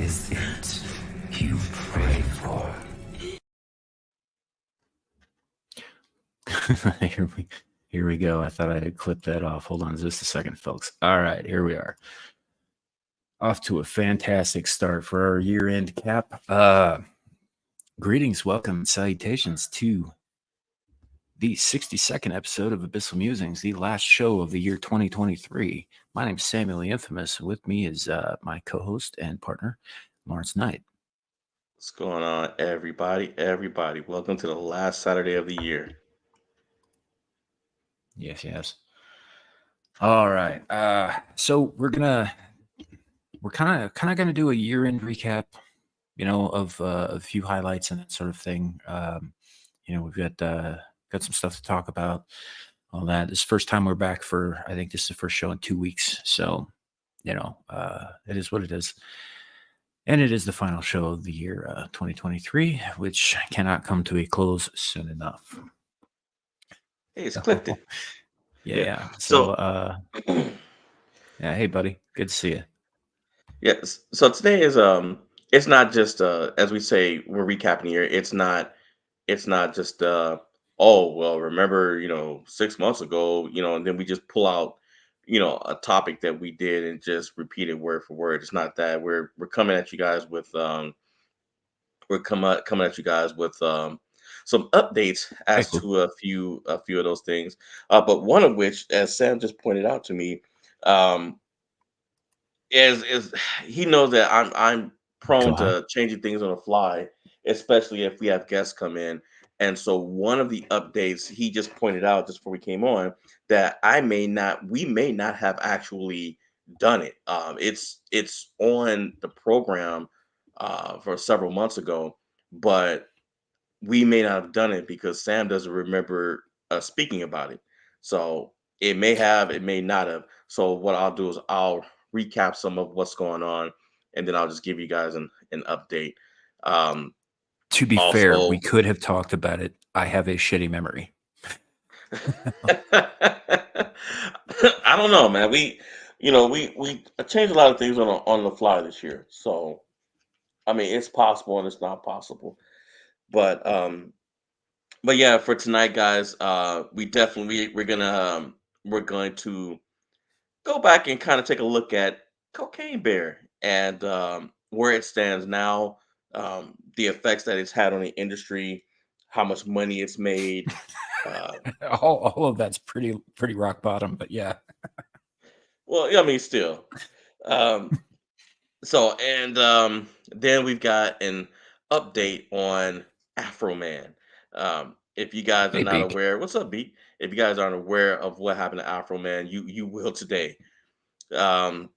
is it you pray for? Here we go. I thought I had clipped that off. Hold on just a second, folks. All right, here we are. Off to a fantastic start for our year-end cap. Greetings, welcome, and salutations to the 62nd episode of Abyssal Musings, the last show of the year 2023. My name is Samuel the Infamous. With me is my co-host and partner, Lawrence Knight. What's going on, everybody? Everybody, welcome to the last Saturday of the year. Yes. All right. So we're kind of gonna do a year-end recap, of a few highlights and that sort of thing. We've got some stuff to talk about. All that. This is the first time we're back for. I think this is the first show in 2 weeks. So, it is what it is. And it is the final show of the year 2023, which cannot come to a close soon enough. Hey, it's clipped it. Yeah. So, yeah. Hey, buddy. Good to see you. Yes. So today is it's not just as we say we're recapping the year. It's not just oh well, remember 6 months ago, and then we just pull out a topic that we did and just repeat it word for word. It's not that we're coming at you guys with coming at you guys with some updates Hey, as cool. to a few of those things. But one of which, as Sam just pointed out to me, um, is he knows that I'm Go prone on. to changing things on the fly, especially if we have guests come in. And so one of the updates he just pointed out just before we came on that we may not have actually done it. It's on the program for several months ago, but we may not have done it because Sam doesn't remember speaking about it. So it may have, it may not have. So what I'll do is I'll recap some of what's going on, and then I'll just give you guys an update. Um, To be fair, we Also, could have talked about it. I have a shitty memory. I don't know, man. We changed a lot of things on the fly this year. So I mean, it's possible and it's not possible. But yeah, for tonight, guys, we're going to go back and kind of take a look at Cocaine Bear and where it stands now, the effects that it's had on the industry, how much money it's made. Uh, all of that's pretty rock bottom, but yeah. well, I mean, still. Um, so, and then we've got an update on Afro Man. If you guys are Hey, not Beak. aware, what's up, B? If you guys aren't aware of what happened to Afro Man, you will today. Um,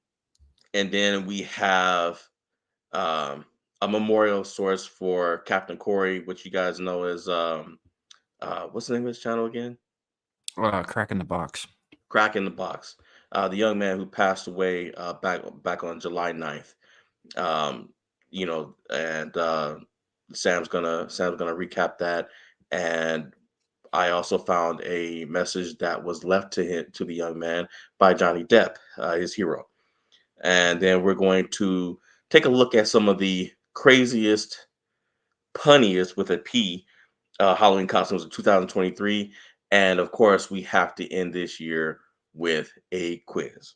and then we have um, a memorial source for Captain Corey, which you guys know is what's the name of his channel again? Crack in the box. Crack in the Box. The young man who passed away back on July 9th. And Sam's gonna recap that. And I also found a message that was left to the young man by Johnny Depp, his hero. And then we're going to take a look at some of the craziest, punniest with a P Halloween costumes of 2023. And of course, we have to end this year with a quiz.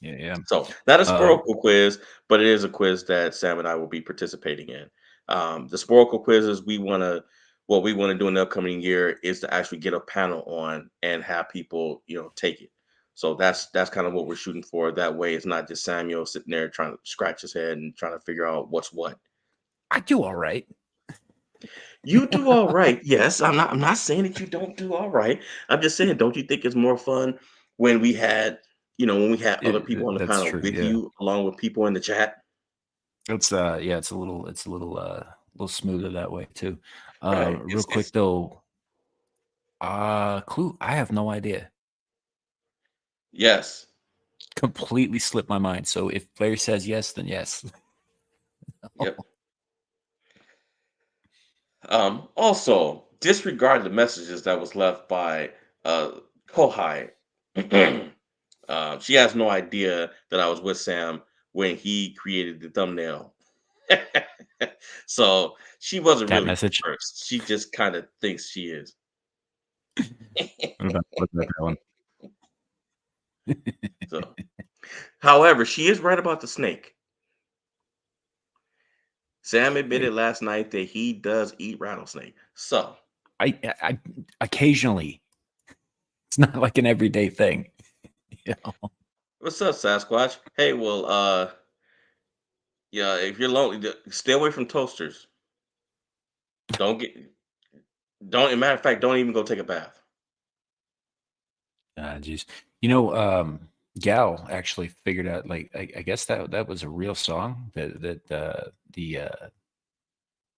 Yeah. So, not a Uh, Sporkle quiz, but it is a quiz that Sam and I will be participating in. The Sporkle quizzes what we want to do in the upcoming year is to actually get a panel on and have people, take it. So that's kind of what we're shooting for. That way, it's not just Samuel sitting there trying to scratch his head and trying to figure out what's what. I do all right. You do all right. Yes, I'm not saying that you don't do all right. I'm just saying, don't you think it's more fun when we had other people on the That's panel true. with Yeah. you along with people in the chat? It's it's a little smoother that way too. Right. Real It's quick though, clue. I have no idea. yes. Completely slipped my mind. So if player says yes, then yes. Yep. Also, disregard the messages that was left by Kohai. She has no idea that I was with Sam when he created the thumbnail. So she wasn't Cat really message. first. She just kind of thinks she is. What about that one? So, however, she is right about the snake. Sam admitted last night that he does eat rattlesnake. So, I occasionally, it's not like an everyday thing. You know? what's up, Sasquatch? Hey, well, yeah, if you're lonely, stay away from toasters. Don't get, don't. As a matter of fact, don't even go take a bath. Jeez. You know, Gal actually figured out, like, I guess that was a real song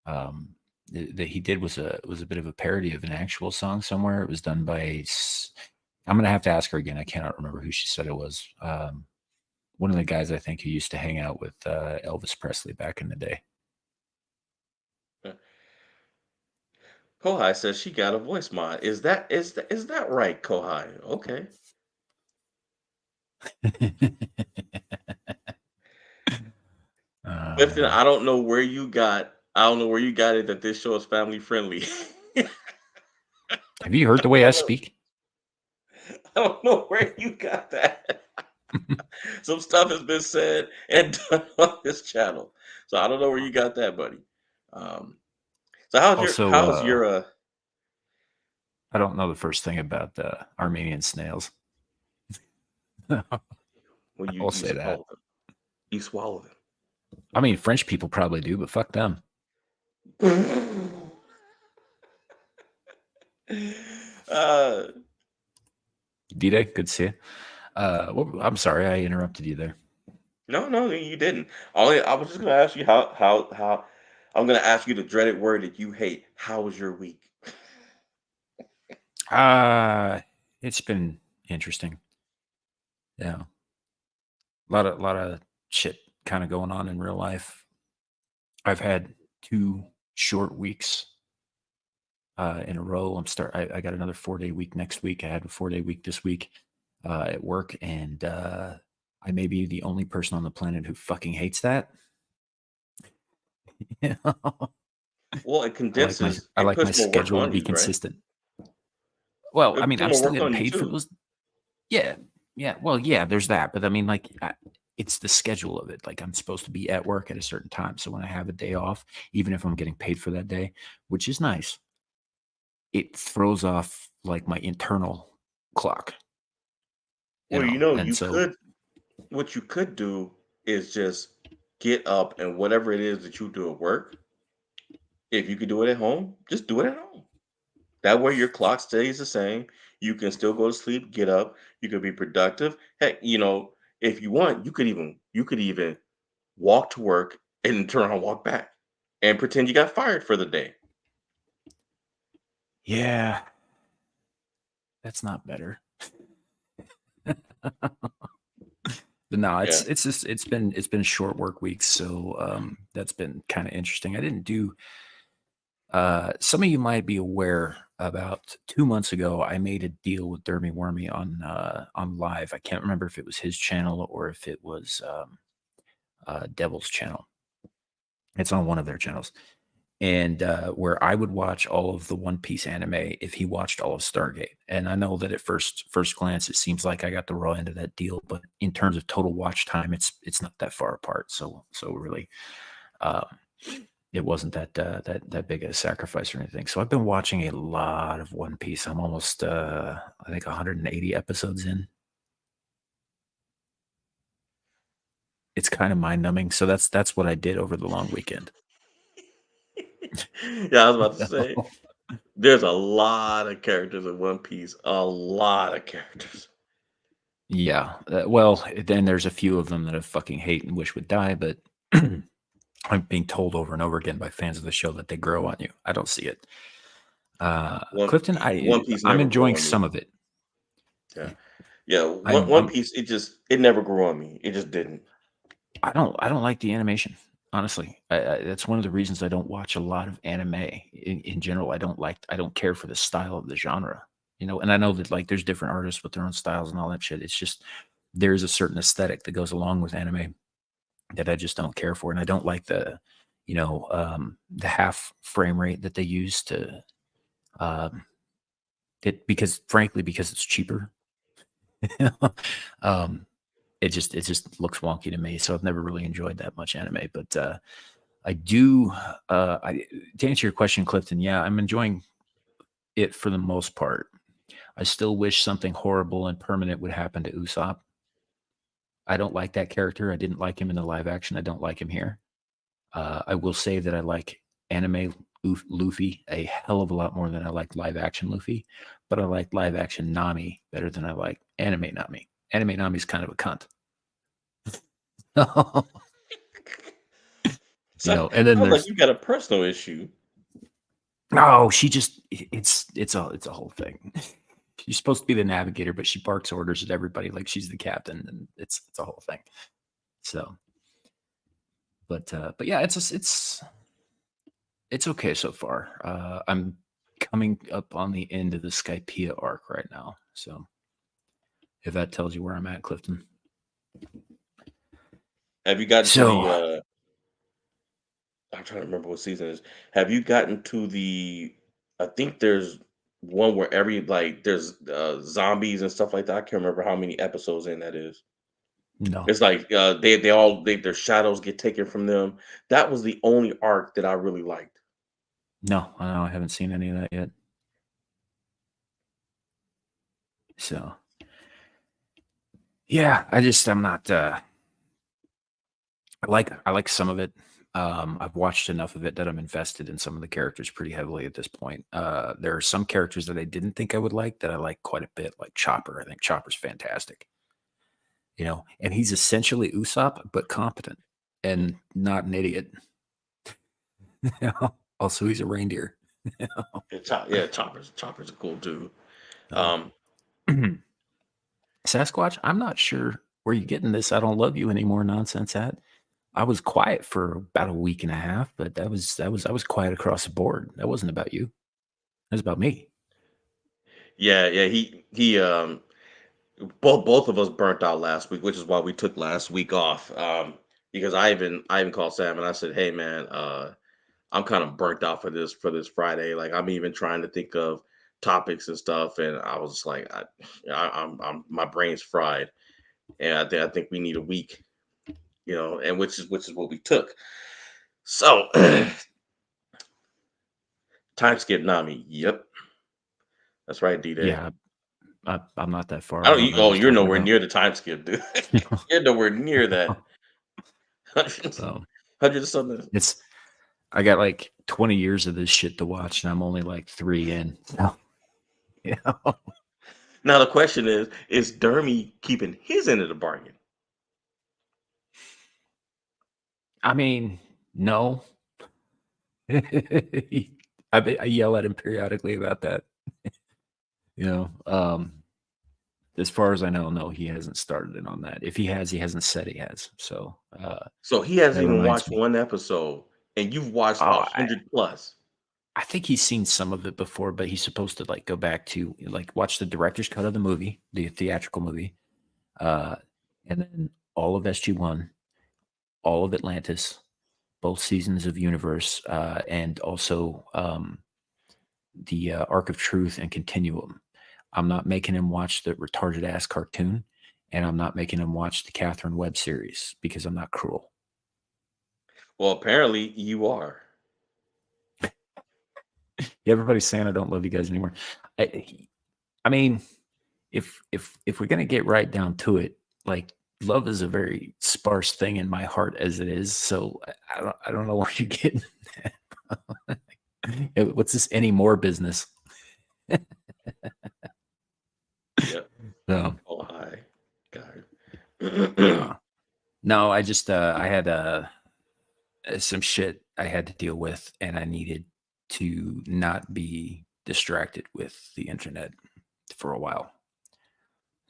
um that he did was a bit of a parody of an actual song somewhere. It was done by I'm gonna have to ask her again. I cannot remember who she said it was. One of the guys I think who used to hang out with Elvis Presley back in the day. Kohai says she got a voice mod. Is that right, Kohai? Okay. Clifton, Man. I don't know where you got. I don't know where you got it that this show is family friendly. Have you heard the I way I don't know. speak? I don't know where you got that. Some stuff has been said and done on this channel, so I don't know where you got that, buddy. Um, so Also, how's your I don't know the first thing about the Armenian snails. I well you will you say that. swallow them. You swallow I mean, French people probably do, but fuck them. them. uh, D-Day, good to see you. I'm sorry I interrupted you there. no, you didn't. Only I was just gonna ask you how I'm gonna ask you the dreaded word that you hate. How was your week? Uh, it's been interesting. Yeah, a lot of shit kind of going on in real life. I've had 2 short weeks in a row. I got another 4-day week next week. I had a 4-day week this week at work, and I may be the only person on the planet who fucking hates that. You know? Well, it condenses. I It like my puts more work schedule to on be you, right? consistent. Well, I It mean, puts I'm more still work getting on you paid for too. those. Yeah, yeah. Well, yeah. There's that, but I mean, like, it's the schedule of it. Like, I'm supposed to be at work at a certain time, so when I have a day off, even if I'm getting paid for that day, which is nice, it throws off like my internal clock. You Well, know, and you so could. What you could do is just get up and whatever it is that you do at work. If you could do it at home, just do it at home. That way your clock stays the same. You can still go to sleep, get up. You can be productive. Heck, if you want, you could even walk to work and then turn around and walk back and pretend you got fired for the day. yeah, that's not better. But no, Yeah. it's just it's been short work weeks, so that's been kind of interesting. I didn't do some of you might be aware about 2 months ago, I made a deal with Dermy Wormy on live. I can't remember if it was his channel or if it was Devil's channel. It's on one of their channels. And where I would watch all of the One Piece anime if he watched all of Stargate. And I know that at first glance it seems like I got the raw end of that deal, but in terms of total watch time, it's not that far apart. So really, um, it wasn't that big a sacrifice or anything. So I've been watching a lot of One Piece. I'm almost I think 180 episodes in. It's kind of mind numbing. So that's what I did over the long weekend. Yeah, I was about to say there's a lot of characters in One Piece. A lot of characters. Yeah. Well, then there's a few of them that I fucking hate and wish would die, but I'm being told over and over again by fans of the show that they grow on you. I don't see it. Clifton, One Piece I'm never grew enjoying on me. some of it. Yeah. Yeah, I'm One I'm Piece, it never grew on me. It just didn't. I don't like the animation. Honestly, that's one of the reasons I don't watch a lot of anime in general. I don't care for the style of the genre, and I know that like there's different artists with their own styles and all that shit. It's just there's a certain aesthetic that goes along with anime that I just don't care for, and I don't like the the half frame rate that they use to um, because frankly because it's cheaper. um, it just looks wonky to me, so I've never really enjoyed that much anime. But I do. To answer your question, Clifton, yeah, I'm enjoying it for the most part. I still wish something horrible and permanent would happen to Usopp. I don't like that character. I didn't like him in the live action. I don't like him here. I will say that I like anime Luffy a hell of a lot more than I like live action Luffy, but I like live action Nami better than I like anime Nami. Anime Nami's kind of a cunt. And then Sounds like there's you got a personal issue. no, she just it's a whole thing. She's supposed to be the navigator, but she barks orders at everybody like she's the captain, and it's a whole thing. So, but yeah, it's okay so far. I'm coming up on the end of the Skypiea arc right now, so if that tells you where I'm at, Clifton. Have you gotten to So the? I'm trying to remember what season it is. Have you gotten to the? I think there's one where there's zombies and stuff like that. I can't remember how many episodes in that is. no, It's like their shadows get taken from them. That was the only arc that I really liked. no, I haven't seen any of that yet. So yeah, I'm not. I like some of it. I've watched enough of it that I'm invested in some of the characters pretty heavily at this point. There are some characters that I didn't think I would like that I like quite a bit, like Chopper. I think Chopper's fantastic. And he's essentially Usopp, but competent and not an idiot. Also, he's a reindeer. Yeah, Chopper's a cool dude. Um, Um, Sasquatch, I'm not sure where you're getting this "I don't love you anymore" nonsense at. I was quiet for about a week and a half, but I was quiet across the board. That wasn't about you. That was about me. yeah, he both of us burnt out last week, which is why we took last week off. Because I even called Sam and I said, "Hey man, I'm kind of burnt out for this Friday. Like I'm even trying to think of topics and stuff, and I was just like, I'm my brain's fried, and I think we need a week, and which is what we took. So time skip Nami. Yep, that's right, D Day. Yeah, I'm not that far. I I don't. don't know what Oh, he's you're talking nowhere about. near the time skip, dude. You're nowhere near that. Hundred So hundred something. it's I got like 20 years of this shit to watch, and I'm only like 3 in. So, you know, Now the question is Dermy keeping his end of the bargain? I mean, no. I yell at him periodically about that. You know, as far as I know, no, he hasn't started it on that. If he has, he hasn't said he has. So So he hasn't that even reminds watched me. one episode, and you've watched Oh, 100 plus. I think he's seen some of it before, but he's supposed to like go back to like watch the director's cut of the movie, the theatrical movie, uh, and then all of SG1, all of Atlantis, both seasons of Universe, and also the Arc of Truth and Continuum. I'm not making him watch the retarded ass cartoon, and I'm not making him watch the Catherine Webb series because I'm not cruel. Well, apparently you are. Yeah, everybody's saying I don't love you guys anymore. I mean, if we're gonna get right down to it, like love is a very sparse thing in my heart as it is. So I don't know where you're getting that. What's this anymore business? Yep. So Oh, hi. God. no, no, I just I had some shit I had to deal with, and I needed to not be distracted with the internet for a while. Well,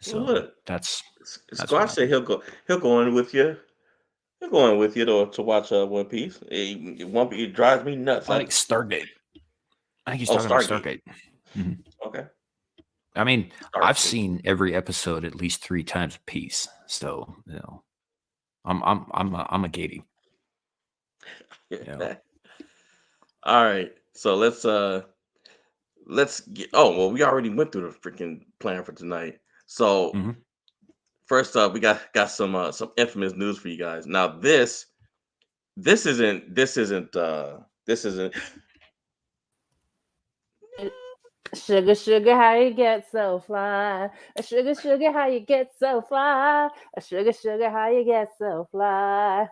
So look, that's what Squash said happened. he'll go in with you. He'll go in with you to watch One Piece. It drives me nuts. I like Stargate. I think he's Oh, talking about Stargate. Stargate. Mhm. Okay. I mean, I've Stargate. seen every episode at least 3 times a piece. So, I'm a gatey. All right. So let's get. Oh well, we already went through the freaking plan for tonight. So Mhm. first up, we got some infamous news for you guys. Now this isn't. Sugar, sugar, how you get so fly? Sugar, sugar, how you get so fly? Sugar, sugar, how you get so fly?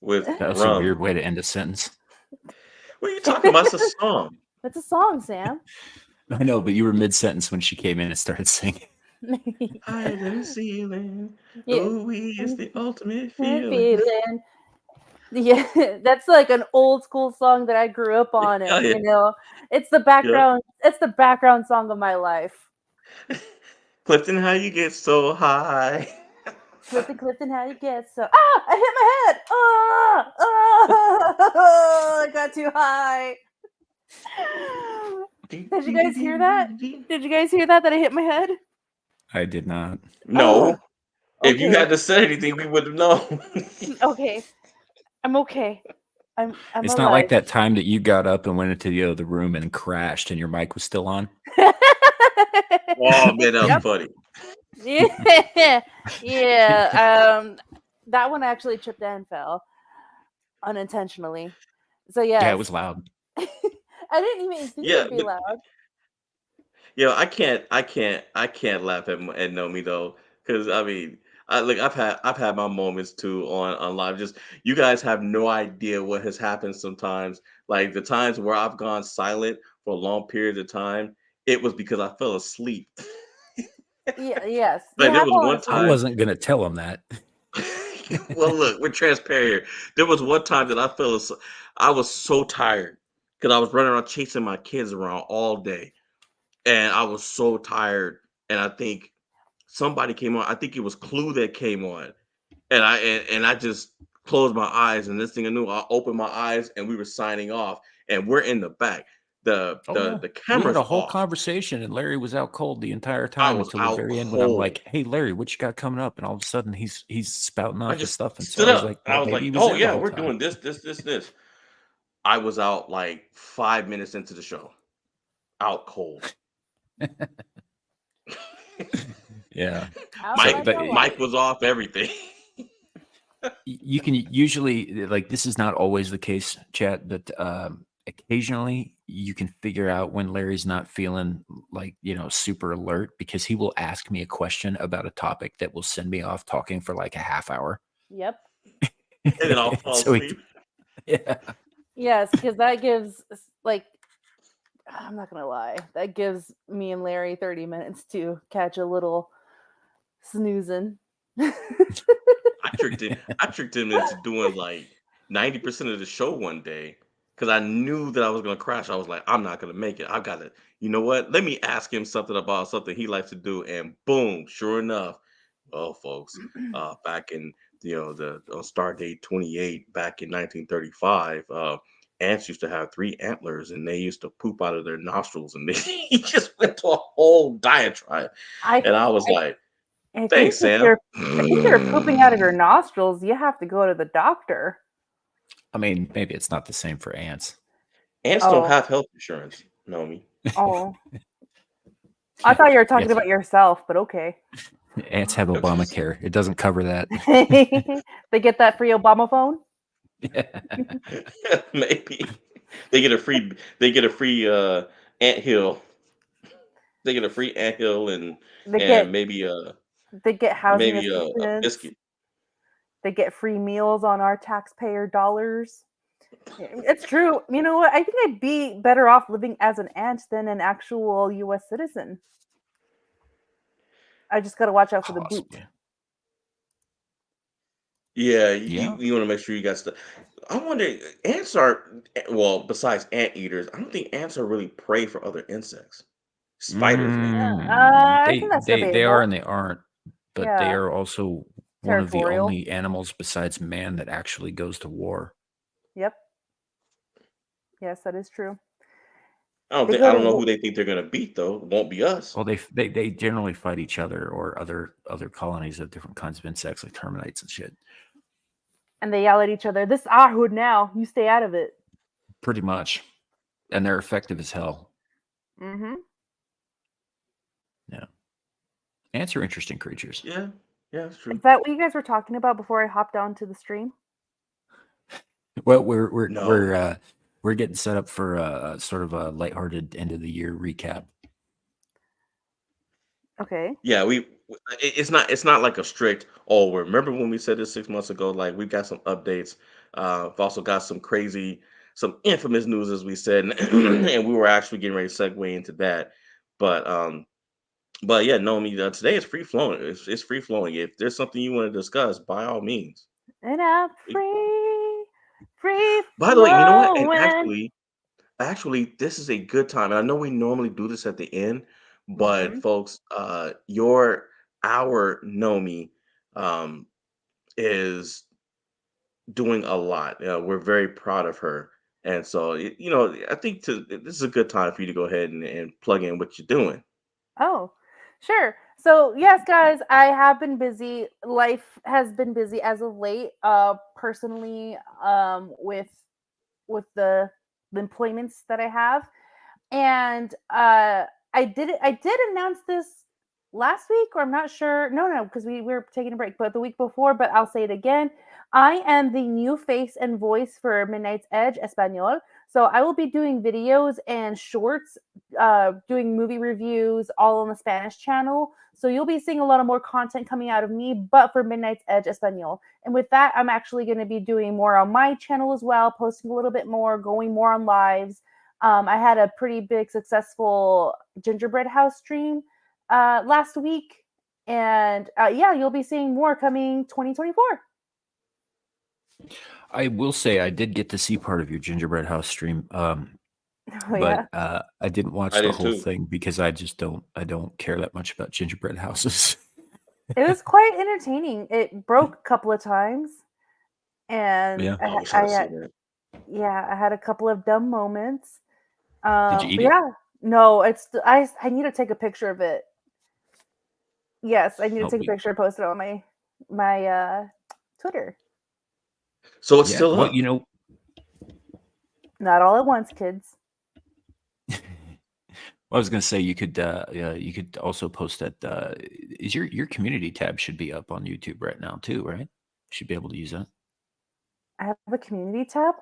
With That was a rum. weird way to end a sentence. What are you talking about? It's a song. That's a song, Sam. I know, but you were mid sentence when she came in and started singing. Higher than the ceiling. Yeah. Ooh, it's the ultimate Feeling. feeling. Yeah, that's like an old school song that I grew up on, Oh, and yeah. it's the background. It's the background song of my life. Clifton, how you get so high? Clifton, how you get so? Ah! I hit my head. I got too high. Did you guys hear that? Did you guys hear that? That I hit my head? I did not. No. If you Okay. had to say anything, we would have known. Okay. I'm okay. I'm It's alive. not like that time that you got up and went into the other room and crashed and your mic was still on. Oh man, that was Yep. funny. Yeah. That one actually tripped and fell unintentionally. So yes. Yeah, it was loud. I didn't even think Yeah, it'd be but loud. I can't laugh at Nomi though, because I mean, I've had my moments too on live. Just you guys have no idea what has happened sometimes. Like the times where I've gone silent for long periods of time, it was because I fell asleep. Yeah, yes. Like there have was fallen one asleep. I time. wasn't gonna tell him that. Well, look, we're transparent here. There was one time that I was so tired because I was running around chasing my kids around all day, and I was so tired. And I think somebody came on. I think it was Clue that came on, and I just closed my eyes. And this thing I knew, I opened my eyes, and we were signing off, and we're in the back. The Oh the yeah. the We had camera's a whole off. conversation and Larry was out cold the entire I time was until the out very end when I'm cold. like, "Hey Larry, what you got coming up?" And all of a sudden he's spouting I off his just stuff, and so stood I was up. like, I "Well, was maybe like, he was "Oh there the yeah, whole we're time." doing this." I was out like 5 minutes into the show, out cold. Yeah. Out So like a light. Mike was off everything. you can usually, like, this is not always the case, chat, but occasionally you can figure out when Larry's not feeling like, super alert, because he will ask me a question about a topic that will send me off talking for like a half hour. Yep. And then I'll fall So asleep. yeah. Yes, because that gives I'm not gonna lie. That gives me and Larry 30 minutes to catch a little snoozing. I tricked him into doing like 90% of the show one day because I knew that I was gonna crash. I was like, I'm not gonna make it. I gotta, you know what? Let me ask him something about something he likes to do, and boom, sure enough, well, folks, back in the Stardate 28, back in 1935, ants used to have 3 antlers, and they used to poop out of their nostrils, and he just went to a whole diatribe, and I was like, I think thanks, Sam. I think you're pooping out of your nostrils. You have to go to the doctor. I mean, maybe it's not the same for ants. Ants don't have health insurance, Nomi. Oh. I thought you were talking Yes. about yourself, but okay. Ants have Obamacare. It doesn't cover that. They get that free Obama phone? Maybe they get a free ant hill. They get a free ant hill and maybe they get housing a assistance. biscuit. They get free meals on our taxpayer dollars. It's true. You know what? I think I'd be better off living as an ant than an actual U.S. citizen. I just got to watch out for the boot. Possibly. Yeah, Yeah. you want to make sure you got stuff. I wonder, ants are, well, besides ant eaters, I don't think ants are really prey for other insects. Spiders, maybe. I think that's They debatable. are and they aren't, but they Yeah. are also one of the Territorial. only animals besides man that actually goes to war. Yep. Yes, that is true. I don't know who they think they're gonna beat though. It won't be us. Well, they generally fight each other or other colonies of different kinds of insects like termites and shit. And they yell at each other. This is our hood now. You stay out of it. Pretty much. And they're effective as hell. Mm-hmm. Yeah. Ants are interesting creatures. Yeah, that's true. Is that what you guys were talking about before I hopped onto the stream? Well, we're No. we're getting set up for sort of a lighthearted end of the year recap. Okay. Yeah, it's not like a strict. Oh, remember when we said this 6 months ago? Like we've got some updates. We've also got some infamous news, as we said, and we were actually getting ready to segue into that. But yeah, no, I mean today is free flowing. It's free flowing. If there's something you want to discuss, by all means. And I'm free By the way, you know what? And flowing. actually, this is a good time. And I know we normally do this at the end, but Mm-hmm. folks, our Nomi, um, is doing a lot. We're very proud of her, and so I think this is a good time for you to go ahead and plug in what you're doing. Oh, sure. So yes, guys, I have been busy. Life has been busy as of late. Personally, with the employments that I have, and I did announce this last week, or I'm not sure. No, because we were taking a break, but the week before. But I'll say it again. I am the new face and voice for Midnight's Edge Espanol. So I will be doing videos and shorts, doing movie reviews, all on the Spanish channel. So you'll be seeing a lot of more content coming out of me, but for Midnight's Edge Espanol. And with that, I'm actually going to be doing more on my channel as well, posting a little bit more, going more on lives. I had a pretty big, successful gingerbread house stream last week. And yeah, you'll be seeing more coming 2024. I will say I did get to see part of your gingerbread house stream, Oh, yeah. but I didn't watch I the did whole too. thing because I don't care that much about gingerbread houses. It was quite entertaining. It broke a couple of times. And Yeah. I wish I'd have seen that. yeah, I had a couple of dumb moments. Did you eat But it? yeah, no, I need to take a picture of it. Yes, I need to Oh, take a picture and post it on my Twitter. So it's yeah. still Well, up. Not all at once, kids. I was gonna say you could also post that. Is your community tab should be up on YouTube right now too, right? Should be able to use that. I have a community tab.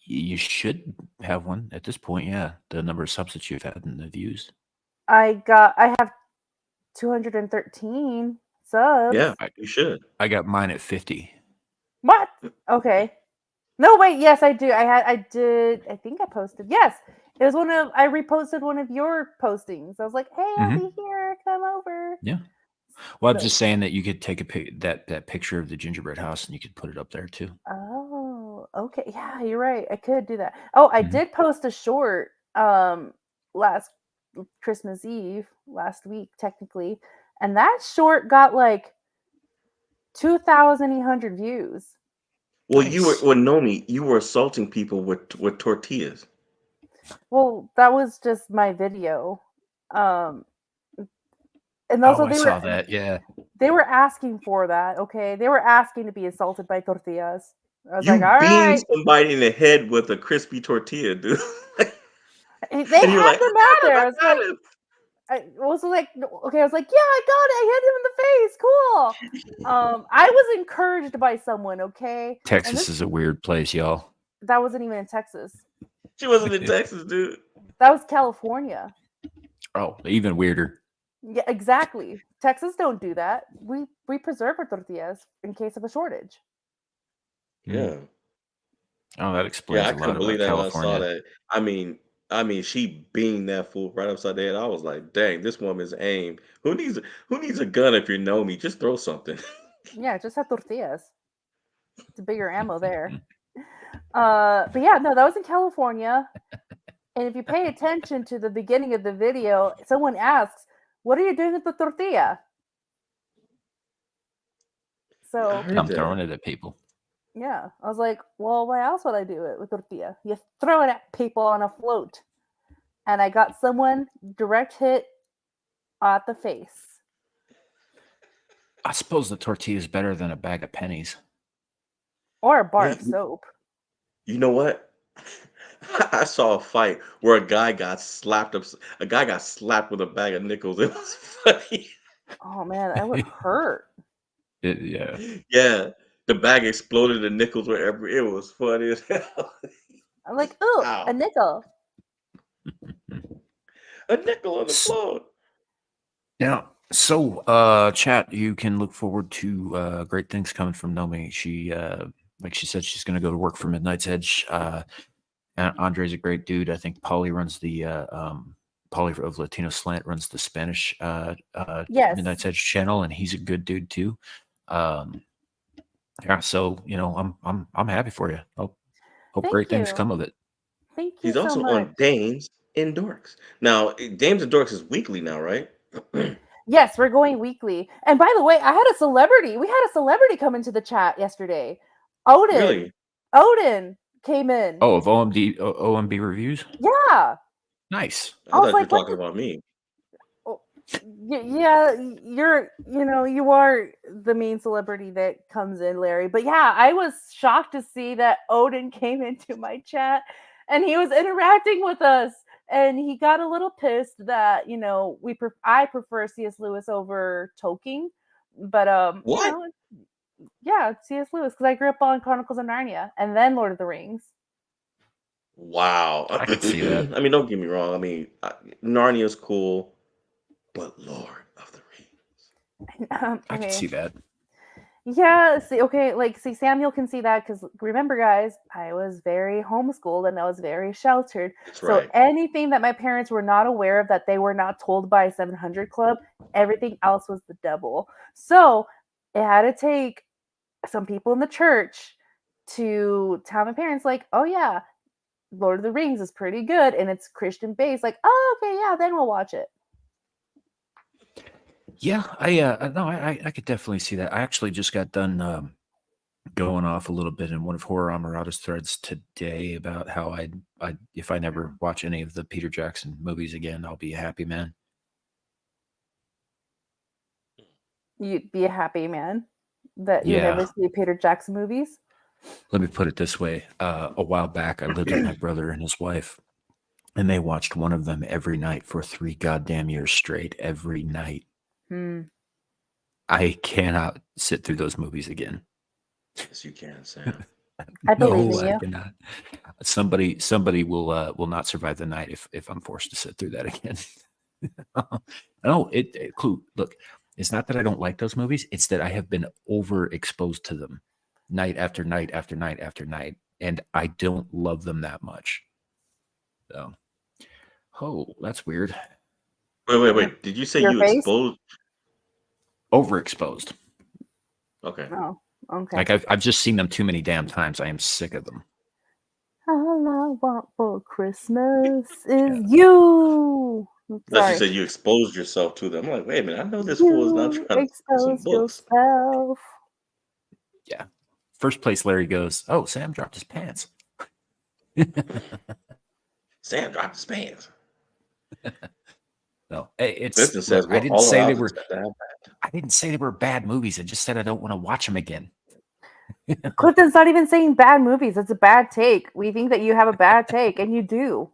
You should have one at this point. Yeah, the number of subs that you've had and the views. I have 213 subs. Yeah, you should. I got mine at 50. What? Okay. No, wait. Yes, I do. I think I posted. Yes, it was I reposted one of your postings. I was like, "Hey, I'll be here. Come over." Yeah. Well, I'm So- just saying that you could take that picture of the gingerbread house and you could put it up there too. Oh, okay. Yeah, you're right. I could do that. Oh, I did post a short last Christmas Eve, last week technically, and that short got like 2,800 views. Well, Nice. Nomi, you were assaulting people with tortillas. Well, that was just my video. And also I saw that. Yeah. they were asking for that, okay? They were asking to be assaulted by tortillas. I was You like, all beamed right. somebody in the head with a crispy tortilla, dude. They And had you're like, them out there. I I was got like, him. I was like, okay, I was like, yeah, I got it. I hit him in the face. Cool. I was encouraged by someone, okay? Texas is a weird place, y'all. That wasn't even in Texas. She wasn't in Texas, dude. That was California. Oh, even weirder. Yeah, exactly. Texas don't do that. We preserve our tortillas in case of a shortage. Yeah. Oh, that explains Yeah, I a lot couldn't believe about that when I saw California. that. I mean, she beamed that fool right upside the head. I was like, dang, this woman's aim. Who needs a gun if you know me? Just throw something. Yeah, just have tortillas. It's a bigger ammo there. But yeah, no, that was in California. And if you pay attention to the beginning of the video, someone asks, "What are you doing with the tortilla?" So I heard I'm that. throwing it at people. yeah, I was like, "Well, why else would I do it with tortilla? You throw it at people on a float." And I got someone direct hit at the face. I suppose the tortilla is better than a bag of pennies. Or a bar Man, of soap. you know what? I saw a fight where a guy got slapped up. A guy got slapped with a bag of nickels. It was funny. Oh man, that would hurt. Yeah. Yeah, the bag exploded. The nickels were every. It was funny as hell. I'm like, ooh, a Ow! nickel. A nickel on the S- floor. Now, so chat, you can look forward to great things coming from Nomi. She like she said, she's gonna go to work for Midnight's Edge. Andre's a great dude. I think Paulie runs the Paulie of Latino Slant runs the Spanish Yes. Midnight's Edge channel, and he's a good dude too. Yeah, so I'm happy for you. Hope Thank great things you. come of it. Thank you He's so also much. on Dames and Dorks. Now, Dames and Dorks is weekly now, right? Yes, we're going weekly. And by the way, I had a celebrity. We had a celebrity come into the chat yesterday. Odin. Really? Odin came in. Oh, of OMB reviews. Yeah. Nice. I I was thought you were like, what talking the about me. oh, yeah, you are the main celebrity that comes in, Larry. But yeah, I was shocked to see that Odin came into my chat and he was interacting with us. And he got a little pissed that I prefer C.S. Lewis over Tolkien, but What? yeah, C.S. Lewis because I grew up on Chronicles of Narnia and then Lord of the Rings. Wow. I could see that. I mean, don't get me wrong. I mean, Narnia's cool, but Lord of the Rings. I could Okay. see that. Yeah, see, Samuel can see that because remember, guys, I was very homeschooled and I was very sheltered. That's So right. anything that my parents were not aware of that they were not told by 700 Club, everything else was the devil. So it had to take some people in the church to tell my parents, like, oh yeah, Lord of the Rings is pretty good and it's Christian based. Like, oh, okay, yeah, then we'll watch it. Yeah, I could definitely see that. I actually just got done going off a little bit in one of Horror Amarada's threads today about how I if I never watch any of the Peter Jackson movies again, I'll be a happy man. You'd be a happy man that you never Yeah. see Peter Jackson movies. Let me put it this way. A while back, I lived with my brother and his wife, and they watched one of them every night for 3 goddamn years straight, every night. Hmm. I cannot sit through those movies again. Yes, you can, Sam. I believe No, in I you. cannot. Somebody will not survive the night if I'm forced to sit through that again. No, Clue. Look, it's not that I don't like those movies. It's that I have been overexposed to them night after night after night after night, and I don't love them that much. So, oh, that's weird. Wait. Did you say Your you face? exposed? Overexposed. Okay. Oh, okay. Like I've just seen them too many damn times. I am sick of them. All I want for Christmas is Yeah. you. Thought you Sorry. said you exposed yourself to them. I'm like, wait a minute. I know this fool is not You trying to sell some expose books. yourself. Yeah. First place, Larry goes, oh, Sam dropped his pants. Sam dropped his pants. No, it's Clifton says, look. I well, didn't all say our they houses were. expect to have that. I didn't say they were bad movies. I just said I don't want to watch them again. Clifton's not even saying bad movies. It's a bad take. We think that you have a bad take, and you do.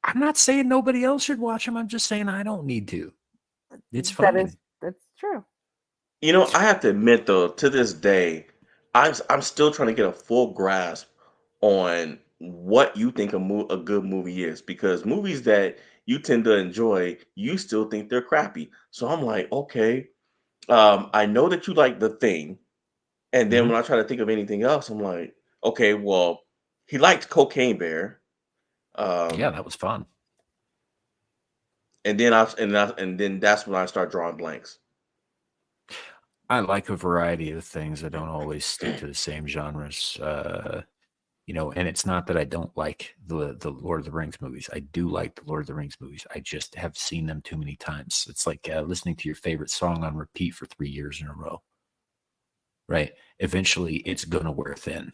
I'm not saying nobody else should watch them. I'm just saying I don't need to. It's fine. That's true. You know, I have to admit though, to this day, I'm still trying to get a full grasp on what you think a good movie is because movies that you tend to enjoy, you still think they're crappy. So I'm like, okay, I know that you like The Thing, and then Mhm. when I try to think of anything else, I'm like, okay, well, he liked Cocaine Bear, Yeah, um, that was fun. and then that's when I start drawing blanks. I like a variety of things. I don't always stick to the same genres. And it's not that I don't like the Lord of the Rings movies. I do like the Lord of the Rings movies. I just have seen them too many times. It's like listening to your favorite song on repeat for 3 years in a row. Right? Eventually, it's gonna wear thin.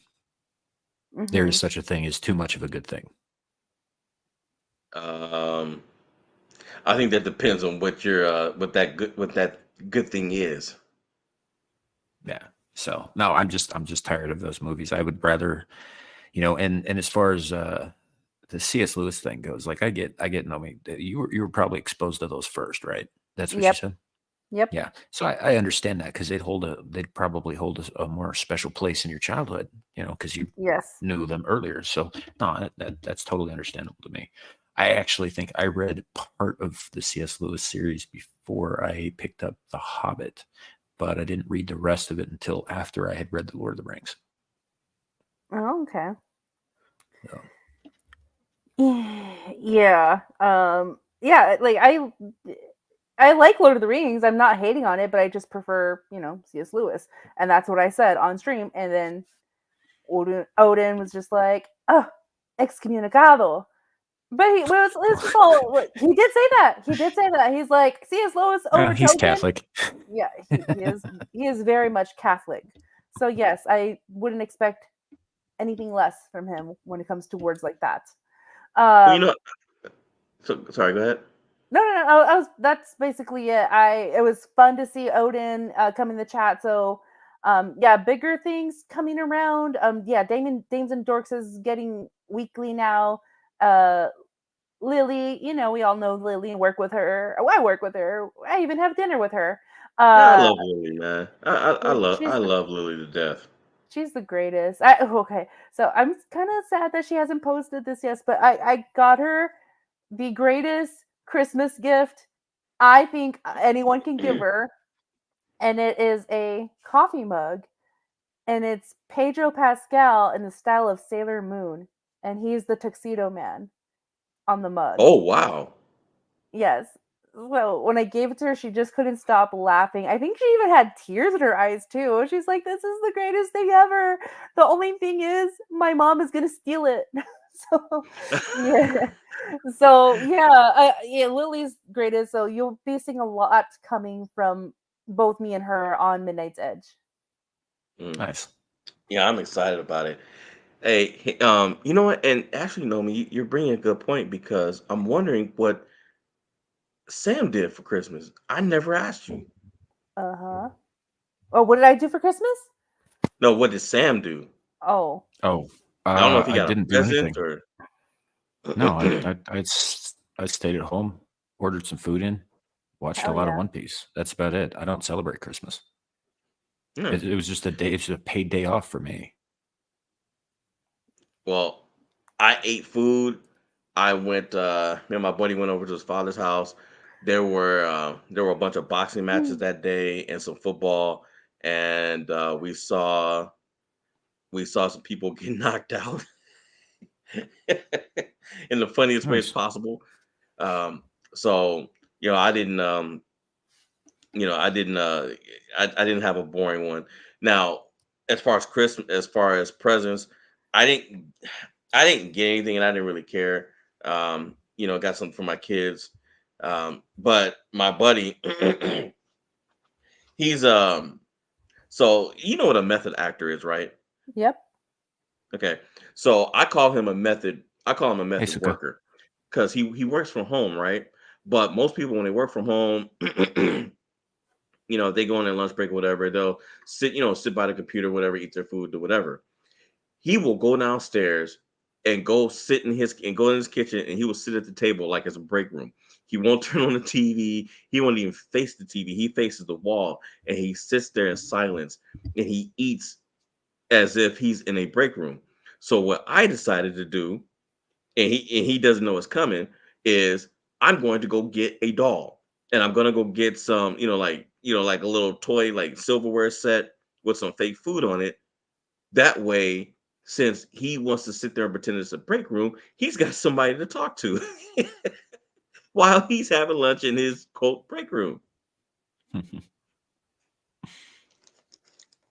There is Mhm. such a thing as too much of a good thing. Um, I think that depends on what that good thing is. Yeah. So no, I'm just tired of those movies. I would rather, and as far as the C.S. Lewis thing goes, like I get no, I mean, you were probably exposed to those first, right? That's what you Yep. said. Yep. Yeah. So I understand that because they'd probably hold a more special place in your childhood, because you Yes. knew them earlier. So no, that's totally understandable to me. I actually think I read part of the C.S. Lewis series before I picked up The Hobbit, but I didn't read the rest of it until after I had read The Lord of the Rings. Oh, okay. So, Yeah. Yeah, like I like Lord of the Rings. I'm not hating on it, but I just prefer, C.S. Lewis. And that's what I said on stream. And then Odin was just like, oh, excommunicado. But this is all, he did say that. He did say that. He's like, C.S. Lewis over he's Tolkien. Catholic. Yeah, he is very much Catholic. So yes, I wouldn't expect anything less from him when it comes to words like that. Well, so sorry, go ahead. No. I was. That's basically it. It was fun to see Odin come in the chat. So, yeah, bigger things coming around. Yeah, Dames and Dorks is getting weekly now. Lily, we all know Lily and work with her. Oh, I work with her. I even have dinner with her. Yeah, I love Lily, man. I She's love Lily to death. she's the greatest. Okay, so I'm kind of sad that she hasn't posted this yet, but I got her the greatest Christmas gift I think anyone can give her, and it is a coffee mug, and it's Pedro Pascal in the style of Sailor Moon, and he's the tuxedo man on the mug. Oh wow. Yes. So when I gave it to her, she just couldn't stop laughing. I think she even had tears in her eyes too. She's like, "This is the greatest thing ever." The only thing is, my mom is gonna steal it. So yeah. So yeah, Lily's greatest. So you'll be seeing a lot coming from both me and her on Midnight's Edge. Nice. Yeah, I'm excited about it. Hey, you know what? And actually, Nomi, you're bringing a good point because I'm wondering what Sam did for Christmas. I never asked you. Uh-huh. Oh, what did I do for Christmas? No, what did Sam do? Oh. Oh, I don't know if he I got a didn't do anything. present or. No, I stayed at home, ordered some food in, watched a Hell lot of yeah. One Piece. That's about it. I don't celebrate Christmas. Hmm. It was just a day. It's just a paid day off for me. Well, I ate food. I went. Me and my buddy went over to his father's house. There were a bunch of boxing matches that day and some football, and we saw some people get knocked out in the funniest ways Nice. possible. So I didn't. I didn't. I didn't have a boring one. Now, as far as Christmas, as far as presents, I didn't. I didn't get anything, and I didn't really care. Got something for my kids. But my buddy, he's So you know what a method actor is, right? Yep. Okay. So I call him a method. I call him a Hey, method Suka. worker because he works from home, right? But most people when they work from home, they go on their lunch break or whatever, they'll sit by the computer, whatever, eat their food, do whatever. He will go downstairs and go in his kitchen and he will sit at the table like it's a break room. He won't turn on the TV. He won't even face the TV. He faces the wall and he sits there in silence and he eats as if he's in a break room. So what I decided to do, and he doesn't know it's coming, is I'm going to go get a doll. And I'm gonna go get some, like a little toy, like silverware set with some fake food on it. That way, since he wants to sit there and pretend it's a break room, he's got somebody to talk to while he's having lunch in his quote break room.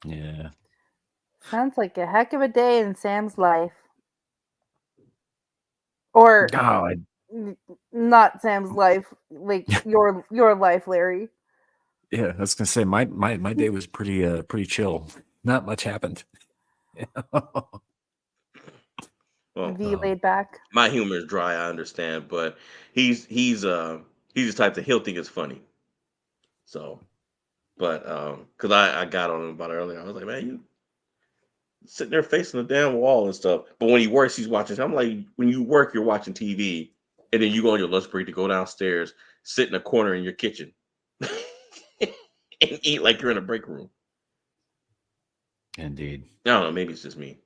Yeah. Sounds like a heck of a day in Sam's life. Or Oh, not Sam's life, like your life, Larry. yeah. I was gonna say my day was pretty chill. Not much happened. Well, V laid back. my humor is dry, I understand, but he's the type that he'll think it's funny. So, But because I got on him about it earlier, I was like, man, you sitting there facing the damn wall and stuff. But when he works, he's watching. I'm like, when you work, you're watching TV, and then you go on your lunch break to go downstairs, sit in a corner in your kitchen, and eat like you're in a break room. Indeed. I don't know. Maybe it's just me.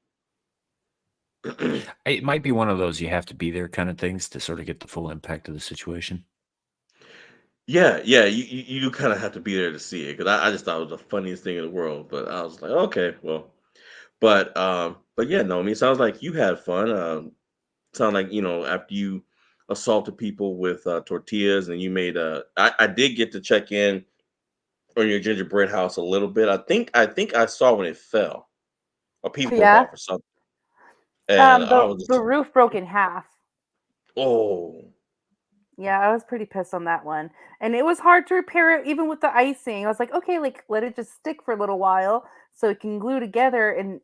It might be one of those you have to be there kind of things to sort of get the full impact of the situation. Yeah, you do kind of have to be there to see it because I just thought it was the funniest thing in the world. But I was like, okay, well, but yeah, no, I mean, it sounds like you had fun. Sound like after you assaulted people with tortillas and you made I did get to check in on your gingerbread house a little bit. I think I saw when it fell, a piece broke Yeah. off or something, and I was The just roof broke in half. oh. Yeah, I was pretty pissed on that one. And it was hard to repair it even with the icing. I was like, okay, like let it just stick for a little while so it can glue together. And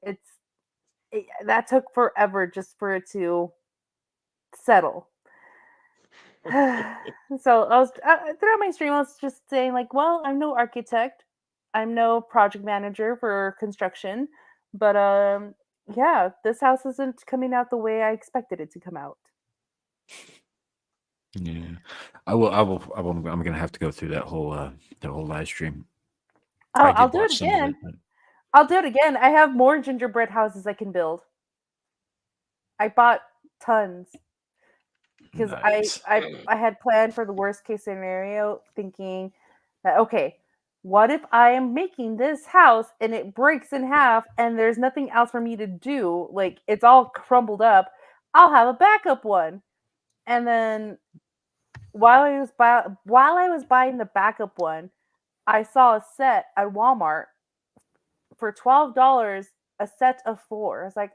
that took forever just for it to settle. So I was throughout my stream, I was just saying like, well, I'm no architect, I'm no project manager for construction, but yeah, this house isn't coming out the way I expected it to come out. Yeah, I will. I'm gonna have to go through that whole live stream. Oh, I I'll did do it watch some of again. it, but I'll do it again. I have more gingerbread houses I can build. I bought tons because nice. I had planned for the worst case scenario, thinking that okay, what if I am making this house and it breaks in half and there's nothing else for me to do? Like it's all crumbled up. I'll have a backup one. And then while I was buying the backup one, I saw a set at Walmart for $12 a set of 4. I was like,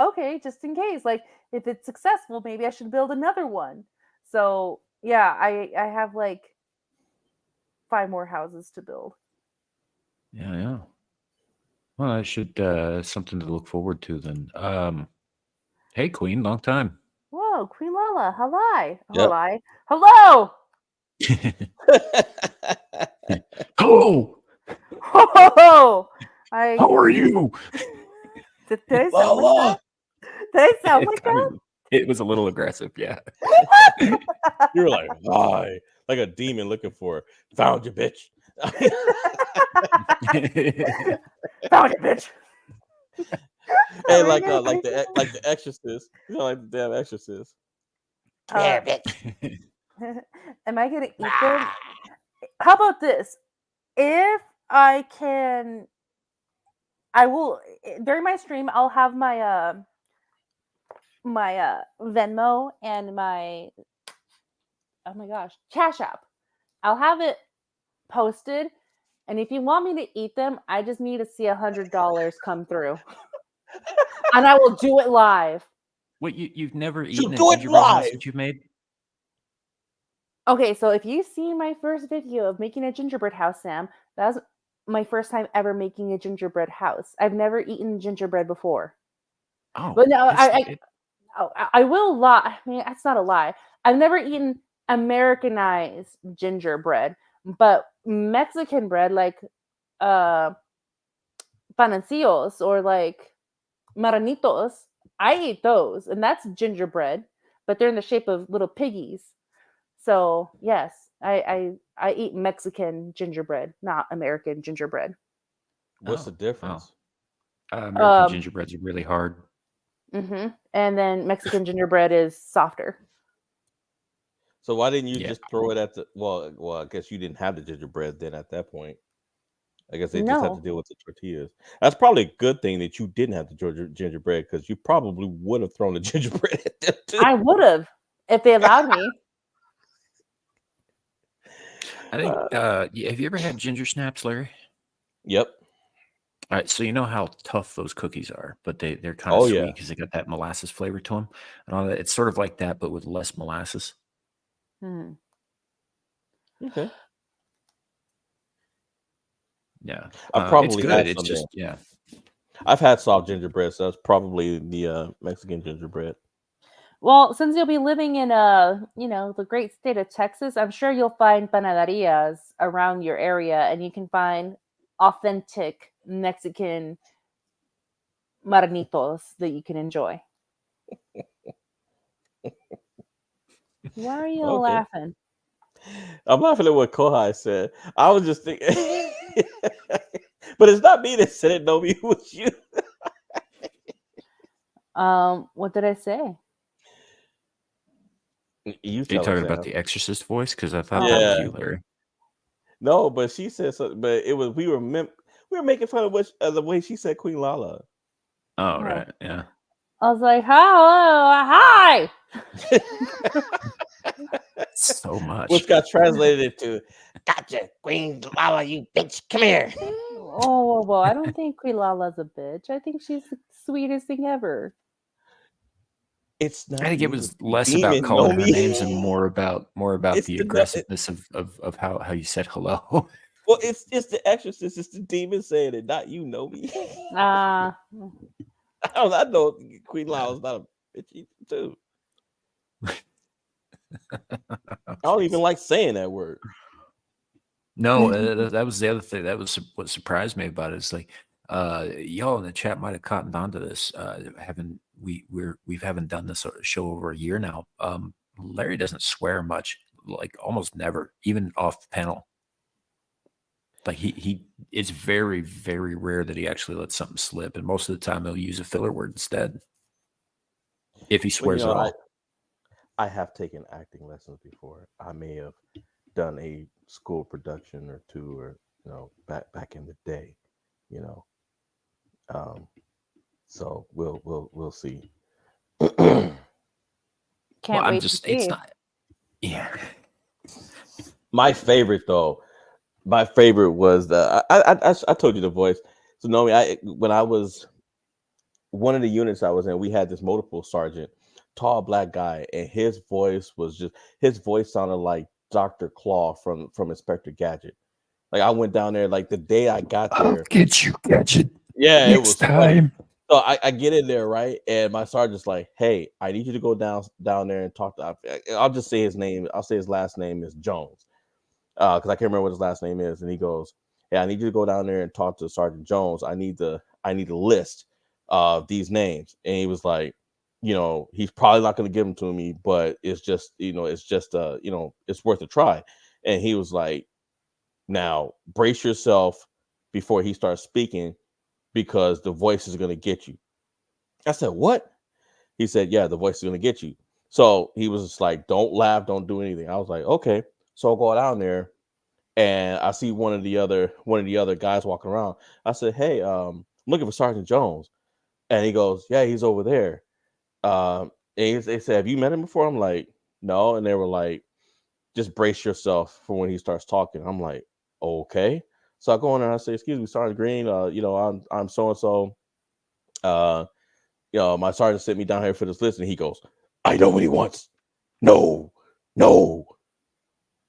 okay, just in case. Like if it's successful, maybe I should build another one. So yeah, I have like 5 more houses to build. Yeah. Well, I should something to look forward to then. Hey, Queen, long time. Whoa, Queen Lala, hello. Yep. Hello. Hello. Whoa. How are you? Did I sound like that? Did I sound like that? It was a little aggressive, yeah. You were like, hi, like a demon looking for her. Found you, bitch. Found it, bitch. Hey, like the Exorcist. You know, like the damn Exorcist. Bitch. Am I gonna eat them? How about this? If I can, I will during my stream. I'll have my Venmo and my oh my gosh, Cash App. I'll have it posted, and if you want me to eat them, I just need to see $100 come through, and I will do it live. Wait, you've never eaten a do it gingerbread house live. that you've made? Okay, so if you've seen my first video of making a gingerbread house, Sam, that was my first time ever making a gingerbread house. I've never eaten gingerbread before. Oh, But no, I will lie. I mean, that's not a lie. I've never eaten Americanized gingerbread, but Mexican bread like panecillos or like marranitos, I eat those, and that's gingerbread, but they're in the shape of little piggies. So yes, I eat Mexican gingerbread, not American gingerbread. What's the difference? American gingerbreads are really hard. Mm-hmm. And then Mexican gingerbread is softer. So why didn't you just throw it at the well, I guess you didn't have the gingerbread then at that point. I guess they just had to deal with the tortillas. That's probably a good thing that you didn't have the gingerbread because you probably would have thrown the gingerbread at them too. I would have if they allowed me. I think. Have you ever had ginger snaps, Larry? Yep. All right, so you know how tough those cookies are, but they're kind of sweet because they got that molasses flavor to them, and all that. It's sort of like that, but with less molasses. Okay. Yeah, I probably it's good. had It's just I've had soft gingerbread, so that's probably the Mexican gingerbread. Well, since you'll be living in the great state of Texas, I'm sure you'll find panaderias around your area, and you can find authentic Mexican marnitos that you can enjoy. Why are you all Okay. laughing? I'm laughing at what Kohai said. I was just thinking, but it's not me that said it. No, it was you. What did I say? You Are you tell us, talking about Sam. the Exorcist voice? Because I thought Oh. that was Yeah. you, Larry. No, but she said something. But it was we were making fun of the way she said Queen Lala. Oh, Oh. right. Yeah. I was like, hello, hi. So much. Which got translated into "Gotcha, Queen Lala, you bitch, come here." Oh, well, I don't think Queen Lala's a bitch. I think she's the sweetest thing ever. It's not. I think it you, was it's less demon, about calling her Nomi. names and more about It's the the aggressiveness of how you said hello. well, it's the Exorcist. It's the demon saying it, not you, Nomi. Ah, I know Queen Lala's not a bitch either, too. I don't even like saying that word. No, that was the other thing. That was what surprised me about it. It's like, y'all in the chat might have cottoned onto this. We haven't done this show over a year now. Larry doesn't swear much, like almost never, even off panel. Like he it's very, very rare that he actually lets something slip, and most of the time he'll use a filler word instead. If he swears at all. I have taken acting lessons before. I may have done a school production or two, or back in the day, you know. So we'll see. can't Well, wait to see. it's not. Yeah. My favorite though, my favorite was I told you the voice. So Nomi, when I was one of the units I was in, we had this multiple sergeant, tall black guy, and his voice sounded like Dr. Claw from Inspector Gadget. Like I went down there, like the day I got there. I'll get you, Gadget. Yeah, next it was time. funny. So I get in there, right? And my sergeant's like, hey, I need you to go down there and talk to, I'll just say his name. I'll say his last name is Jones. Because I can't remember what his last name is. And he goes, hey, I need you to go down there and talk to Sergeant Jones. I need a list of these names. And he was like, he's probably not going to give them to me, but it's just, it's worth a try. And he was like, now brace yourself before he starts speaking, because the voice is going to get you. I said, what? He said, yeah, the voice is going to get you. So he was just like, don't laugh, don't do anything. I was like, okay. So I'll go down there and I see one of the other guys walking around. I said, hey, I'm looking for Sergeant Jones. And he goes, yeah, he's over there. And they said, have you met him before? I'm like, no. And they were like, just brace yourself for when he starts talking. I'm like, okay. So I go in there and I say, excuse me, Sergeant Green, I'm so-and-so. My sergeant sent me down here for this list, and he goes, I know what he wants. No.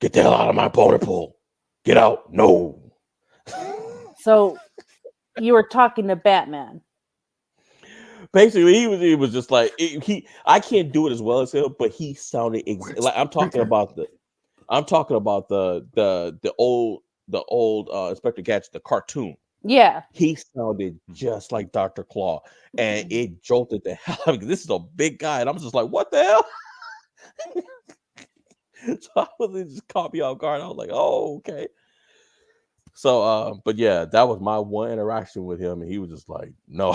Get the hell out of my boner pool. Get out. No. So you were talking to Batman. Basically, he was just like I can't do it as well as him, but he sounded like I'm talking about the old Inspector Gadget, the cartoon. Yeah. He sounded just like Dr. Claw, and it jolted the hell out of me. This is a big guy, and I'm just like, what the hell? So I was just caught me off guard. I was like, oh, okay. So, but yeah, that was my one interaction with him, and he was just like, no.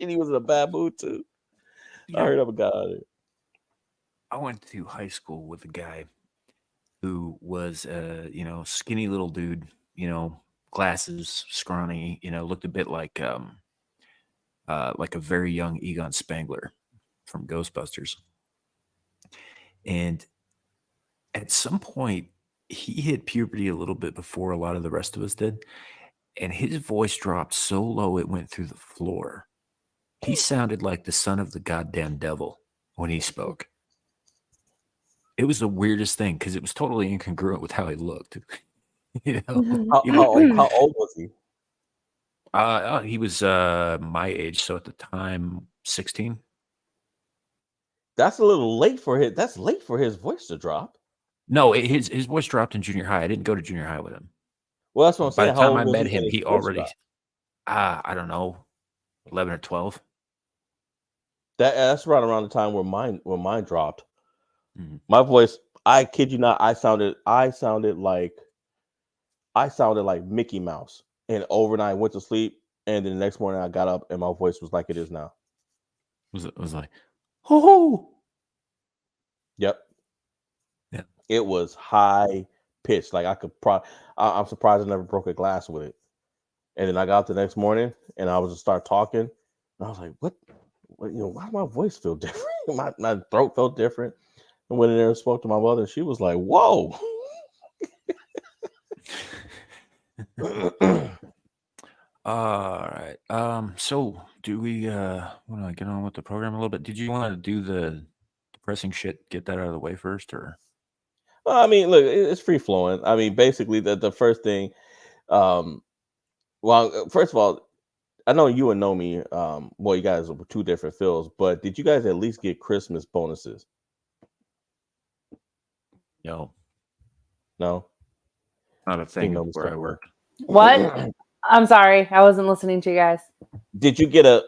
And he was in a bad mood too. I heard of a guy out there. I went to high school with a guy who was skinny little dude, glasses, scrawny, looked a bit like a very young Egon Spangler from Ghostbusters. And at some point, he hit puberty a little bit before a lot of the rest of us did. And his voice dropped so low it went through the floor. He sounded like the son of the goddamn devil when he spoke. It was the weirdest thing because it was totally incongruent with how he looked. How old was he? He was my age, so at the time, 16. That's a little late for his. That's late for his voice to drop. No, his voice dropped in junior high. I didn't go to junior high with him. Well, that's what I'm By saying. the How time old I was met he when him, he he first already, got? I don't know, 11 or 12. That's right around the time where mine dropped. Mhm. My voice, I kid you not, I sounded like Mickey Mouse. And overnight I went to sleep, and then the next morning I got up and my voice was like it is now. Was like, oh, Yep. yeah. It was high pitched. Like I'm surprised I never broke a glass with it. And then I got up the next morning and I was just start talking. And I was like, what why does my voice feel different? my throat felt different. And went in there and spoke to my mother, and she was like, whoa. All right. So do we want to get on with the program a little bit? Did you want to do the depressing shit, get that out of the way first, or Well, I mean, look, it's free flowing. I mean, basically, the first thing, um, first of all, I know you and Nomi, well, you guys are two different fields, but did you guys at least get Christmas bonuses? no? No, Not a I think thing Nomi's where I stepping away. work. What? I'm sorry, I wasn't listening to you guys. Did you get a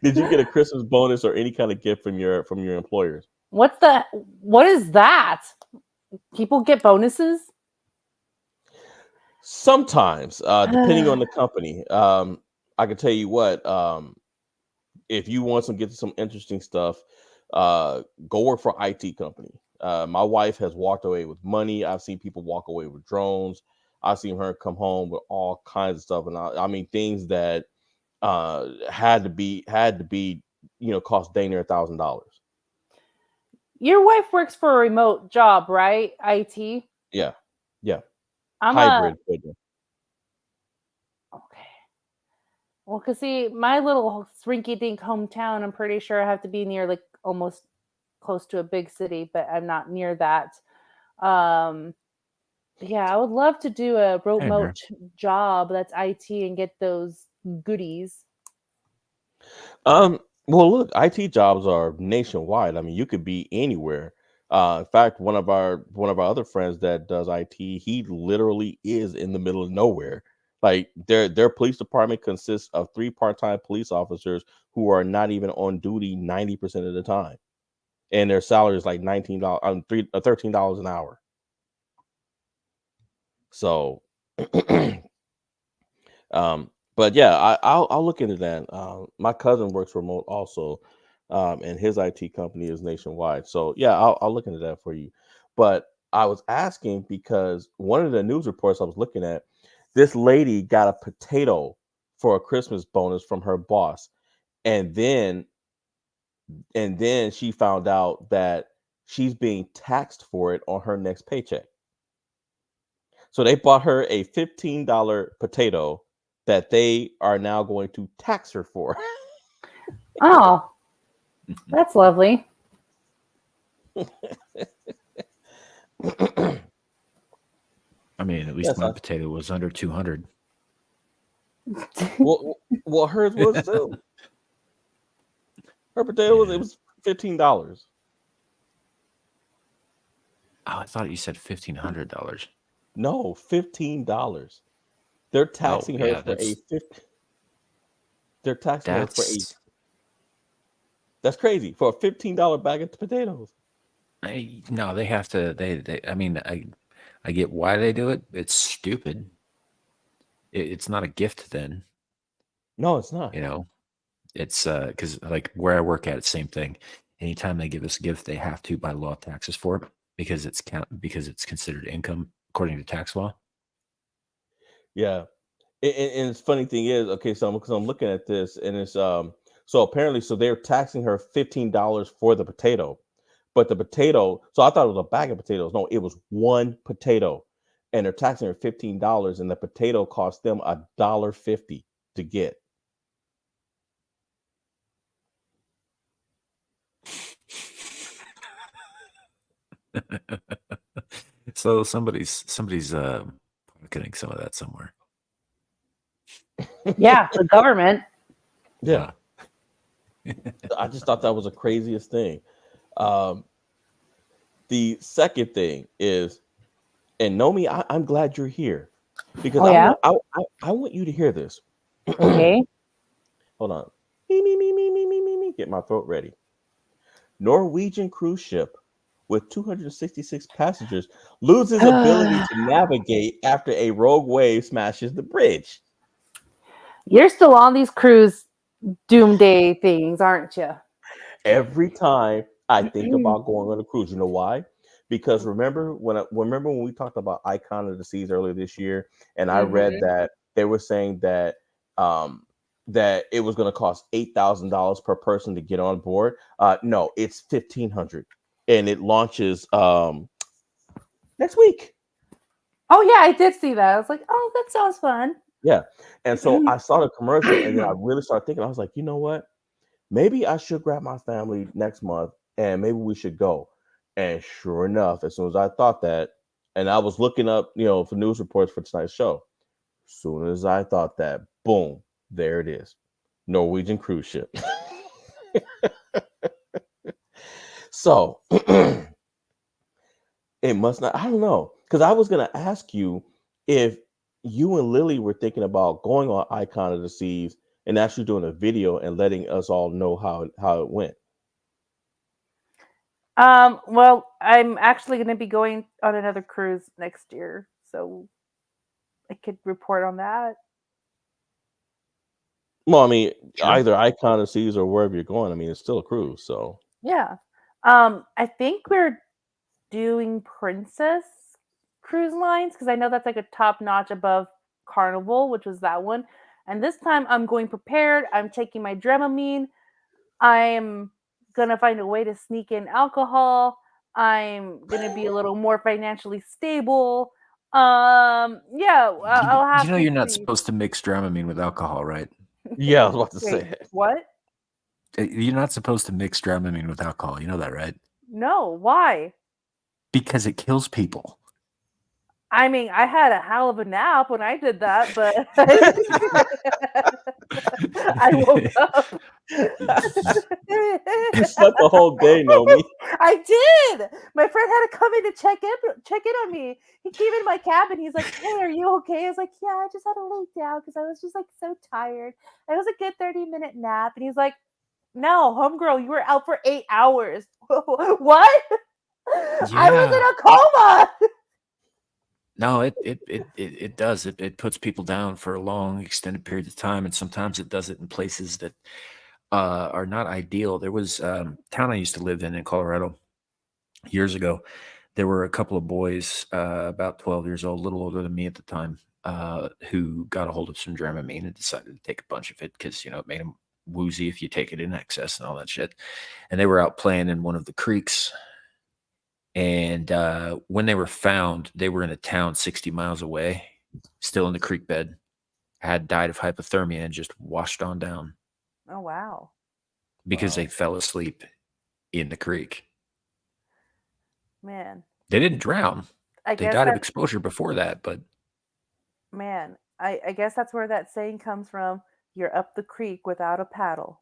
Did you get a Christmas bonus or any kind of gift from your employers? What is that? People get bonuses? Sometimes, depending on the company. I can tell you what. If you want to get some interesting stuff, go work for IT company. My wife has walked away with money. I've seen people walk away with drones. I've seen her come home with all kinds of stuff, and I mean things that had to be cost dang near $1,000. Your wife works for a remote job, right? IT. Yeah, yeah, I'm a hybrid. But okay. Well, cause see, my little rinky-dink hometown, I'm pretty sure I have to be near like almost close to a big city, but I'm not near that. Um, yeah, I would love to do a Hey, man. remote job that's IT and get those goodies. well, look, IT jobs are nationwide. I mean, you could be anywhere. In fact, one of our other friends that does IT, he literally is in the middle of nowhere. Like their police department consists of 3 part-time police officers who are not even on duty 90% of the time, and their salary is like $19, $13 an hour. So, but yeah, I'll look into that. My cousin works remote also, and his IT company is nationwide. So yeah, I'll look into that for you. But I was asking because one of the news reports I was looking at, this lady got a potato for a Christmas bonus from her boss, and then she found out that she's being taxed for it on her next paycheck. So they bought her a $15 potato that they are now going to tax her for. Oh, that's lovely. I mean, at least Yes, my potato was under 200. well, hers was too. Her potato was Yeah. it was $15. Oh, I thought you said $1,500. No, $15. They're Oh, taxing her yeah, for a 50. They're taxing her for a. that's That's crazy for a $15 bag of potatoes. no, they have to. They. I mean, I get why they do it. It's stupid. It's not a gift then. No, it's not. You know, it's because like where I work at, it's same thing. Anytime they give us a gift, they have to by law taxes for it because it's considered income according to tax law. Yeah, and it's funny thing is, okay, so because I'm looking at this, and it's so apparently, so they're taxing her $15 for the potato, but the potato. So I thought it was a bag of potatoes. No, it was one potato, and they're taxing her $15, and the potato cost them $1.50 to get. So somebody's pocketing some of that somewhere. Yeah, the government. Yeah, I just thought that was the craziest thing. Um, the second thing is And Nomi, I'm glad you're here because Oh yeah. I want you to hear this. Okay. Hold on. Me. Get my throat ready. Norwegian cruise ship with 266 passengers loses ability to navigate after a rogue wave smashes the bridge. You're still on these cruise doomsday things, aren't you? Every time I think about going on a cruise, you know why? Because remember when we talked about Icon of the Seas earlier this year, and I read that they were saying that that it was going to cost $8,000 per person to get on board. No, it's 1,500, and it launches next week. Oh yeah, I did see that. I was like, oh, that sounds fun. Yeah, and so I saw the commercial, and then I really started thinking. I was like, you know what? Maybe I should grab my family next month, and maybe we should go. And sure enough, as soon as I thought that, and I was looking up, for news reports for tonight's show. As soon as I thought that, boom, there it is, Norwegian cruise ship. So it must not. I don't know, because I was gonna ask you if you and Lily were thinking about going on Icon of the Seas and actually doing a video and letting us all know how it went. Well, I'm actually going to be going on another cruise next year, so I could report on that. Well, I mean, Sure. either Icon of the Seas or wherever you're going. I mean, it's still a cruise, so Yeah. I think we're doing Princess Cruise Lines because I know that's like a top notch above Carnival, which was that one. And this time I'm going prepared. I'm taking my Dramamine. I'm gonna find a way to sneak in alcohol. I'm gonna be a little more financially stable. Yeah, I'll have You know to you're not see. supposed to mix Dramamine with alcohol, right? yeah, I was about to Wait, say. what? You're not supposed to mix Dramamine with alcohol. You know that, right? No, why? Because it kills people. I mean, I had a hell of a nap when I did that, but I woke up. You slept the whole day, Nomi. I did. My friend had to come in to check in on me. He came in my cabin. He's like, "Hey, are you okay?" I was like, "Yeah, I just had to lay down because I was just like so tired. It was a good 30-minute nap." And he's like, "No, homegirl, you were out for 8 hours." What? I was in Yeah. a coma. No, it does. It puts people down for a long, extended period of time, and sometimes it does it in places that are not ideal. There was town I used to live in Colorado years ago. There were a couple of boys, about 12 years old, a little older than me at the time, who got a hold of some Dramamine and decided to take a bunch of it because it made them woozy if you take it in excess and all that shit. And they were out playing in one of the creeks. And when they were found, they were in a town 60 miles away, still in the creek bed, had died of hypothermia and just washed on down Oh wow, because Wow. they fell asleep in the creek. man. They didn't drown. I They guess died of that exposure before that, but man. I guess that's where that saying comes from. You're up the creek without a paddle.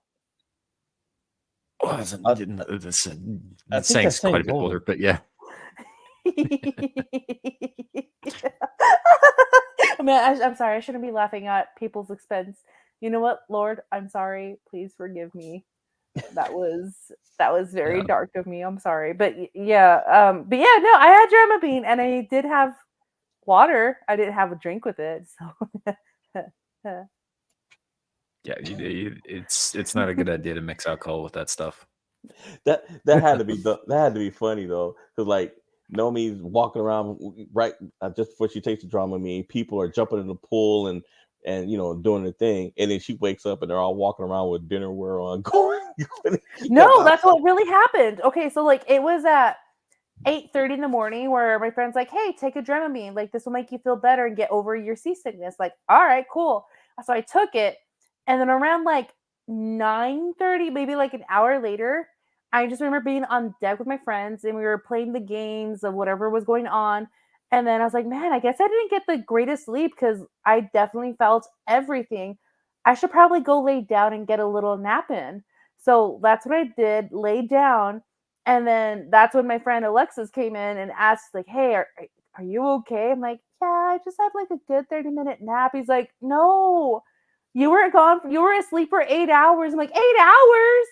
well, I, I that think that saying's quite a saying's bit over. older. But yeah, Man, I'm sorry. I shouldn't be laughing at people's expense. You know what, Lord? I'm sorry. Please forgive me. That was very yeah. dark of me. I'm sorry, but yeah, but yeah, no, I had Dramamine and I did have water. I didn't have a drink with it, so. Yeah, it's not a good idea to mix alcohol with that stuff. That had to be funny though, because like Nomi's walking around right just before she takes the Dramamine, people are jumping in the pool and doing the thing, and then she wakes up and they're all walking around with dinnerware on, going. No, that's what really happened. Okay, so like it was at 8:30 in the morning where my friend's like, "Hey, take a Dramamine. Like this will make you feel better and get over your seasickness." Like, all right, cool. So I took it, and then around like 9:30, maybe like an hour later, I just remember being on deck with my friends and we were playing the games of whatever was going on. And then I was like, man, I guess I didn't get the greatest sleep because I definitely felt everything. I should probably go lay down and get a little nap in. So that's what I did, laid down. And then that's when my friend Alexis came in and asked, like, hey, are you okay? I'm like, yeah, I just had like a good 30-minute nap. He's like, no, you were asleep for 8 hours. I'm like, 8 hours?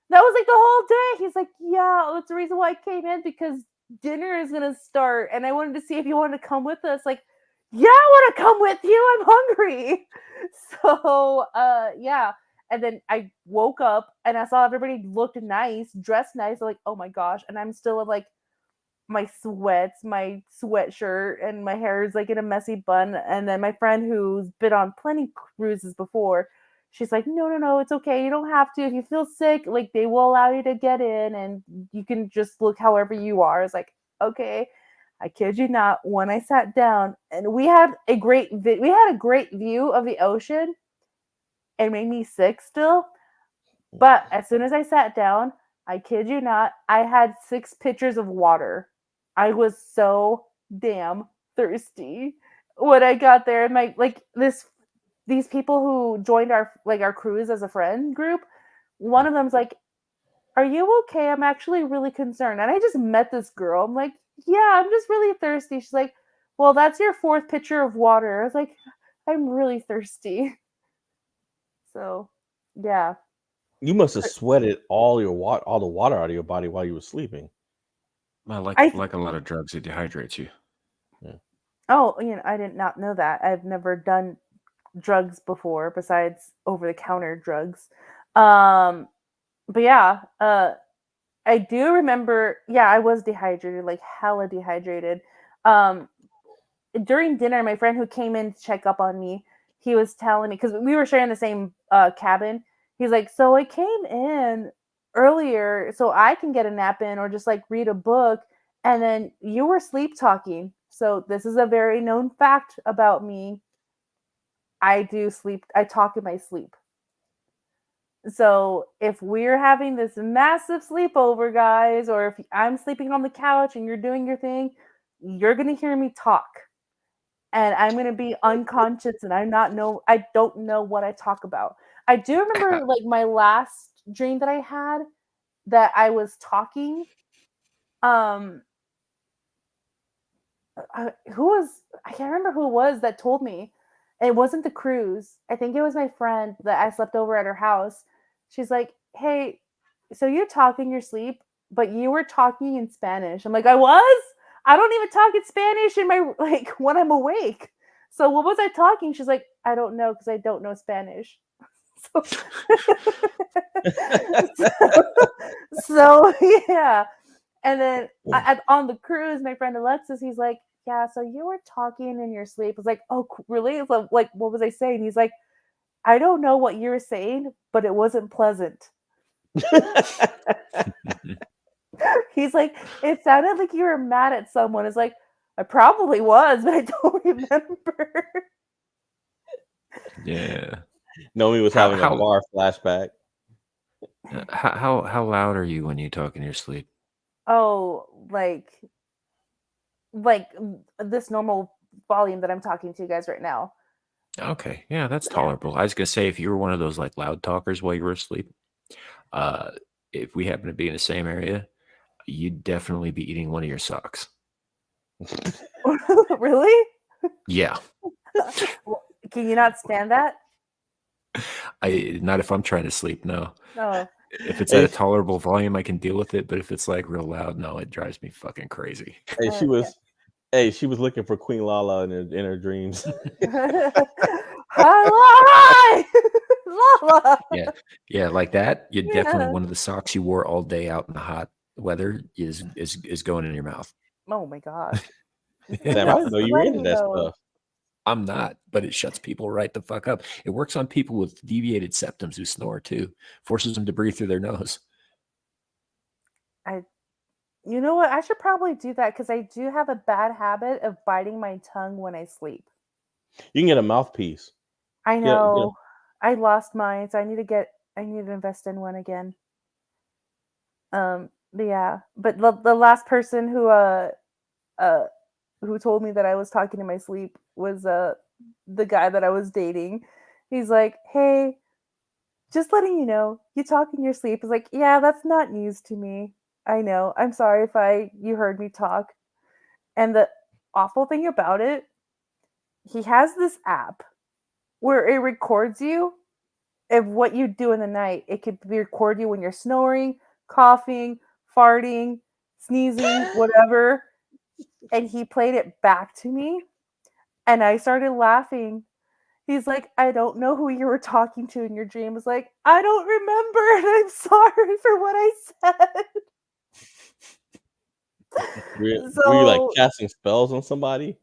That was like the whole day. He's like, yeah, that's the reason why I came in, because dinner is gonna start and I wanted to see if you wanted to come with us. Like, yeah, I want to come with you. I'm hungry. So yeah. And then I woke up and I saw everybody looked nice, dressed nice. I'm like, oh my gosh. And I'm still in like my sweats, my sweatshirt, and my hair is like in a messy bun. And then my friend who's been on plenty cruises before, she's like, no, no, no, it's okay. You don't have to. If you feel sick, like they will allow you to get in and you can just look however you are. It's like, okay. I kid you not, when I sat down and we had a great view of the ocean. It made me sick still. But as soon as I sat down, I kid you not, I had 6 pitchers of water. I was so damn thirsty when I got there. And these people who joined our cruise as a friend group, one of them's like, are you okay? I'm actually really concerned. And I just met this girl. I'm like, yeah, I'm just really thirsty. She's like, well, that's your 4th pitcher of water. I was like, I'm really thirsty. So, yeah. You must have sweated all the water out of your body while you were sleeping. Well, like I- like a lot of drugs, it dehydrates you. Oh, I did not know that. I've never done drugs before besides over-the-counter drugs. But yeah, I do remember, yeah, I was dehydrated, like hella dehydrated. During dinner, my friend who came in to check up on me, he was telling me, because we were sharing the same cabin. He's like, so I came in earlier so I can get a nap in or just like read a book, and then you were sleep talking. So this is a very known fact about me. I talk in my sleep. So if we're having this massive sleepover, guys, or if I'm sleeping on the couch and you're doing your thing, you're gonna hear me talk. And I'm gonna be unconscious and I don't know what I talk about. I do remember like my last dream that I had that I was talking. I can't remember who it was that told me. It wasn't the cruise. I think it was my friend that I slept over at her house. She's like, hey, so you talk in your sleep, but you were talking in Spanish. I'm like, I was? I don't even talk in Spanish in my when I'm awake. So what was I talking? She's like, I don't know because I don't know Spanish. So, so yeah. And then on the cruise, my friend Alexis, he's like, yeah, so you were talking in your sleep. I was like, oh, really? It's like, what was I saying? He's like, I don't know what you were saying, but it wasn't pleasant. He's like, it sounded like you were mad at someone. It's like, I probably was, but I don't remember. Yeah. Nomi was having a bar flashback. How loud are you when you talk in your sleep? Oh, like this normal volume that I'm talking to you guys right now. Okay, yeah, that's tolerable. I was gonna say, if you were one of those like loud talkers while you were asleep, if we happen to be in the same area, you'd definitely be eating one of your socks. Really? Yeah. Can you not stand that? Not if I'm trying to sleep, no. No. If it's at a tolerable volume, I can deal with it, but if it's like real loud, no, it drives me fucking crazy. Hey, she was looking for Queen Lala in her dreams. Hi, Lala. Yeah, like that. You definitely one of the socks you wore all day out in the hot weather is going in your mouth. Oh my gosh. Sam, I didn't know you were into that stuff. I'm not, but it shuts people right the fuck up. It works on people with deviated septums who snore too. Forces them to breathe through their nose. You know what? I should probably do that because I do have a bad habit of biting my tongue when I sleep. You can get a mouthpiece. I know. I lost mine, so I need to invest in one again. But yeah. But the last person who told me that I was talking in my sleep was the guy that I was dating. He's like, hey, just letting you know, you talk in your sleep. It's like, yeah, that's not news to me. I know. I'm sorry if you heard me talk. And awful thing about it, he has this app where it records you of what you do in the night. It could record you when you're snoring, coughing, farting, sneezing, whatever. And he played it back to me, and I started laughing. He's like, I don't know who you were talking to in your dream. I was like, I don't remember, and I'm sorry for what I said. Were you like So casting spells on somebody?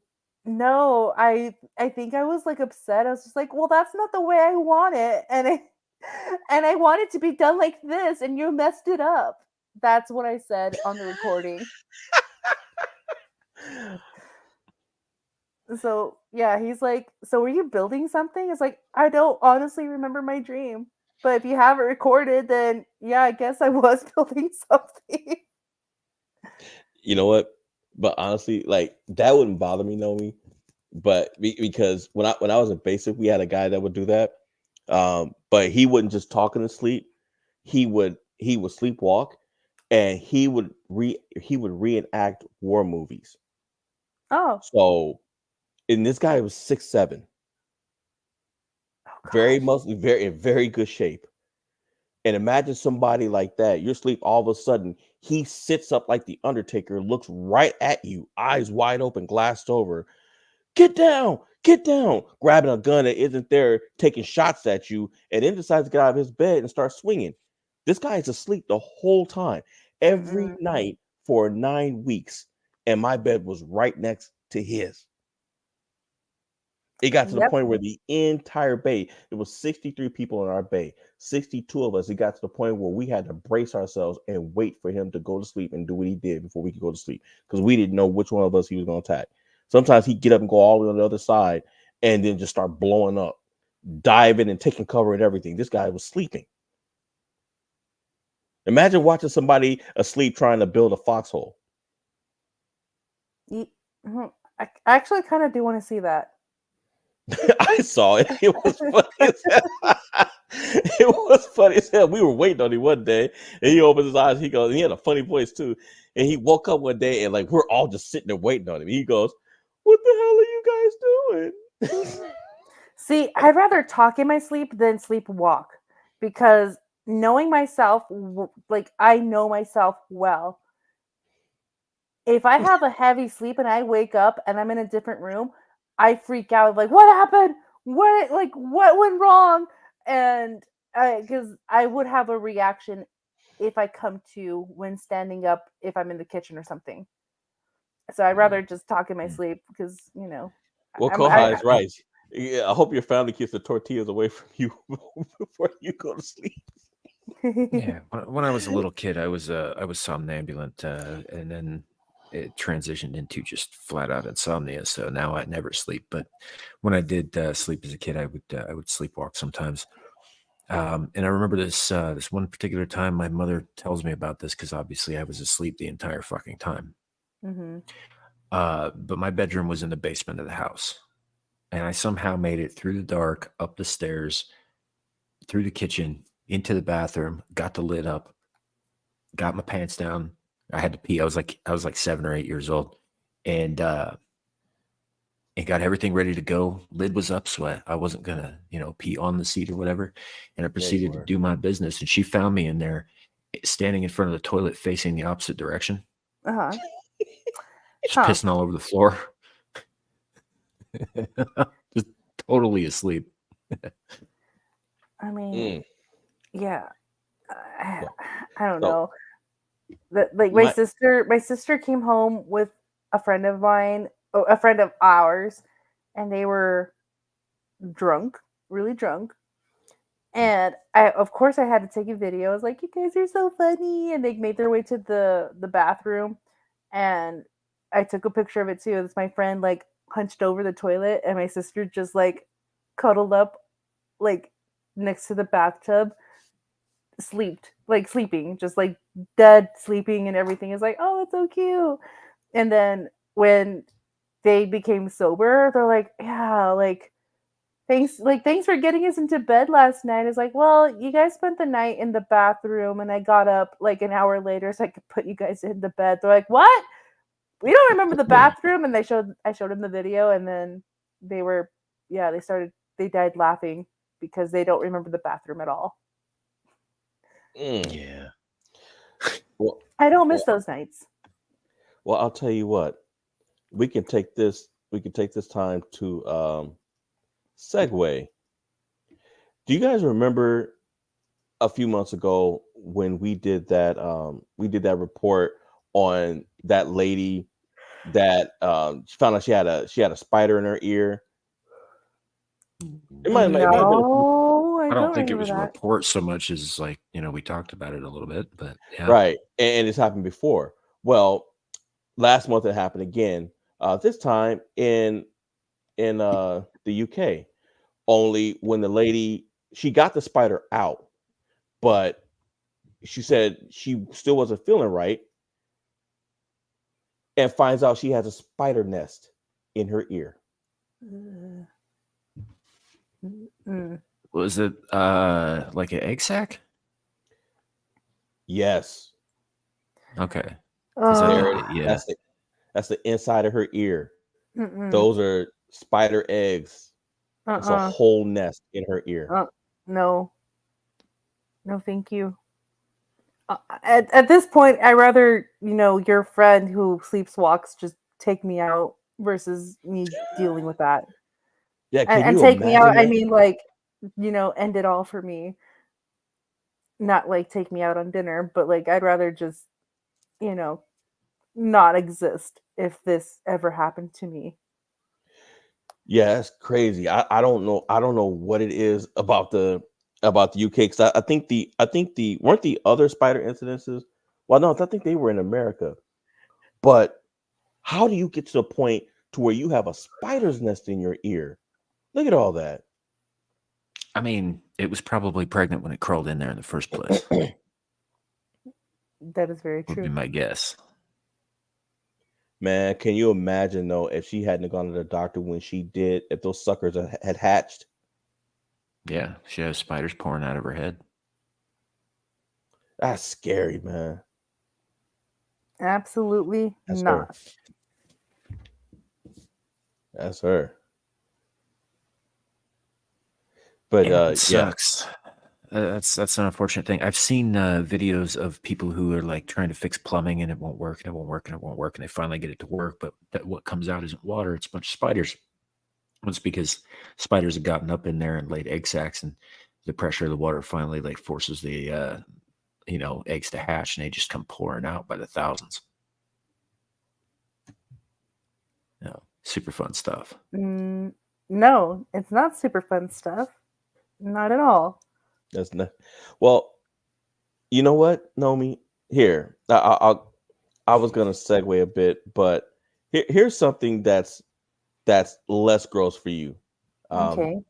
no, I think I was like upset. I was just like, well, that's not the way I want it, and I want it to be done like this, and you messed it up. That's what I said on the recording. So yeah, he's like, so were you building something? It's like, I don't honestly remember my dream, but if you have it recorded, then yeah, I guess I was building something. You know what? But honestly, like that wouldn't bother me, know me. But because when I was in basic, we had a guy that would do that. But he wouldn't just talk in his sleep. He would sleepwalk, and he would reenact war movies. Oh, So, and this guy was 6'7", oh very gosh. mostly very in very good shape. And imagine somebody like that. You're asleep, all of a sudden he sits up like the Undertaker, looks right at you, eyes wide open, glassed over. Get down, grabbing a gun that isn't there, taking shots at you, and then decides to get out of his bed and start swinging. This guy is asleep the whole time, every Mm-mm. night for 9 weeks, and my bed was right next to his. It got to the Yep. point where the entire bay, there was 63 people in our bay, 62 of us. It got to the point where we had to brace ourselves and wait for him to go to sleep and do what he did before we could go to sleep, because we didn't know which one of us he was going to attack. Sometimes he'd get up and go all the way on the other side and then just start blowing up, diving and taking cover and everything. This guy was sleeping. Imagine watching somebody asleep trying to build a foxhole. I actually kind of do want to see that. I saw it. It was funny as hell. It was funny as hell. We were waiting on him one day, and he opens his eyes. He goes, and he had a funny voice too. And he woke up one day, and like we're all just sitting there waiting on him. He goes, "What the hell are you guys doing?" See, I'd rather talk in my sleep than sleepwalk, because knowing myself, like I know myself well. If I have a heavy sleep and I wake up and I'm in a different room, I freak out like, what happened? What went wrong? And because I would have a reaction if I come to when standing up, if I'm in the kitchen or something. So I'd rather just talk in my sleep because, Well, I'm I, Koha is right. Yeah, I hope your family keeps the tortillas away from you before you go to sleep. Yeah, when I was a little kid, I was somnambulant, and then it transitioned into just flat out insomnia. So now I never sleep. But when I did sleep as a kid, I would sleepwalk sometimes. And I remember this one particular time. My mother tells me about this because obviously I was asleep the entire fucking time. Mhm. But my bedroom was in the basement of the house, and I somehow made it through the dark, up the stairs, through the kitchen, into the bathroom, got the lid up, got my pants down. I had to pee. I was like 7 or 8 years old, and got everything ready to go. Lid was up, so I wasn't gonna, pee on the seat or whatever. And I proceeded to do my business. And she found me in there, standing in front of the toilet, facing the opposite direction, Uh-huh. just Huh. pissing all over the floor, just totally asleep. I mean, Mm. yeah. I, Yeah. I don't So know. Like my sister came home with a friend of mine, a friend of ours, and they were drunk, really drunk. And of course, I had to take a video. I was like, "You guys are so funny!" And they made their way to the bathroom, and I took a picture of it too. It's my friend like hunched over the toilet, and my sister just like cuddled up, like next to the bathtub, sleeping, just like dead sleeping, and everything is like, "Oh, that's so cute." And then when they became sober, they're like, "Yeah, thanks for getting us into bed last night." It's like, well, you guys spent the night in the bathroom, and I got up like an hour later so I could put you guys in the bed. They're like, what? We don't remember the bathroom, and I showed him the video, and then they died laughing because they don't remember the bathroom at all. Yeah. Well, I don't miss those nights. well, I'll tell you what. We can take this time to segue. Do you guys remember a few months ago when we did that report on that lady that she found out she had a spider in her ear? It might have been No, I don't think it remember was a that. report so much as like, we talked about it a little bit, but yeah. right, and it's happened before. Well, last month it happened again. This time in the UK. Only when the lady, she got the spider out, but she said she still wasn't feeling right, and finds out she has a spider nest in her ear. Was it like an egg sac? Yes. Okay. Oh, That's the inside of her ear. mm-mm. Those are spider eggs. It's a whole nest in her ear. No, thank you. At this point, I rather your friend who sleepwalks just take me out versus me dealing with that. Yeah, can And you take me out. imagine I that? mean, like, end it all for me. Not like take me out on dinner, but like I'd rather just, not exist if this ever happened to me. Yeah, that's crazy. I don't know what it is about the UK, because I think the weren't the other spider incidences. Well, no, I think they were in America. But how do you get to the point to where you have a spider's nest in your ear? Look at all that. I mean, it was probably pregnant when it crawled in there in the first place. That is very Would be true. my guess. Man, can you imagine though if she hadn't gone to the doctor when she did, if those suckers had hatched? Yeah, she has spiders pouring out of her head. That's scary, man. Absolutely That's not. her. That's her. But Yeah, it yeah, sucks. That's an unfortunate thing. I've seen videos of people who are like trying to fix plumbing and it won't work and it won't work and it won't work, and they finally get it to work, but what comes out isn't water; it's a bunch of spiders. Well, it's because spiders have gotten up in there and laid egg sacs, and the pressure of the water finally like forces the eggs to hatch, and they just come pouring out by the thousands. Super fun stuff. No, it's not super fun stuff. Not at all. that's not. Well, you know what, Nomi? Here, I was gonna segue a bit, but here's something that's less gross for you. Okay.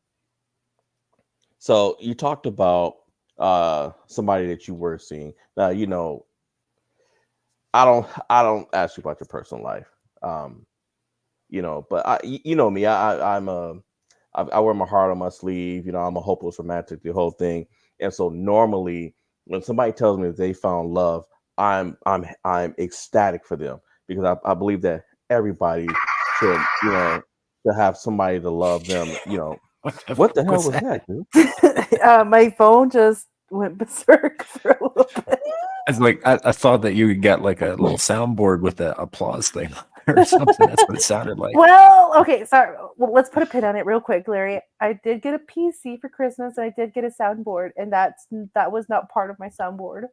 So you talked about somebody that you were seeing. Now, I don't ask you about your personal life. But you know me. I wear my heart on my sleeve. I'm a hopeless romantic, the whole thing. And so normally when somebody tells me that they found love, I'm ecstatic for them, because I believe that everybody should, to have somebody to love them. What the hell was that, dude? My phone just went berserk for a little bit. It's like I thought that you got like a little soundboard with the applause thing or something. That's what it sounded like. Well, okay, sorry. Well, let's put a pin on it real quick, Larry. I did get a PC for Christmas, and I did get a soundboard, and that was not part of my soundboard.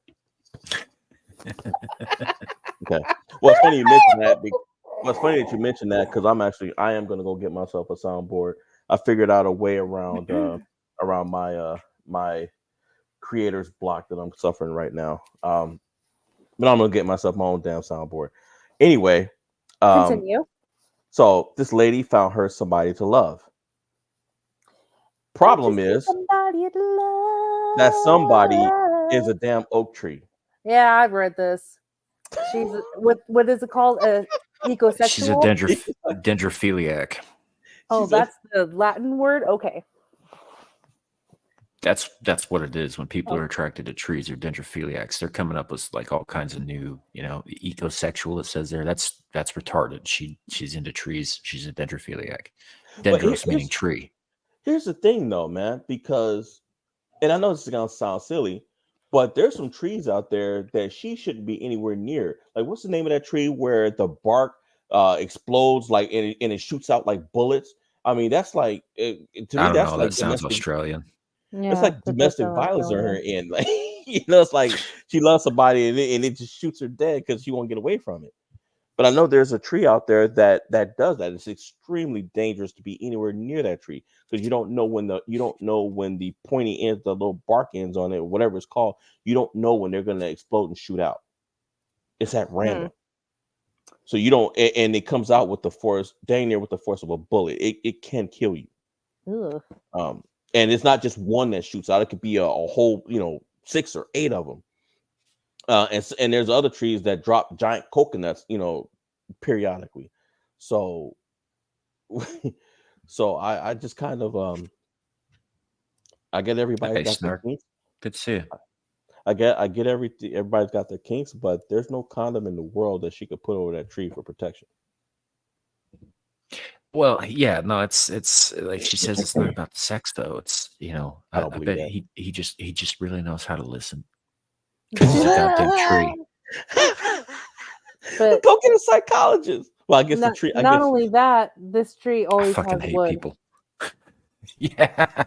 Okay. Well, it's funny you mentioned that. Well, it's funny that you mentioned that, because I am going to go get myself a soundboard. I figured out a way around my creator's block that I'm suffering right now. But I'm gonna get myself my own damn soundboard. Anyway, Continue. So this lady found her somebody to love. Problem is that somebody is a damn oak tree. Yeah, I've read this. She's what is it called? Ecosexual. She's a dendrophiliac. Oh, that's the Latin word. Okay. That's what it is. When people are attracted to trees, or dendrophiliacs, they're coming up with like all kinds of new, ecosexual. It says there. That's that's retarded. She's into trees. She's a dendrophiliac. But Dendros meaning tree. here's the thing, though, man, because, and I know this is gonna sound silly, but there's some trees out there that she shouldn't be anywhere near. Like, what's the name of that tree where the bark explodes, like, and it shoots out like bullets? I mean, that's like to I me, don't that's know. like That sounds domestic. Australian. It's Yeah, like that does domestic sound violence on her Australian. end. Like, it's like she loves somebody and it just shoots her dead because she won't get away from it. But I know there's a tree out there that does that. It's extremely dangerous to be anywhere near that tree because you don't know when the pointy ends, the little bark ends on it, whatever it's called. You don't know when they're gonna explode and shoot out. It's at random. So you don't, and it comes out with the force, dang near with the force of a bullet. It can kill you. Ugh. And it's not just one that shoots out. It could be a whole, 6 or 8 of them. And there's other trees that drop giant coconuts, periodically. So, so I just kind of I get everybody Hey, got their Snark. kinks. Good to see you. I get everything. Everybody's got their kinks, but there's no condom in the world that she could put over that tree for protection. Well, yeah, no, it's like she says, it's not about the sex though. It's I don't I believe bet that. he just really knows how to listen because he's a goddamn tree. But Go get a psychologist. Well, I guess the not tree. I not guess only that, this tree I always fucking has hate wood. people. Yeah.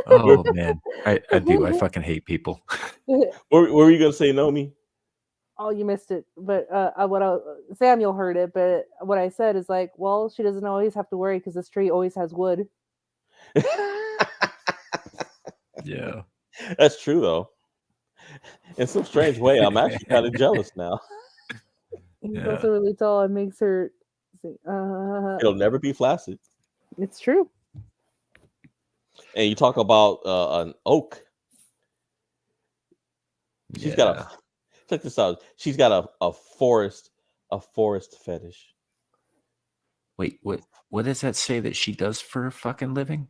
Oh man, I do. I fucking hate people. what were you gonna say, Nomi? Oh, you missed it. But Samuel heard it. But what I said is like, well, she doesn't always have to worry because this tree always has wood. Yeah. That's true though. In some strange way, I'm actually kind of jealous now. He's Yeah. also really tall and makes her. It'll never be flaccid. It's true. And you talk about an oak. She's got a check this out. She's got a forest fetish. Wait, what does that say that she does for a fucking living?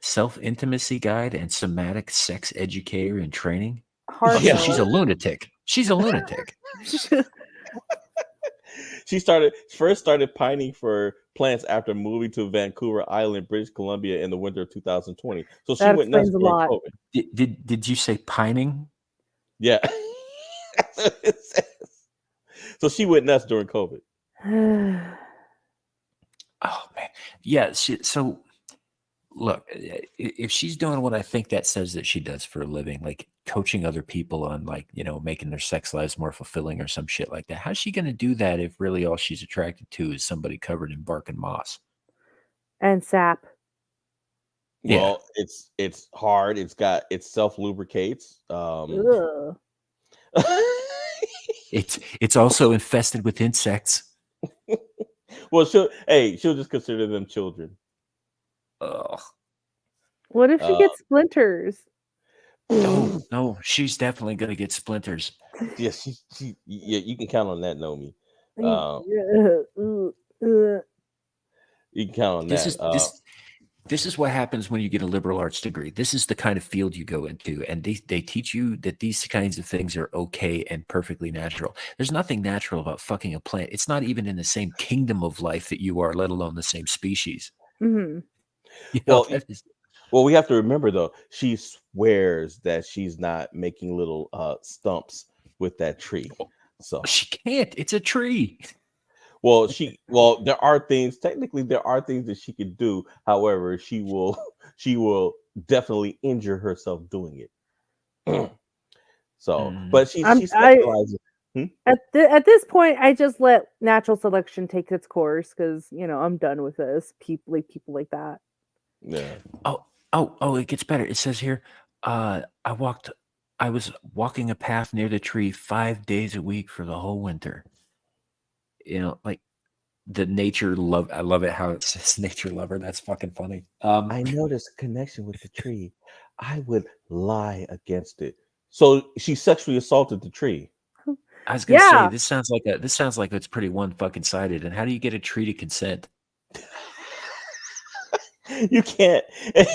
Self-intimacy guide and somatic sex educator in training? Hard Yeah. She's a lunatic. She's a lunatic. She first started pining for plants after moving to Vancouver Island, British Columbia in the winter of 2020. So she That went nuts explains a during lot. COVID. Did you say pining? Yeah. That's what it says. So she went nuts during COVID. Oh man, yeah. So look, if she's doing what I think that says that she does for a living, like coaching other people on like making their sex lives more fulfilling or some shit like that, how's she going to do that if really all she's attracted to is somebody covered in bark and moss and sap? Well, it's hard. It self lubricates. Ugh. It's also infested with insects. Well, she'll just consider them children. Ugh. What if she gets splinters? No, she's definitely gonna get splinters. Yeah, you can count on that, Nomi. You can count on that. This is what happens when you get a liberal arts degree. This is the kind of field you go into, and they teach you that these kinds of things are okay and perfectly natural. There's nothing natural about fucking a plant. It's not even in the same kingdom of life that you are, let alone the same species. Mm-hmm. Well, we have to remember though, she swears that she's not making little stumps with that tree. So she can't. It's a tree. Well, there are things that she could do. However, she will definitely injure herself doing it. So, but she specializes. At this point, I just let natural selection take its course because I'm done with this. People like that. Yeah. Oh, it gets better. It says here, I was walking a path near the tree 5 days a week for the whole winter. Like the nature love. I love it how it says nature lover. That's fucking funny. I noticed a connection with the tree. I would lie against it. So she sexually assaulted the tree. I was gonna say this sounds like it's pretty one fucking sided. And how do you get a tree to consent? You can't.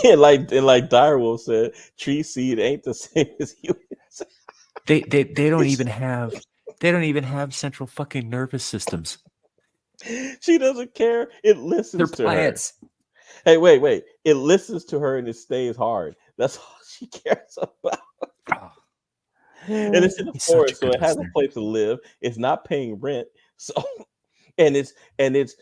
And like Direwolf said, tree seed ain't the same as humans. They don't even have central fucking nervous systems. She doesn't care. It They're listens to her. plants. Hey, wait. It listens to her and it stays hard. That's all she cares about. Oh, And it's in the he's such a forest, so good it has a listener. place to live. It's not paying rent. So it's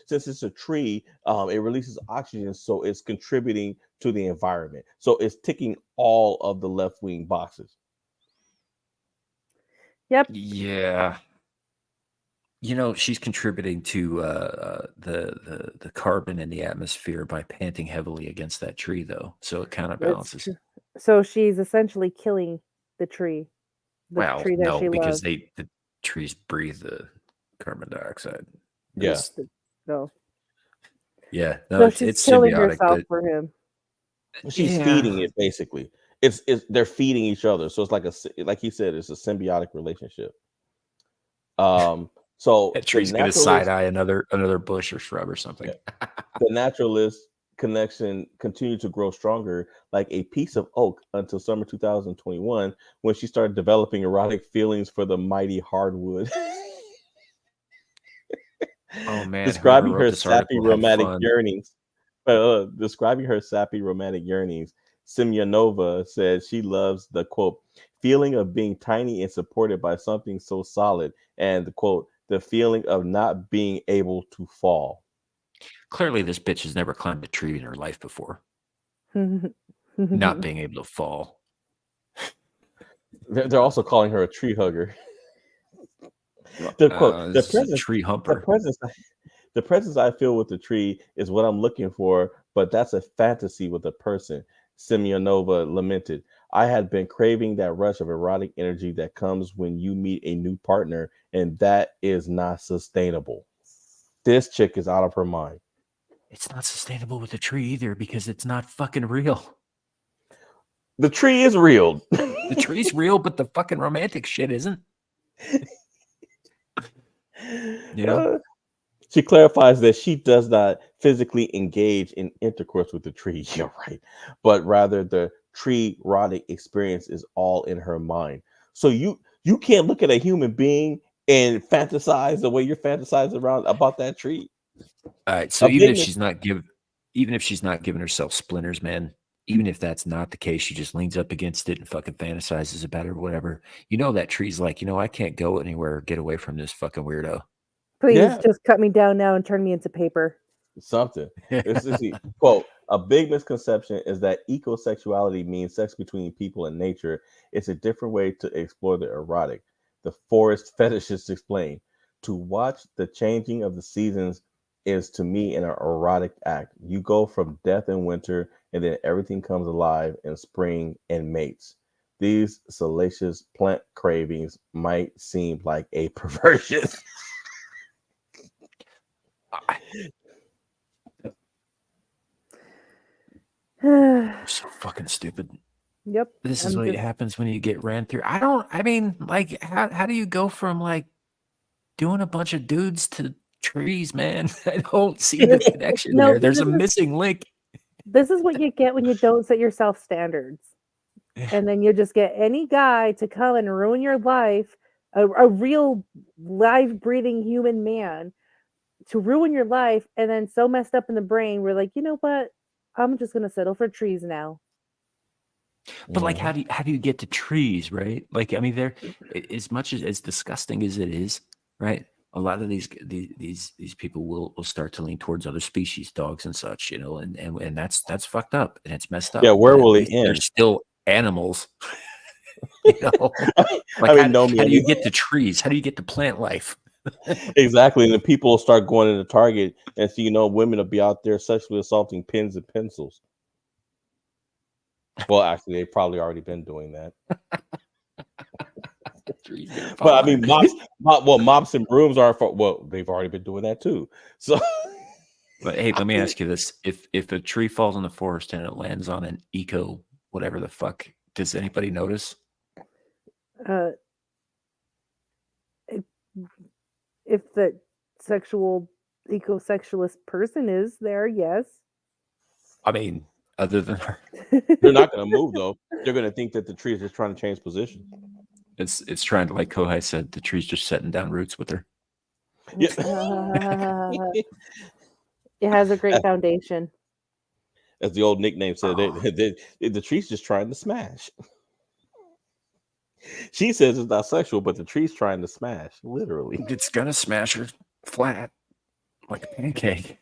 since it's a tree, it releases oxygen, so it's contributing to the environment. So it's ticking all of the left wing boxes. Yep. Yeah. You know, she's contributing to the carbon in the atmosphere by panting heavily against that tree, though. So it kind of That's balances. true. So she's essentially killing the tree. The Well, tree that no, she because loves. the trees breathe the carbon dioxide. Yeah. No. Yeah, no, So it's she's it's killing symbiotic, herself but for him. She's yeah. feeding it basically. It's they're feeding each other. So it's like he said, it's a symbiotic relationship. So That the tree's gonna side naturalist, eye another bush or shrub or something. the naturalist connection continued to grow stronger like a piece of oak until summer 2021 when she started developing erotic feelings for the mighty hardwood. Oh man, Describing whoever her wrote this sappy article had romantic fun. yearnings. Describing her sappy romantic yearnings, Semyonova said she loves the quote feeling of being tiny and supported by something so solid, and the quote the feeling of not being able to fall. Clearly, this bitch has never climbed a tree in her life before. Not being able to fall. They're also calling her a tree hugger. The quote This is a tree humper. the presence I feel with the tree is what I'm looking for, but that's a fantasy with a person. Semyonova lamented. I had been craving that rush of erotic energy that comes when you meet a new partner, and that is not sustainable. This chick is out of her mind. It's not sustainable with a tree either because it's not fucking real. The tree is real. The tree's real, but the fucking romantic shit isn't. You know? She clarifies that she does not physically engage in intercourse with the tree. You're right. But rather the tree erotic experience is all in her mind. So you can't look at a human being and fantasize the way you're fantasizing around about that tree. All right. So even if she's not giving herself splinters, man, even if that's not the case, she just leans up against it and fucking fantasizes about it or whatever. You know that tree's like, I can't go anywhere or get away from this fucking weirdo. Please just cut me down now and turn me into paper. Something. This is the quote. A big misconception is that ecosexuality means sex between people and nature. It's a different way to explore the erotic. The forest fetishists explain. To watch the changing of the seasons is to me an erotic act. You go from death in winter and then everything comes alive in spring and mates. These salacious plant cravings might seem like a perversion. So fucking stupid. Yep. This is what happens when you get ran through. Like, how do you go from like doing a bunch of dudes to trees, man? I don't see the connection there. There's a missing link. This is what you get when you don't set yourself standards. And then you just get any guy to come and ruin your life, a real live breathing human man to ruin your life, and then so messed up in the brain, we're like, you know what? I'm just gonna settle for trees now. But like, how do you get to trees, right? Like, I mean, they're as much as disgusting as it is, right? A lot of these people will start to lean towards other species, dogs and such, and that's fucked up and it's messed up. Yeah, where will it end? They're still animals. Like, how do you get to trees? How do you get to plant life? Exactly. And then people will start going into Target and see, women will be out there sexually assaulting pens and pencils. Well, actually, they've probably already been doing that. But I mean, mops and brooms are they've already been doing that too. So, but hey, let me ask you this: if a tree falls in the forest and it lands on an eco whatever the fuck, does anybody notice? If the ecosexualist person is there, yes. I mean, other than her, they're not going to move though. They're going to think that the tree is just trying to change position. It's trying to, like Kohai said, the tree's just setting down roots with her. Yeah. It has a great foundation. As the old nickname said, the tree's just trying to smash. She says it's not sexual, but the tree's trying to smash, literally. It's gonna smash her flat like a pancake.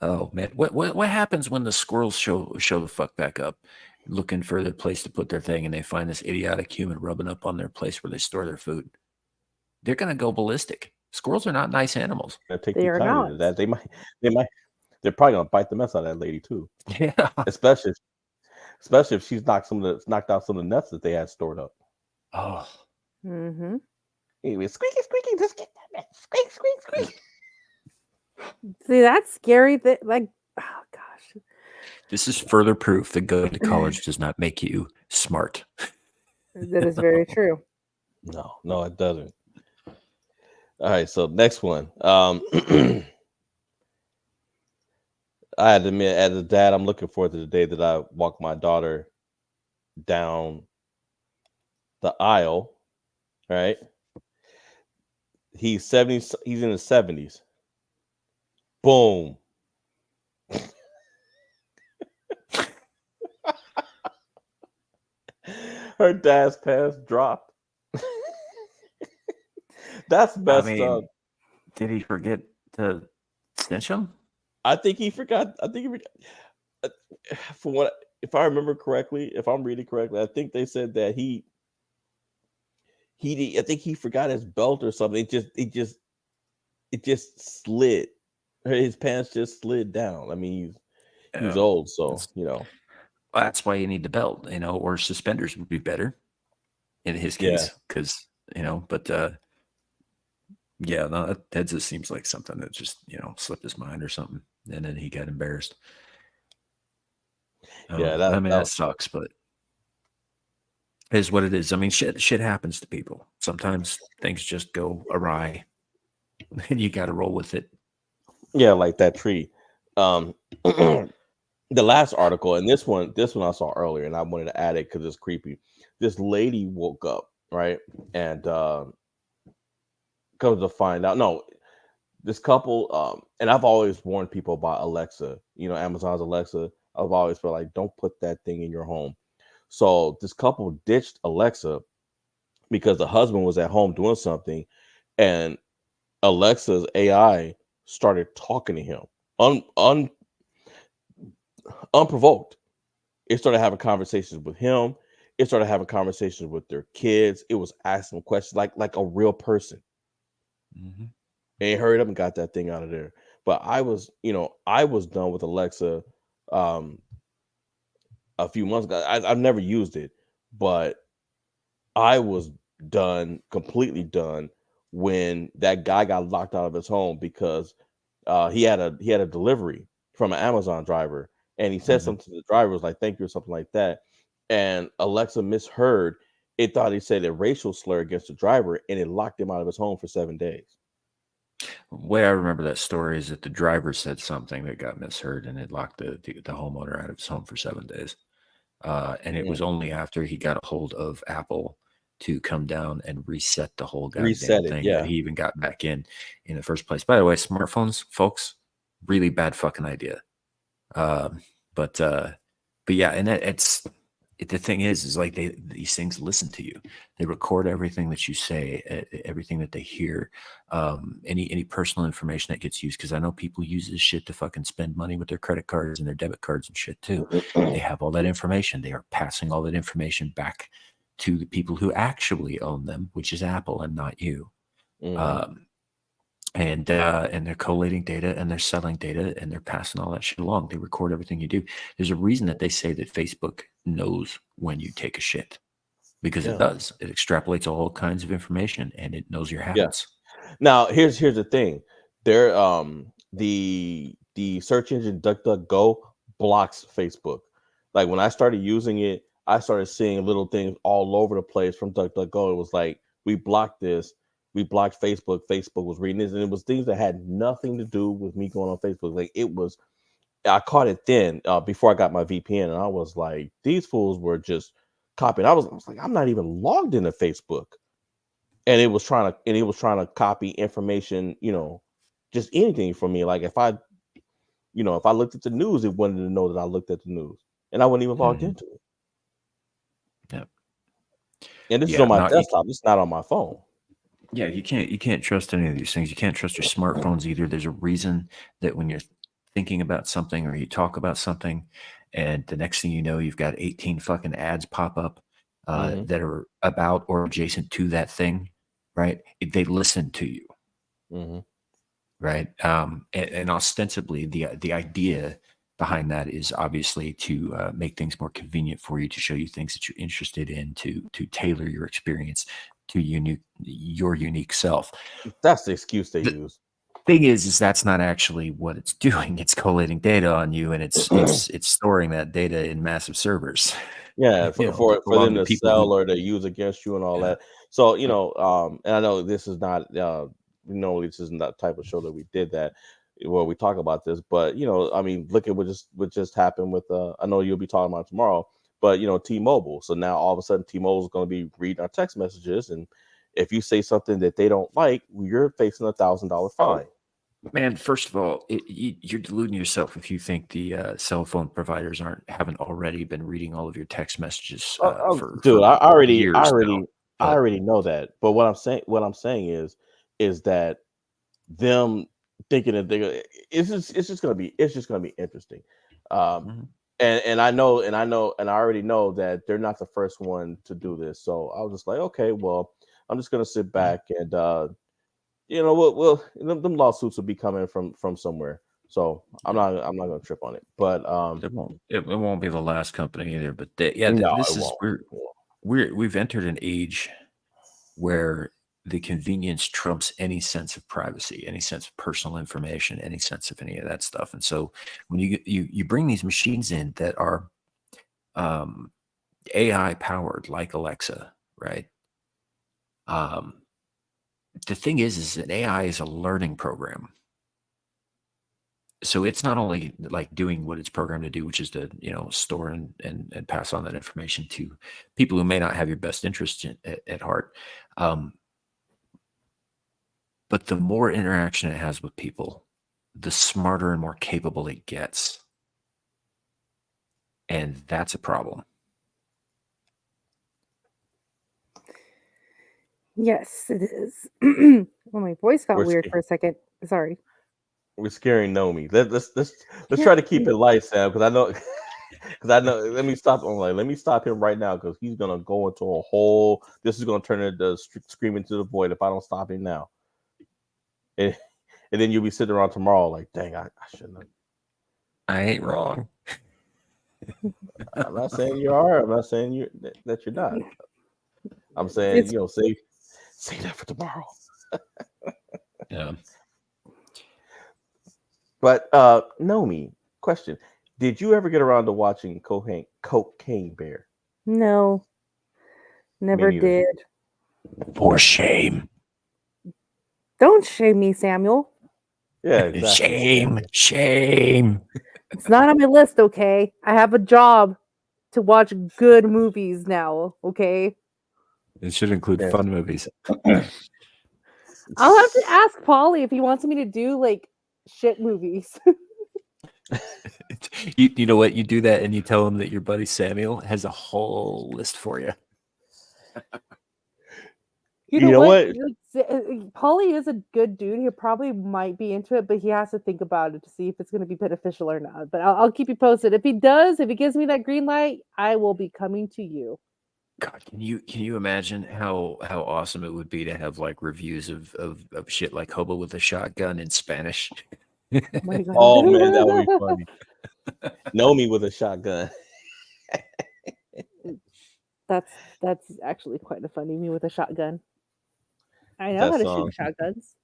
Oh man, what happens when the squirrels show the fuck back up, looking for their place to put their thing, and they find this idiotic human rubbing up on their place where they store their food? They're gonna go ballistic. Squirrels are not nice animals. Take They the are time not. into that. They're probably gonna bite the mess out of that lady too. Yeah. Especially if she's knocked out some of the nuts that they had stored up. Oh, Mm-hmm. Anyway, squeaky, just get that mess. Squeak, squeak, squeak. See, that's scary. That oh gosh. this is further proof that going to college does not make you smart. That is very true. No, it doesn't. All right, so next one. I had to admit, as a dad, I'm looking forward to the day that I walk my daughter down the aisle. Right? He's 70. He's in his 70s. Boom. Her dad's pants dropped. That's messed up. Did he forget to snitch him? I think he forgot. For what, if I remember correctly, if I'm reading correctly, I think they said that I think he forgot his belt or something. It just slid. His pants just slid down. I mean, he's old, so That's why you need the belt, or suspenders would be better in his case, because But yeah, no, that just seems like something that just slipped his mind or something, and then he got embarrassed. That sucks, but it is what it is. I mean, shit happens to people. Sometimes things just go awry, and you got to roll with it. Yeah, like that tree. The last article, and this one I saw earlier, and I wanted to add it because it's creepy. This lady woke up, right, and comes to find out, no, this couple, and I've always warned people about Alexa. Amazon's Alexa. I've always felt like, don't put that thing in your home. So this couple ditched Alexa because the husband was at home doing something, and Alexa's AI started talking to him unprovoked. It started having conversations with him. It started having conversations with their kids. It was asking questions like a real person. Mm-hmm. And he hurried up and got that thing out of there. But I was done with Alexa a few months ago. I've never used it, but I was completely done when that guy got locked out of his home because he had a delivery from an Amazon driver, and he said something to the driver, was like, "Thank you," or something like that. And Alexa misheard. It thought he said a racial slur against the driver, and it locked him out of his home for 7 days. The way I remember that story is that the driver said something that got misheard, and it locked the homeowner out of his home for 7 days. And it was only after he got a hold of Apple to come down and reset the whole goddamn thing that he even got back in the first place. By the way, smartphones, folks, really bad fucking idea. But yeah, and the thing is like these things listen to you. They record everything that you say, everything that they hear, any personal information that gets used. Because I know people use this shit to fucking spend money with their credit cards and their debit cards and shit too. They have all that information. They are passing all that information back to the people who actually own them, which is Apple and not you. And they're collating data and they're selling data and they're passing all that shit along. They record everything you do. There's a reason that they say that Facebook knows when you take a shit, because it does. It extrapolates all kinds of information and it knows your habits. Yeah. Now here's the thing. There, the search engine DuckDuckGo blocks Facebook. Like when I started using it, I started seeing little things all over the place from DuckDuckGo. It was like, we blocked this. We blocked Facebook. Facebook was reading this, and it was things that had nothing to do with me going on Facebook. Like it was I caught it then before I got my VPN, and I was like, these fools were just copying. I was like, I'm not even logged into Facebook, and it was trying to copy information, just anything from me. Like if I looked at the news, it wanted to know that I looked at the news, and I wasn't even logged into it. Yeah. And this is Yeah, on my not desktop. It's not on my phone. Yeah, you can't trust any of these things. You can't trust your smartphones either. There's a reason that when you're thinking about something or you talk about something, and the next thing you know, you've got 18 fucking ads pop up Mhm. that are about or adjacent to that thing, right? They listen to you, Mhm. right? And ostensibly, the idea behind that is obviously to make things more convenient for you, to show you things that you're interested in, to tailor your experience to your unique self. That's the excuse they The use. thing is that's not actually what it's doing. It's collating data on you, and it's storing that data in massive servers. Yeah, You for, know, for for belong them to to people sell who, or to use against you and all yeah, that. So, yeah. and I know this is not this isn't that type of show that we did that where we talk about this, but I mean, look at what just happened with I know you'll be talking about it tomorrow, but T-Mobile. So now all of a sudden T-Mobile is going to be reading our text messages, and if you say something that they don't like, you're facing $1,000 fine. Man, first of all, you're deluding yourself if you think the cell phone providers haven't already been reading all of your text messages Dude, for I already, I years now. already, I But already know that. But what I'm saying is that them thinking that it's just gonna be interesting. Um, mhm, and I already know that they're not the first one to do this. So I was just like, okay, well, I'm just gonna sit back and them lawsuits will be coming from somewhere. So I'm not gonna trip on it. But it won't be the last company either. But no, it this is won't. we've entered an age where the convenience trumps any sense of privacy, any sense of personal information, any sense of any of that stuff. And so when you bring these machines in that are um, AI powered, like Alexa, right? Um, the thing is that AI is a learning program. So it's not only like doing what it's programmed to do, which is to store and pass on that information to people who may not have your best interest at heart. Um, But the more interaction it has with people, the smarter and more capable it gets. And that's a problem. Yes, it is. Oh, my voice got We're weird scared. for a second. Sorry. We're scaring Nomi. Let's try to keep it light, Sam, because I know Let me stop. I'm like, let me stop him right now because he's gonna go into a whole. This is gonna turn into screaming to the void if I don't stop him now. And, and then you'll be sitting around tomorrow like, dang, I shouldn't have. I ain't wrong. I'm not saying you are. I'm not saying that you're not. I'm saying It's save that for tomorrow. Yeah. But Nomi, question: did you ever get around to watching Cocaine Bear? no, Me never neither. did. For shame. Don't shame me, Samuel. Yeah, exactly. Shame. Shame. It's not on my list, okay? I have a job to watch good movies now, okay? It should include Yeah. fun movies. I'll have to ask Polly if he wants me to do like shit movies. You know what? You do that and you tell him that your buddy Samuel has a whole list for you. You You know know what? what? Polly is a good dude. He probably might be into it, but he has to think about it to see if it's going to be beneficial or not. But I'll keep you posted. If he does, if he gives me that green light, I will be coming to you. God, can you imagine how awesome it would be to have like reviews of shit like Hobo with a Shotgun in Spanish? Oh my god. Oh man, that would be funny. Nomi with a shotgun. That's actually quite a funny. Me with a shotgun. I know That how to song. shoot shotguns.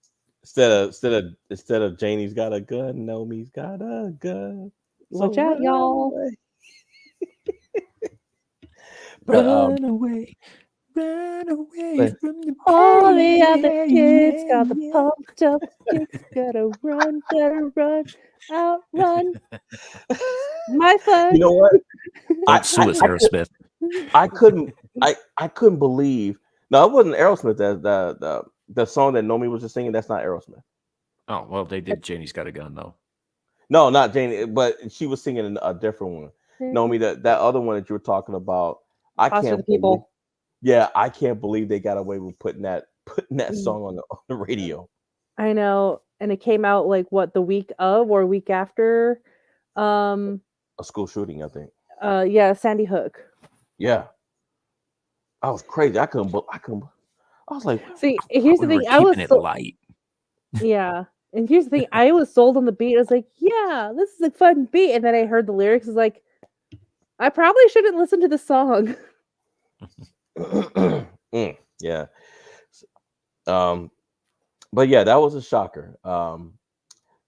Instead of Janie's got a gun, Nomi's got a gun. So Watch out, run y'all. away. But Run away. Run away But- from the All the pain. other kids got the Yeah. pumped up kicks. Gotta run, outrun. My fun. You know what? Don't sue us, Aerosmith. I couldn't believe. No, it wasn't Aerosmith. The song that Nomi was just singing. That's not Aerosmith. Oh well, they did. Janie's Got a Gun though. No, not Janie. But she was singing a different one. Nomi, that other one that you were talking about. I Foster can't the People. Yeah, I can't believe they got away with putting that Mm. song on the radio. I know, and it came out like what, the week of or week after, A school shooting, I think. yeah, Sandy Hook. Yeah, I was crazy. I couldn't. I was like, See, here's the We were thing. I was keeping it so, light. yeah, and here's the thing. I was sold on the beat. I was like, yeah, this is a fun beat, and then I heard the lyrics. I was like, I probably shouldn't listen to the song. yeah. But yeah, that was a shocker.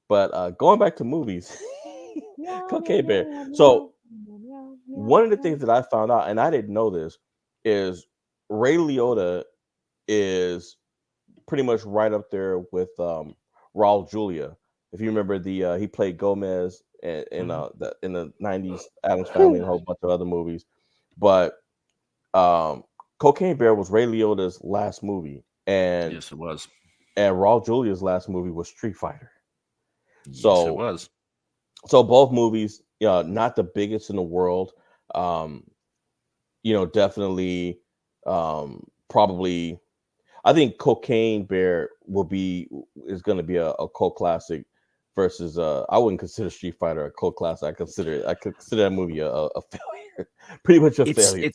But going back to movies, Cocaine Bear. So one of the things that I found out, and I didn't know this, is Ray Liotta is pretty much right up there with Raul Julia. If you remember he played Gomez in the 90s Addams Family and a whole bunch of other movies. But Cocaine Bear was Ray Liotta's last movie, and Yes, it was. and Raul Julia's last movie was Street Fighter. Yes, So- it was. So both movies, not the biggest in the world. Definitely, probably. I think Cocaine Bear is going to be a cult classic versus. I wouldn't consider Street Fighter a cult classic. I consider that movie a failure, pretty much a failure.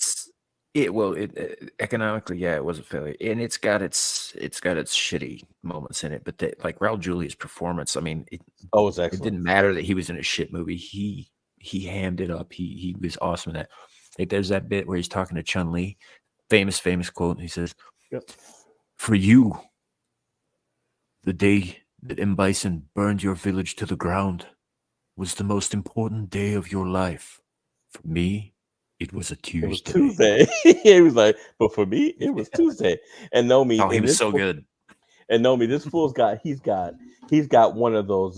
Economically, yeah, it was a failure, and it's got its shitty moments in it. But like Raul Julia's performance, I mean, It's it excellent. didn't matter that he was in a shit movie. He hammed it up. He was awesome in that. Like there's that bit where he's talking to Chun-Li, famous quote. And he says, Yep. "For you, the day that M. Bison burned your village to the ground was the most important day of your life. For me, it was a Tuesday." It was Tuesday. He was like, but for me, it was Tuesday. And know me, Oh, he and was this so fool- good. And know me, this fool's he's got one of those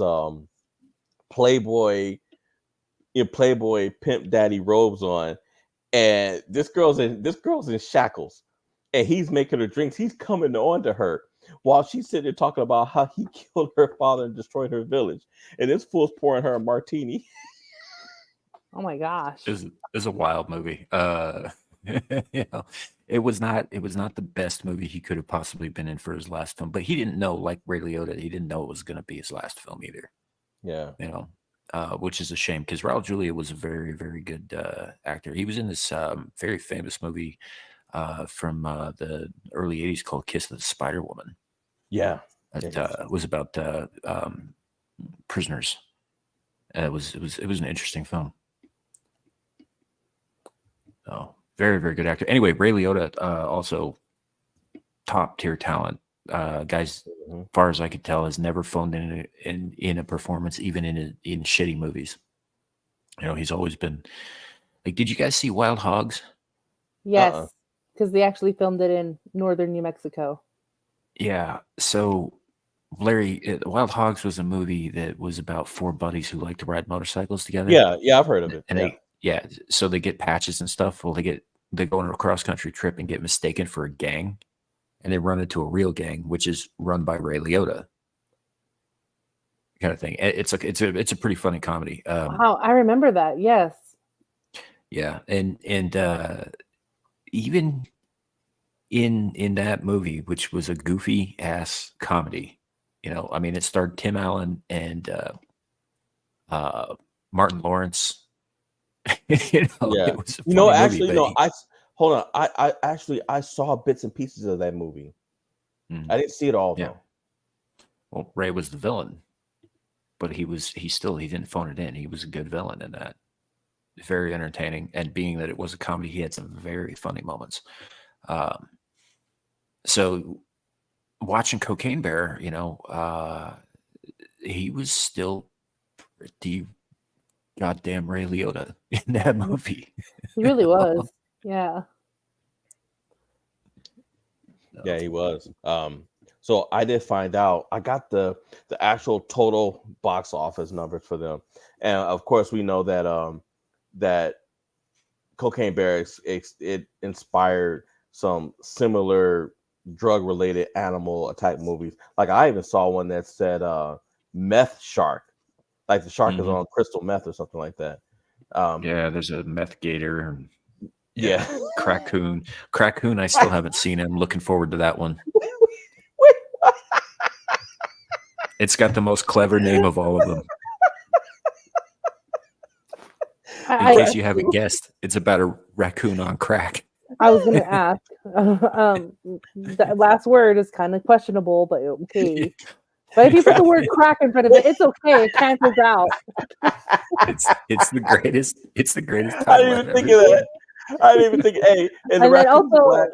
Playboy pimp daddy robes on, and this girl's in shackles, and he's making her drinks. He's coming on to her while she's sitting there talking about how he killed her father and destroyed her village, and this fool's pouring her a martini. Oh my gosh. It was a wild movie. It was not the best movie he could have possibly been in for his last film, but he didn't know, like Ray Liotta, he didn't know it was going to be his last film either. Yeah, Which is a shame because Raul Julia was a very, very good actor. He was in this very famous movie from the early 80s called Kiss of the Spider Woman. yeah. That was about prisoners. It was an interesting film. Oh, very, very good actor. Anyway, Ray Liotta, also top tier talent. Guys, as far as I could tell, has never phoned in a performance, even in shitty movies. He's always been like. Did you guys see Wild Hogs? Yes, because they actually filmed it in northern New Mexico. Yeah. So, Larry, Wild Hogs was a movie that was about four buddies who like to ride motorcycles together. Yeah, I've heard of it. And so they get patches and stuff. Well, they go on a cross country trip and get mistaken for a gang, and they run into a real gang, which is run by Ray Liotta, kind of thing. It's a pretty funny comedy. Wow, I remember that. Yes. Yeah, and even in that movie, which was a goofy ass comedy, I mean, it starred Tim Allen and Martin Lawrence. It was a funny movie, actually, but no. Hold on. I saw bits and pieces of that movie. I didn't see it all though. Well, Ray was the villain, but he didn't phone it in. He was a good villain in that. Very entertaining, and being that it was a comedy, he had some very funny moments. So watching Cocaine Bear, he was still pretty goddamn Ray Liotta in that movie. He really was. Yeah. Yeah, he was. So I did find out. I got the actual total box office numbers for them, and of course we know that that Cocaine Bear it inspired some similar drug related animal type movies. Like I even saw one that said meth shark, like the shark is on crystal meth or something like that. Yeah, there's a meth gator. And Yeah. Crackoon. Crackoon, I still haven't seen it. I'm looking forward to that one. It's got the most clever name of all of them. In case you haven't guessed, it's about a raccoon on crack. I was going to ask. The last word is kind of questionable, but okay. But if you put the word crack in front of it, it's okay. It cancels out. It's the greatest. It's the greatest. I didn't even think of that. I didn't even think. Hey, and then also,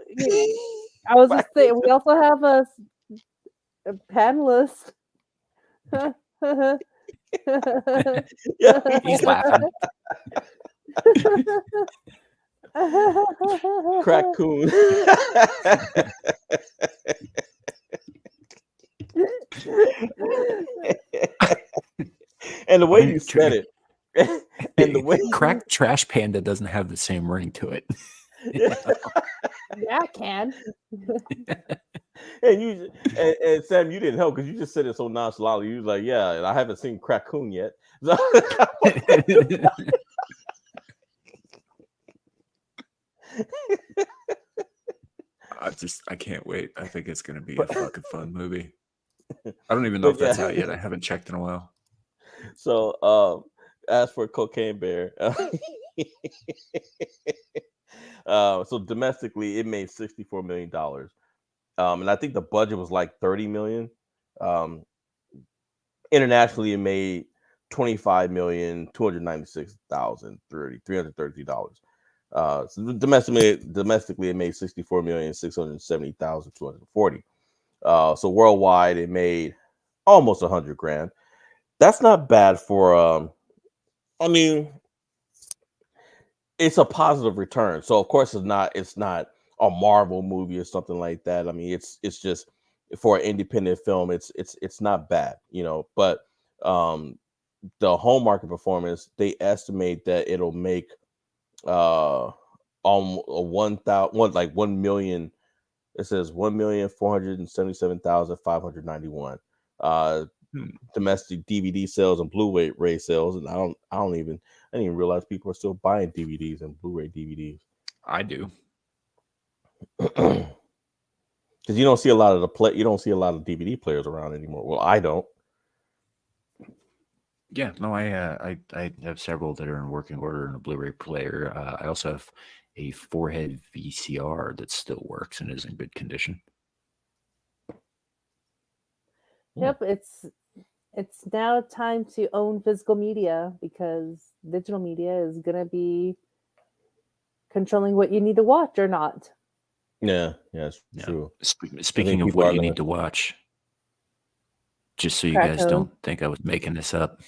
I was just saying, we also have a panelist. Yeah, he's laughing. Crackoon. And the way you said it, and the way Crack Trash Panda doesn't have the same ring to it. Yeah, it can. And Sam, you didn't help because you just said it so nonchalantly. You was like, "Yeah, and I haven't seen Crackoon yet." I can't wait. I think it's gonna be a fucking fun movie. I don't even know if that's out yet. I haven't checked in a while. So, as for Cocaine Bear, so domestically, it made $64 million, and I think the budget was like $30 million. Internationally, it made $25,296,330. So domestically, it made $64,670,240. So worldwide, it made almost $100,000. That's not bad for. I mean, it's a positive return. So of course, it's not a Marvel movie or something like that. I mean, it's just for an independent film. It's not bad, you know. But the home market performance, they estimate that it'll make on 1 million. It says 1,477,591 domestic DVD sales and Blu-ray sales, and I didn't even realize people are still buying DVDs and Blu-ray DVDs. I do, because you don't see a lot of DVD players around anymore. Well, I don't. Yeah, no, I have several that are in working order in a Blu-ray player. I also have a 4-head VCR that still works and is in good condition. Yep, it's now time to own physical media because digital media is going to be controlling what you need to watch or not. Yeah, it's true. Speaking of what you need to watch, just so you guys don't think I was making this up.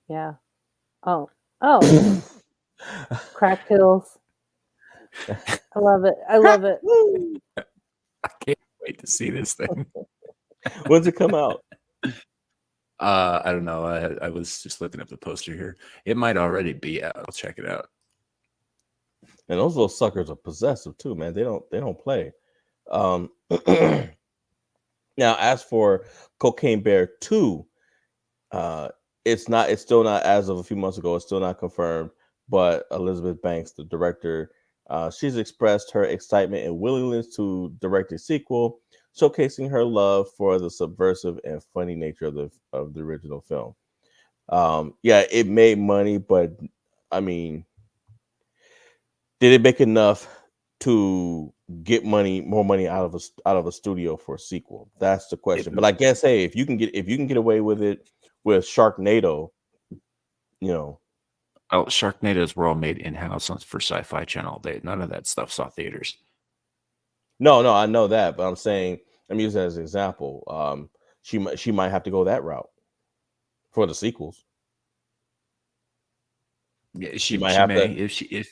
Yeah. Oh. Crack pills. I love it. I can't wait to see this thing. When's it come out? I don't know. I was just looking up the poster here. It might already be out. I'll check it out. And those little suckers are possessive too, man. They don't play. Now, as for Cocaine Bear 2, it's still not, as of a few months ago, it's still not confirmed. But Elizabeth Banks, the director, she's expressed her excitement and willingness to direct a sequel, showcasing her love for the subversive and funny nature of the original film. Yeah, it made money, but I mean, did it make enough to get more money out of a studio for a sequel? That's the question. But I guess, hey, if you can get away with it with Sharknado, you know. Oh, Sharknadoes were all made in-house for Sci-Fi Channel. None of that stuff saw theaters. No, I know that, but I'm saying, I'm using it as an example. She might have to go that route for the sequels. Yeah, she might have to.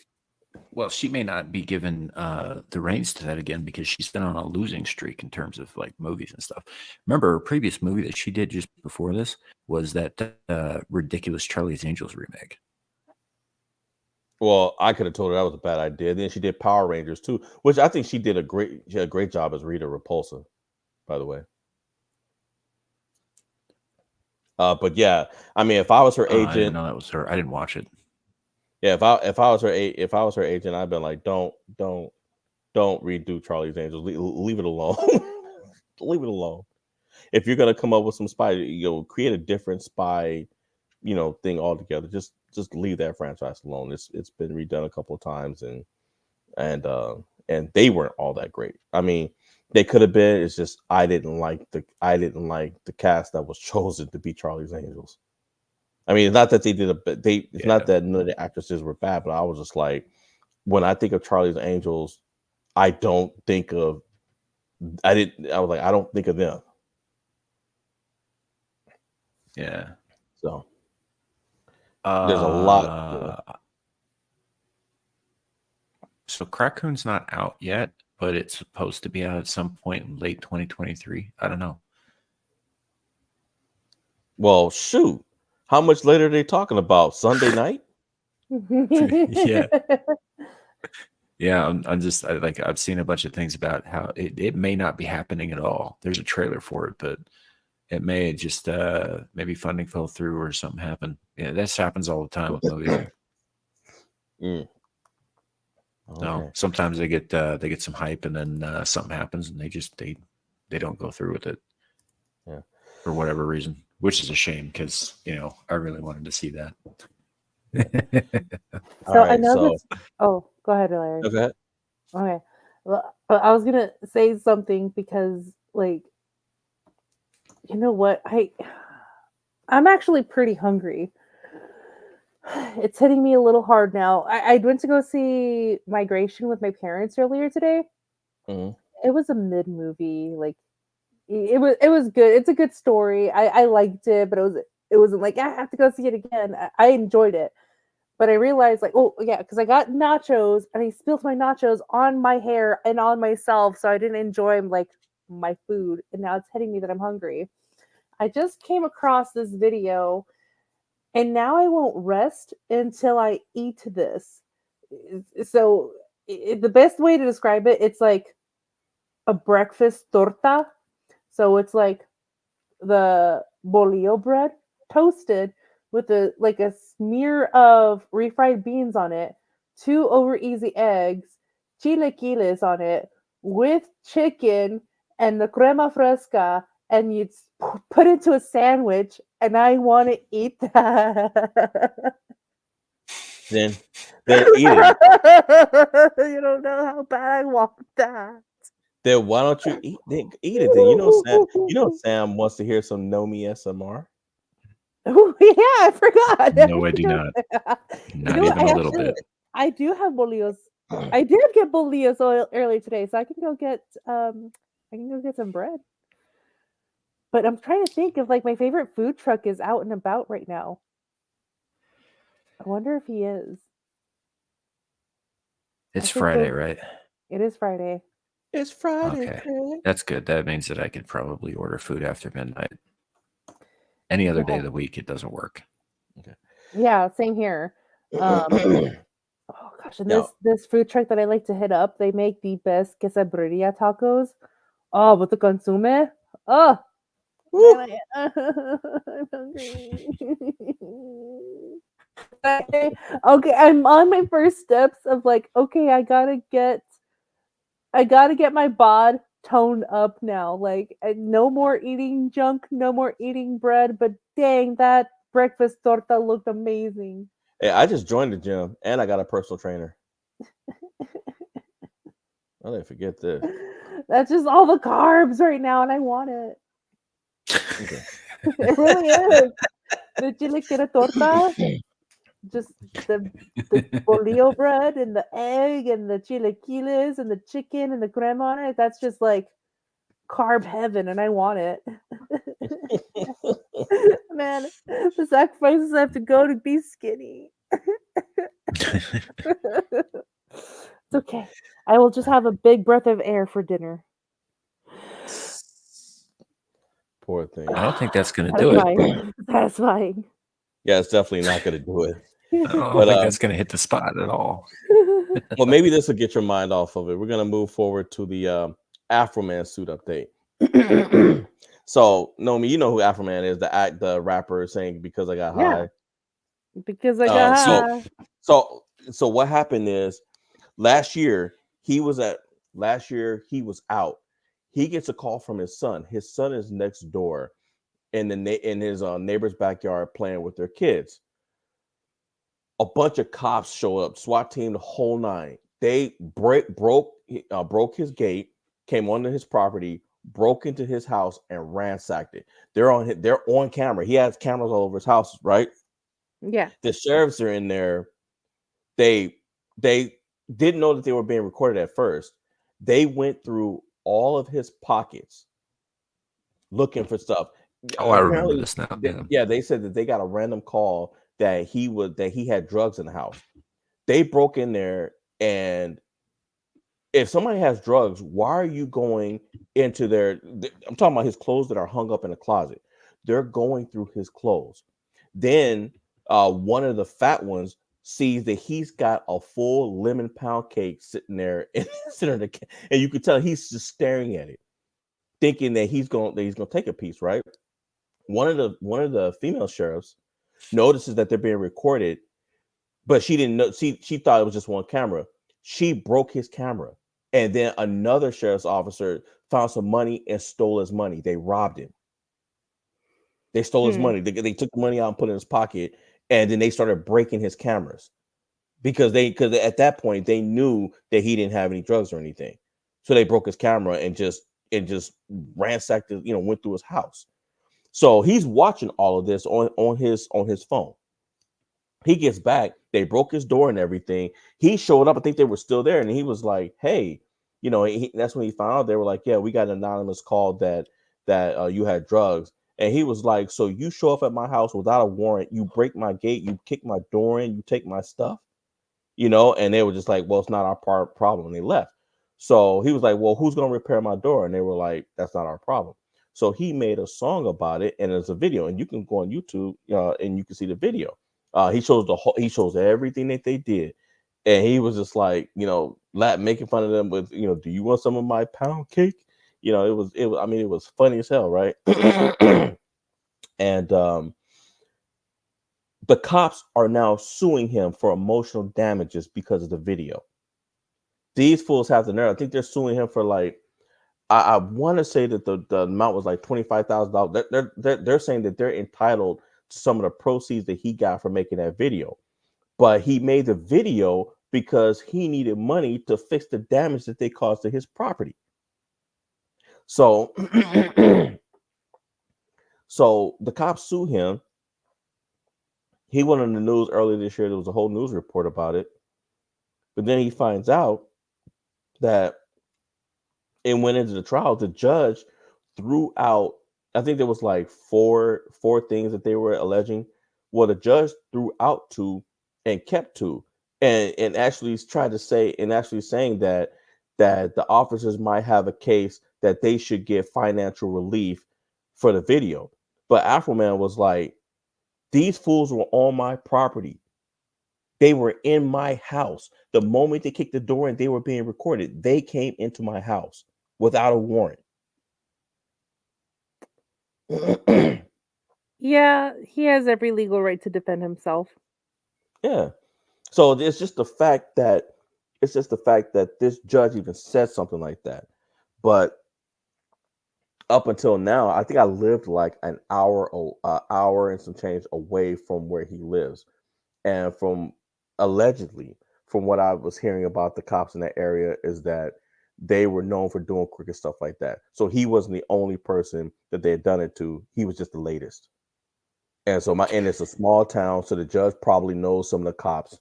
Well, she may not be given the reins to that again because she's been on a losing streak in terms of like movies and stuff. Remember, her previous movie that she did just before this was that ridiculous Charlie's Angels remake. Well, I could have told her that was a bad idea. Then she did Power Rangers too, which I think she did a great job as Rita Repulsa, by the way. But yeah, I mean, if I was her I didn't agent, know that was her. I didn't watch it. yeah, if I was her agent, I'd been like, don't redo Charlie's Angels. Leave it alone. Leave it alone. If you're gonna come up with some spy, create a different spy, thing altogether. Just leave that franchise alone. It's been redone a couple of times, and they weren't all that great. I mean, they could have been. It's just I didn't like the cast that was chosen to be Charlie's Angels. I mean, it's not that they did it's not that none of the actresses were bad, but I was just like, when I think of Charlie's Angels, I don't think of. I was like, I don't think of them. Yeah. So there's a lot. So Crackoon's not out yet, but it's supposed to be out at some point in late 2023. I don't know. Well, shoot. How much later are they talking about? Sunday night? Yeah. Yeah, I've seen a bunch of things about how it may not be happening at all. There's a trailer for it, but it may just maybe funding fell through or something happened. Yeah, this happens all the time with movies. So sometimes they get some hype and then something happens and they don't go through with it. Yeah. For whatever reason, which is a shame because I really wanted to see that. So I know this. Oh, go ahead, Larry. Okay. Okay. Well, I was gonna say something because, like, you know what? I'm actually pretty hungry. It's hitting me a little hard now. I went to go see Migration with my parents earlier today. Mhm. It was a mid movie. Like, it was good. It's a good story. I liked it, but it wasn't like I have to go see it again. I enjoyed it. But I realized, like, oh yeah, because I got nachos and I spilled my nachos on my hair and on myself, so I didn't enjoy like my food. And now it's hitting me that I'm hungry. I just came across this video, and now I won't rest until I eat this. So the best way to describe it, it's like a breakfast torta. So it's like the bolillo bread toasted with a smear of refried beans on it, 2 over easy eggs, chilaquiles on it, with chicken and the crema fresca, and you put it into a sandwich, and I want to eat that. Then eat it. You don't know how bad I want that. Then why don't you eat it? Then Sam wants to hear some Nomi SMR. Oh, yeah, I forgot. No, I do not. Not even a little bit. I do have bolillos. I did get bolillos earlier today, so I can go get some bread. But I'm trying to think of like my favorite food truck is out and about right now. I wonder if he is. It's Friday, right? It is Friday. It's Friday. Okay. That's good. That means that I could probably order food after midnight. Any other day of the week, it doesn't work. Okay. Yeah, same here. Oh gosh, and this food truck that I like to hit up, they make the best quesadilla tacos. Oh, with the consume. Oh, man, I'm hungry. Okay, I'm on my first steps of like, okay, I gotta get my bod toned up now. Like, no more eating junk, no more eating bread. But dang, that breakfast torta looked amazing. Hey, I just joined the gym and I got a personal trainer. I didn't forget this. That's just all the carbs right now, and I want it. Okay. It really is. The chilaquila torta, just the bolillo bread and the egg and the chilaquiles and the chicken and the crema on it. That's just like carb heaven, and I want it. Man, the sacrifices I have to go to be skinny. It's okay. I will just have a big breath of air for dinner. Poor thing. I don't think that's going to do it. Satisfying. Satisfying. Yeah, it's definitely not going to do it. I don't But, think that's going to hit the spot at all. Well, maybe this will get your mind off of it. We're going to move forward to the Afro Man suit update. So, Nomi, you know who Afro Man is, the rapper saying "Because I got Yeah. high." Because I got high. So what happened is last year he was out. He gets a call from his son. His son is next door in his neighbor's backyard playing with their kids. A bunch of cops show up, SWAT team, the whole nine. They broke his gate, came onto his property, broke into his house, and ransacked it. They're on camera. He has cameras all over his house, right? Yeah. The sheriffs are in there. They didn't know that they were being recorded at first. They went through all of his pockets looking for stuff. Oh, I remember Apparently, this now. they said that they got a random call that he had drugs in the house. They broke in there, and if somebody has drugs, why are you going into I'm talking about his clothes that are hung up in a closet. They're going through his clothes. Then one of the fat ones sees that he's got a full lemon pound cake sitting there in the center of the and you could tell he's just staring at it, thinking that he's going to take a piece, right? One of the female sheriffs notices that they're being recorded, but she didn't know. She thought it was just one camera. She broke his camera, and then another sheriff's officer found some money and stole his money. They robbed him. They stole his money. They took the money out and put it in his pocket, and then they started breaking his cameras because at that point they knew that he didn't have any drugs or anything. So they broke his camera and just ransacked it, went through his house. So he's watching all of this on his phone. He gets back. They broke his door and everything. He showed up. I think they were still there, and he was like, "Hey, that's when he found out. They were like, "Yeah, we got an anonymous call that you had drugs." And he was like, "So you show up at my house without a warrant? You break my gate? You kick my door in? You take my stuff?" And they were just like, "Well, it's not our problem." And they left. So he was like, "Well, who's gonna repair my door?" And they were like, "That's not our problem." So he made a song about it, and there's a video, and you can go on YouTube, and you can see the video. He shows everything that they did, and he was just like, making fun of them with, "Do you want some of my pound cake?" It was. I mean, it was funny as hell, right? And the cops are now suing him for emotional damages because of the video. These fools have the nerve. I think they're suing him for like, I want to say that the amount was like $25,000. They're saying that they're entitled to some of the proceeds that he got for making that video, but he made the video because he needed money to fix the damage that they caused to his property. So, so the cops sue him. He went on the news earlier this year. There was a whole news report about it, but then he finds out that it went into the trial. The judge threw out, I think there was like four things that they were alleging. Well, the judge threw out two and kept two, and actually tried to say, and actually saying that the officers might have a case that they should get financial relief for the video. But Afroman was like, "These fools were on my property. They were in my house. The moment they kicked the door and they were being recorded, they came into my house without a warrant." Yeah, he has every legal right to defend himself. Yeah. So it's just the fact that this judge even said something like that. But up until now, I think I lived like an hour and some change away from where he lives. And allegedly, from what I was hearing about the cops in that area, is that they were known for doing crooked stuff like that. So he wasn't the only person that they had done it to. He was just the latest. And so and it's a small town, so the judge probably knows some of the cops,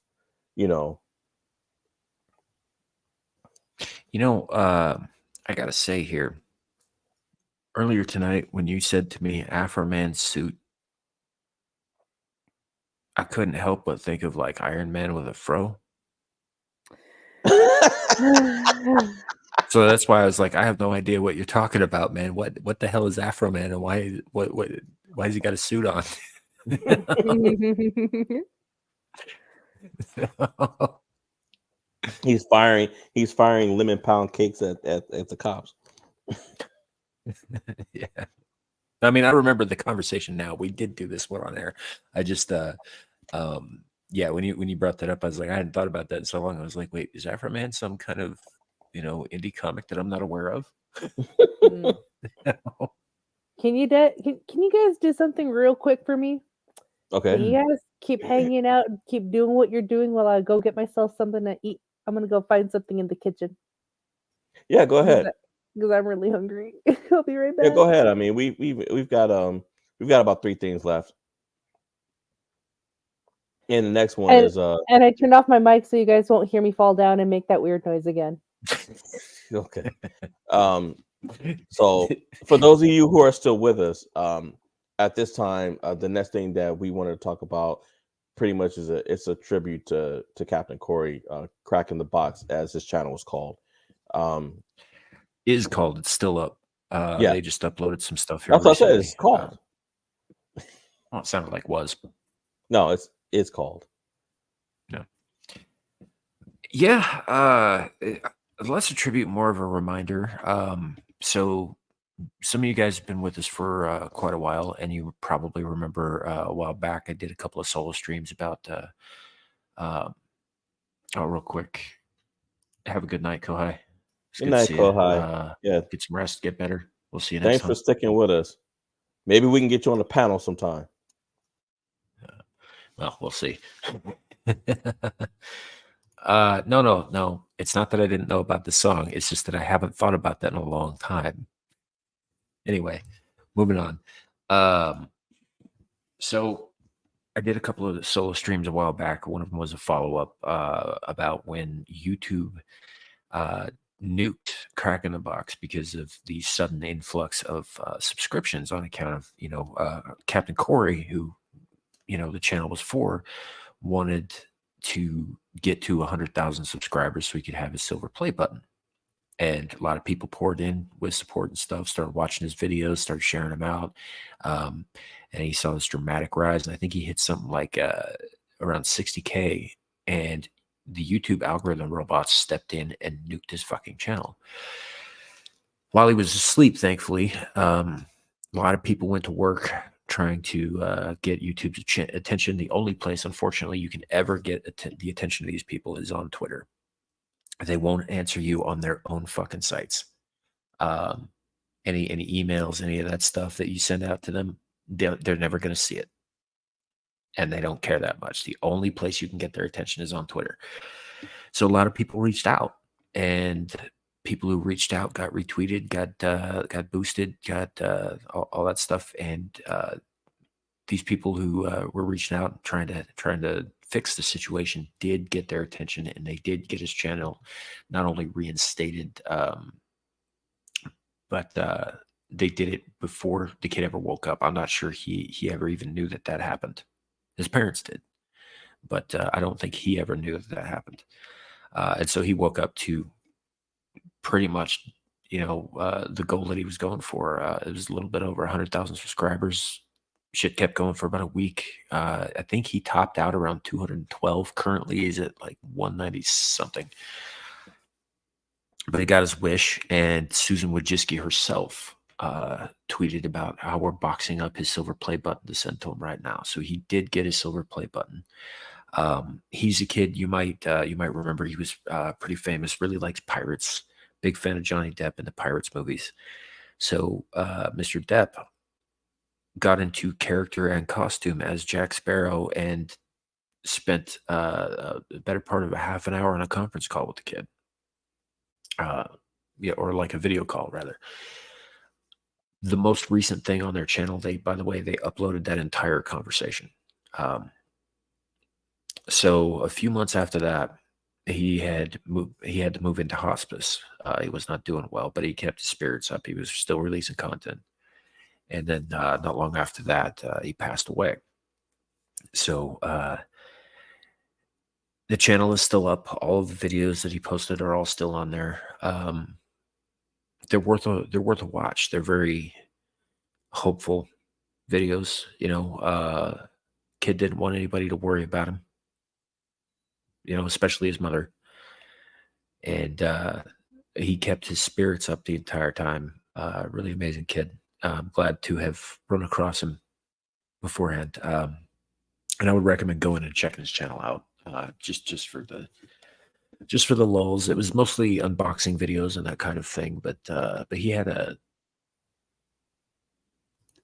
I gotta say here, earlier tonight when you said to me Afro Man suit, I couldn't help but think of like Iron Man with a fro. So that's why I was like, I have no idea what you're talking about, man. What the hell is Afro Man, and why has he got a suit on? He's firing lemon pound cakes at the cops. Yeah. I mean, I remember the conversation now. We did do this one on air. I just yeah, when you brought that up, I was like, I hadn't thought about that in so long. I was like, wait, is Afro Man some kind of, indie comic that I'm not aware of? Mm. Can you guys do something real quick for me? Can Okay. you guys keep hanging out and keep doing what you're doing while I go get myself something to eat? I'm gonna go find something in the kitchen Yeah, go ahead. because I'm really hungry. I'll be right Yeah, back. go ahead. I mean, we've got about 3 things left. And the next one is And I turned off my mic so you guys won't hear me fall down and make that weird noise again. okay. So for those of you who are still with us, at this time, the next thing that we wanted to talk about pretty much is it's a tribute to Captain Corey, Cracking the Box, as his channel was called. Is called. It's still up. Yeah. They just uploaded some stuff here That's what I said. recently. It's called. Well, it sounded like was. No, it's called. No. Yeah. Less a tribute, more of a reminder. So some of you guys have been with us for quite a while, and you probably remember a while back I did a couple of solo streams about. Real quick. Have a good night, Kohai. It's Good night, to see you. Kohai. Yeah. Get some rest. Get better. We'll see you next Thanks time. for sticking with us. Maybe we can get you on the panel sometime. Well, we'll see. No. It's not that I didn't know about the song. It's just that I haven't thought about that in a long time. Anyway, moving on. So I did a couple of solo streams a while back. One of them was a follow-up about when YouTube nuked Cracking the Box because of the sudden influx of subscriptions on account of, Captain Corey, who, the channel was for, wanted to get to 100,000 subscribers so he could have his silver play button. And a lot of people poured in with support and stuff, started watching his videos, started sharing them out. And he saw this dramatic rise. And I think he hit something like around 60K. And the YouTube algorithm robots stepped in and nuked his fucking channel. While he was asleep, thankfully, a lot of people went to work trying to get YouTube's attention. The only place, unfortunately, you can ever get the attention of these people is on Twitter. They won't answer you on their own fucking sites. Any emails, any of that stuff that you send out to them, they're never going to see it. And they don't care that much. The only place you can get their attention is on Twitter. So a lot of people reached out, and people who reached out got retweeted, got boosted, got all that stuff. And these people who were reaching out, trying to fix the situation, did get their attention, and they did get his channel not only reinstated, but they did it before the kid ever woke up. I'm not sure he ever even knew that happened. His parents did, but I don't think he ever knew that happened. And so he woke up to pretty much, the goal that he was going for. It was a little bit over 100,000 subscribers. Shit kept going for about a week. I think he topped out around 212. Currently, he's at like 190 something. But he got his wish, and Susan Wojcicki herself tweeted about how we're boxing up his silver play button to send to him right now. So he did get his silver play button. He's a kid you might remember. He was pretty famous. Really likes pirates. Big fan of Johnny Depp and the Pirates movies. So Mr. Depp got into character and costume as Jack Sparrow and spent a better part of a half an hour on a conference call with the kid. Or like a video call, rather. The most recent thing on their channel, by the way, they uploaded that entire conversation. So a few months after that, he had to move into hospice. He was not doing well, but he kept his spirits up. He was still releasing content. And then not long after that, he passed away. So The channel is still up. All of the videos that he posted are all still on there. They're worth a watch. They're very hopeful videos. Kid didn't want anybody to worry about him. Especially his mother, and he kept his spirits up the entire time. Really amazing kid. I'm glad to have run across him beforehand. And I would recommend going and checking his channel out. Just for the lulls. It was mostly unboxing videos and that kind of thing, but he had a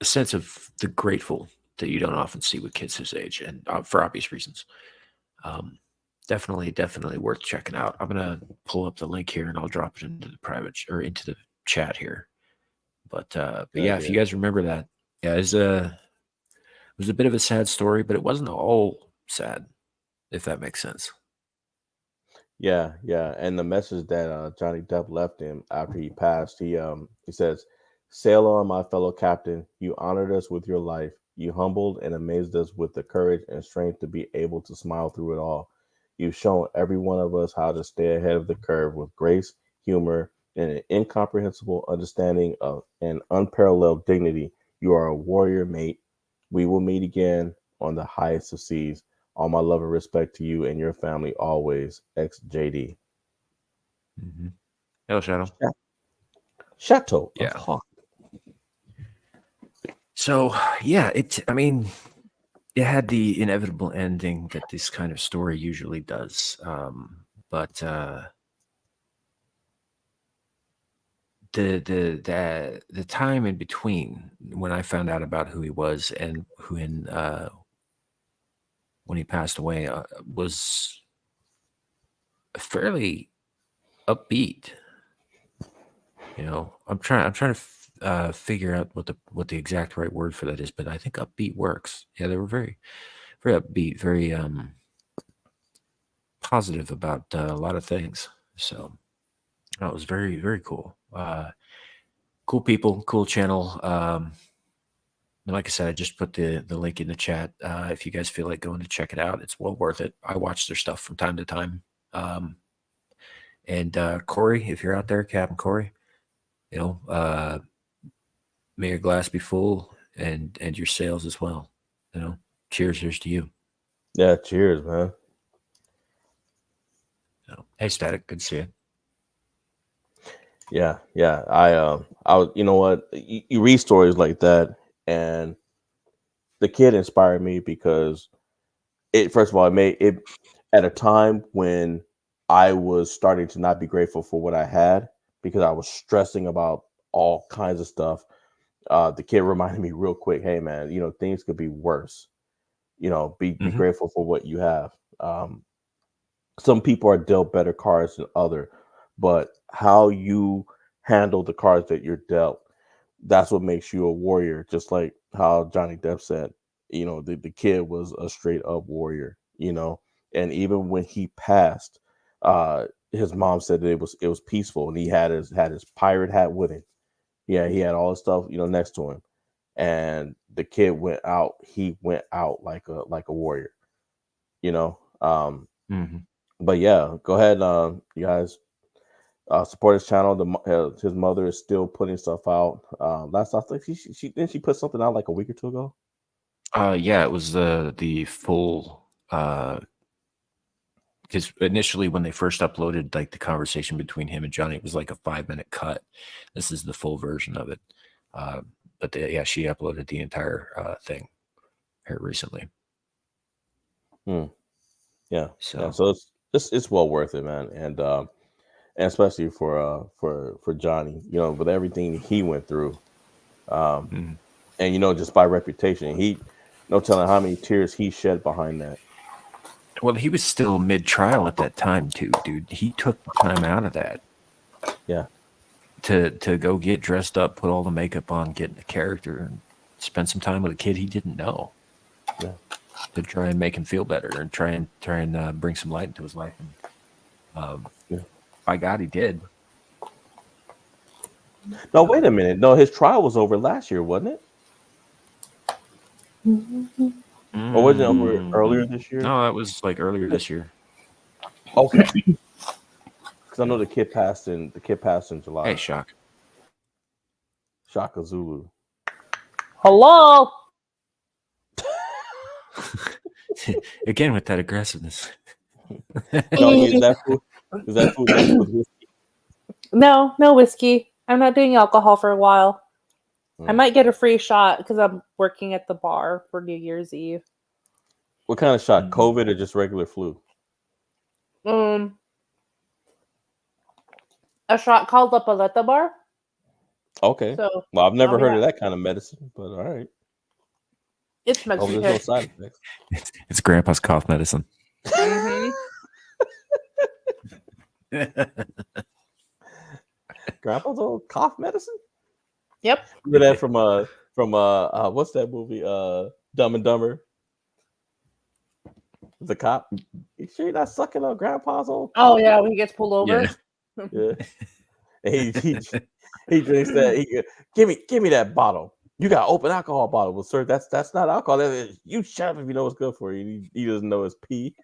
sense of the grateful that you don't often see with kids his age, and for obvious reasons. Definitely worth checking out. I'm gonna pull up the link here and I'll drop it into the private or into the chat here. But yeah, if you guys remember that, yeah, it was a bit of a sad story, but it wasn't all sad, if that makes sense. Yeah, and the message that Johnny Depp left him after he passed, he says, "Sail on, my fellow captain. You honored us with your life. You humbled and amazed us with the courage and strength to be able to smile through it all. You've shown every one of us how to stay ahead of the curve with grace, humor, and an incomprehensible understanding of an unparalleled dignity. You are a warrior, mate. We will meet again on the highest of seas. All my love and respect to you and your family always. XJD." Mm-hmm. Hello, Shadow. Chateau Yeah. of Hawk. So yeah, it had the inevitable ending that this kind of story usually does. But the time in between when I found out about who he was and when he passed away was fairly upbeat. I'm trying to figure out what the exact right word for that is, but I think upbeat works. Yeah, they were very, very upbeat, very positive about a lot of things. So that was very, very cool. Cool people, cool channel. And like I said, I just put the link in the chat. If you guys feel like going to check it out, it's well worth it. I watch their stuff from time to time. And Corey, if you're out there, Captain Corey, may your glass be full and your sales as well. Cheers, here's to you. Yeah, cheers, man. Hey, Static, good to see you. Yeah. I was, you know what? You read stories like that, and the kid inspired me because first of all, it made it at a time when I was starting to not be grateful for what I had because I was stressing about all kinds of stuff. The kid reminded me real quick, hey man, things could be worse. Be grateful for what you have. Some people are dealt better cards than other, but how you handle the cards that you're dealt, that's what makes you a warrior. Just like how Johnny Depp said, the kid was a straight up warrior, and even when he passed, his mom said that it was peaceful, and he had his pirate hat with him. Yeah, he had all his stuff, next to him, and the kid went out. He went out like a warrior, you know. But yeah, go ahead, you guys. Support his channel. His mother is still putting stuff out. Last I think she put something out like a week or two ago. Yeah, it was the full because initially when they first uploaded like the conversation between him and Johnny, it was like a 5-minute cut. This is the full version of it. But she uploaded the entire thing here recently. Yeah. So it's well worth it, man, and especially for Johnny, with everything he went through, and just by reputation, he no telling how many tears he shed behind that. Well, he was still mid-trial at that time too, dude. He took the time out of that. Yeah. To go get dressed up, put all the makeup on, get in the character, and spend some time with a kid he didn't know. Yeah. To try and make him feel better and try and bring some light into his life. And, by God, he did. No, wait a minute. No, his trial was over last year, wasn't it? Or was it over earlier this year? No, that was like earlier this year. Okay. Because I know the kid passed in July. Hey, Shock. Shaka Zulu. Hello. Again with that aggressiveness. No, is that food? Is that food laced with whiskey? No whiskey. I'm not doing alcohol for a while. I Hmm. might get a free shot because I'm working at the bar for New Year's Eve. What kind of shot? COVID or just regular flu? A shot called La Paleta Bar. Okay. So Well, I've never I'll be heard of ha- that kind of medicine, but all right. it's Hope Mexican. there's no side effects. It's Grandpa's cough medicine. Mhm. Grandpa's old cough medicine? Yep. Remember that from what's that movie? Dumb and Dumber. The cop. You sure you're not sucking on Grandpa's old? Oh yeah, when he gets pulled over. Yeah. Yeah. And he drinks that. He give me that bottle. You got open alcohol bottle. Well, sir, that's not alcohol. You shut up if you know what's good for you. He doesn't know it's pee.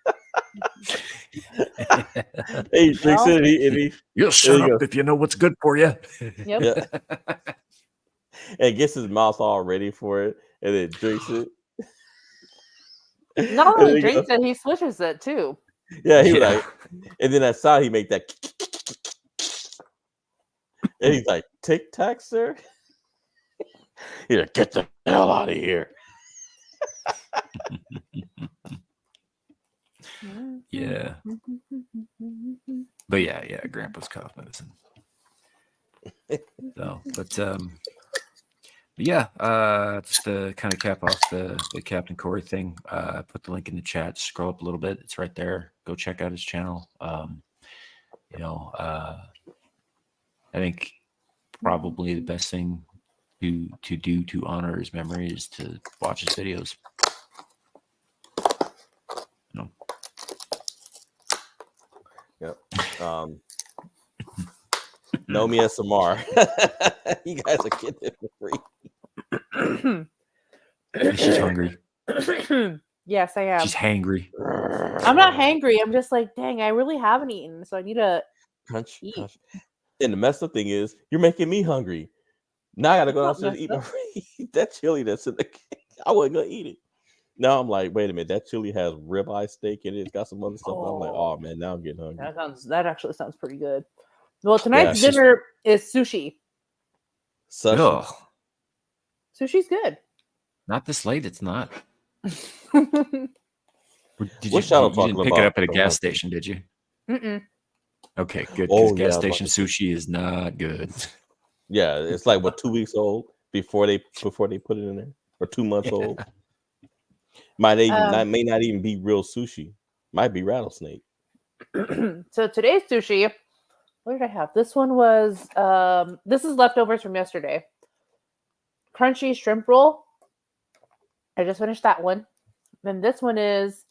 He drinks Well, it and he You'll shut you up go. if you know what's good for you. Yep. Yeah. And gets his mouth all ready for it and then drinks it. Not And only he drinks goes- it, he swishes it too. Yeah, he was Yeah. like, and then that sound he make that, and he's like, "Tic Tac, sir." He's like, "Get the hell out of here." Yeah. But yeah, Grandpa's cough medicine. So, but yeah, just to kind of cap off the Captain Corey thing, I put the link in the chat. Scroll up a little bit; it's right there. Go check out his channel. I think probably the best thing to do to honor his memory is to watch his videos. Yep. Know me as Samar. You guys are getting it for free. She's hungry. Yes, I am. She's hangry. I'm not hangry. I'm just like, dang, I really haven't eaten, so I need to Crunch, eat. crunch. And the messed up thing is, you're making me hungry. Now I gotta go That's not downstairs and eat that chili that's in the cake. I wasn't gonna eat it. Now I'm like, wait a minute, that chili has ribeye steak in it. It's got some other stuff. And I'm like, oh man, now I'm getting hungry. That actually sounds pretty good. Well, tonight's it's just- dinner is sushi. Sushi. Ugh, Sushi's good. not this late. It's not. Did What's you Shadow didn't talking pick it about? up at a gas station, did you? Mm-mm. Okay, good. Oh, Because yeah, I gas was about station to sushi is not good. Yeah, it's like what 2 weeks old before they put it in there, or 2 months old. May not even be real sushi. Might be rattlesnake. So today's sushi, what did I have? This one was this is leftovers from yesterday. Crunchy shrimp roll. I just finished that one. Then this one is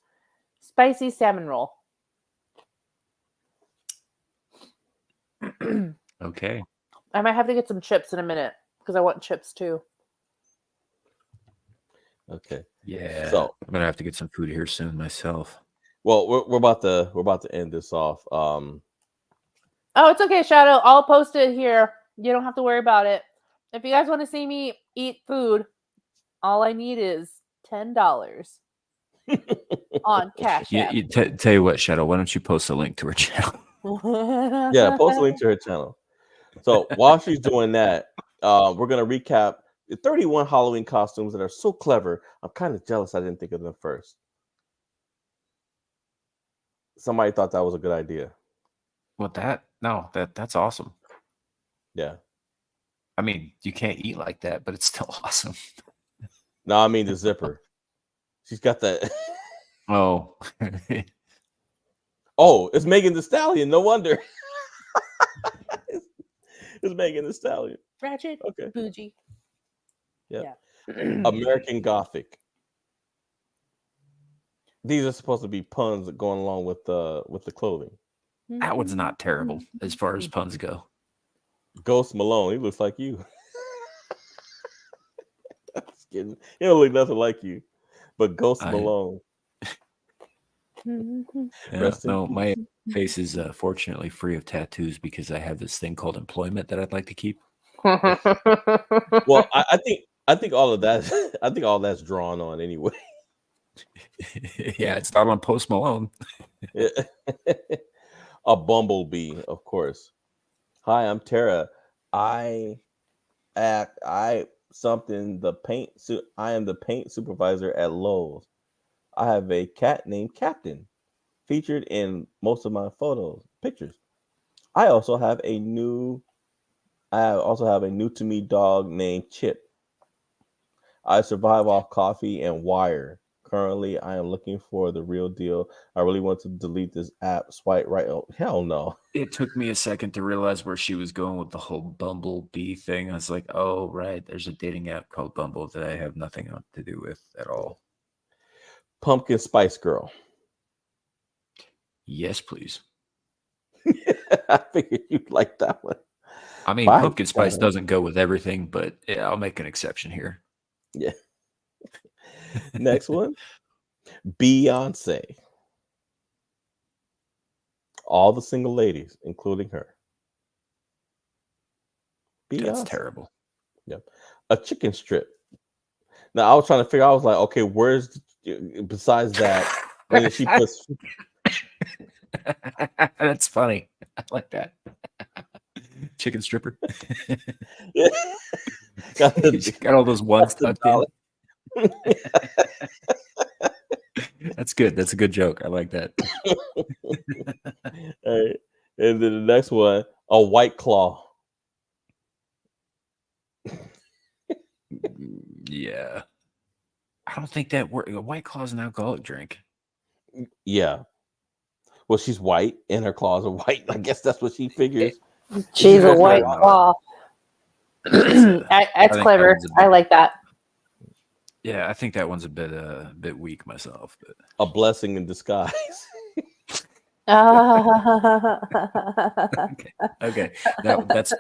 spicy salmon roll. Okay. I might have to get some chips in a minute because I want chips too. Okay. Yeah. So I'm gonna have to get some food here soon myself. well, we're about to end this off. Oh, it's okay, Shadow. I'll post it here. You don't have to worry about it. If you guys want to see me eat food, all I need is $10 on Cash App. Tell you what, Shadow, why don't you post a link to her channel? Yeah, post a link to her channel. So while she's doing that, we're gonna recap the 31 Halloween costumes that are so clever. I'm kind of jealous I didn't think of them first. Somebody thought that was a good idea. What that? No, that's awesome. Yeah. I mean, you can't eat like that, but it's still awesome. No, I mean the zipper. She's got that. Oh. Oh, it's Megan Thee Stallion. No wonder. It's Megan Thee Stallion. Ratchet, Okay. bougie. Yeah. Yeah. American Gothic. These are supposed to be puns going along with the clothing. That one's not terrible as far as puns go. Ghost Malone. He looks like you. Just kidding. He don't look nothing like you. But Ghost Malone. Yeah, Rest in no, my peace. face is fortunately free of tattoos because I have this thing called employment that I'd like to keep. Well, I think all of that I think all that's drawn on anyway. Yeah, it's not on Post Malone. A bumblebee, of course. Hi, I'm Tara. I I am the paint supervisor at Lowe's. I have a cat named Captain featured in most of my pictures. I also have a new to me dog named Chip. I survive off coffee and wire. Currently, I am looking for the real deal. I really want to delete this app. Swipe right. Oh, hell no. It took me a second to realize where she was going with the whole Bumblebee thing. I was like, oh, right. There's a dating app called Bumble that I have nothing to do with at all. Pumpkin Spice Girl. Yes, please. I figured you'd like that one. I mean, Bye, pumpkin spice guys. doesn't go with everything, but yeah, I'll make an exception here. Yeah. Next one. Beyonce. All the single ladies, including her. That's Beyonce. terrible. Yep. A chicken strip. Now I was trying to figure out, I was like, okay, where's besides that? And then she puts That's funny. I like that. Chicken stripper. got Got all those ones the tucked in. dollar. That's good. That's a good joke. I like that. All right. And then the next one, a White Claw. Yeah. I don't think that White Claw's an alcoholic drink. Yeah. Well, she's white and her claws are white. I guess that's what she figures. She's a Yeah, white no. claw. That's think clever. that one's a I bit- like that. Yeah, I think that one's a bit weak myself. But A blessing in disguise. okay, that's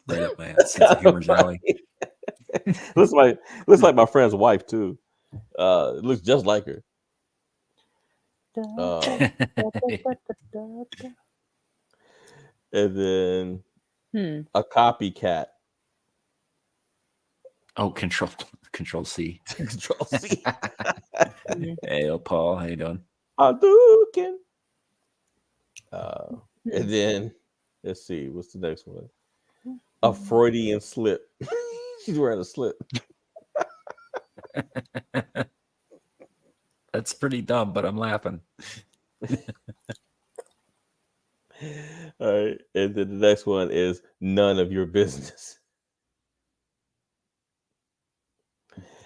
right up my sense of humor's alley. looks like my friend's wife too. It looks just like her. And then a copycat. Oh, control C. Control C. Hey, Paul, how you doing? Hadouken. And then let's see, what's the next one? A Freudian slip. She's wearing a slip. That's pretty dumb, but I'm laughing. All right, and then the next one is none of your business.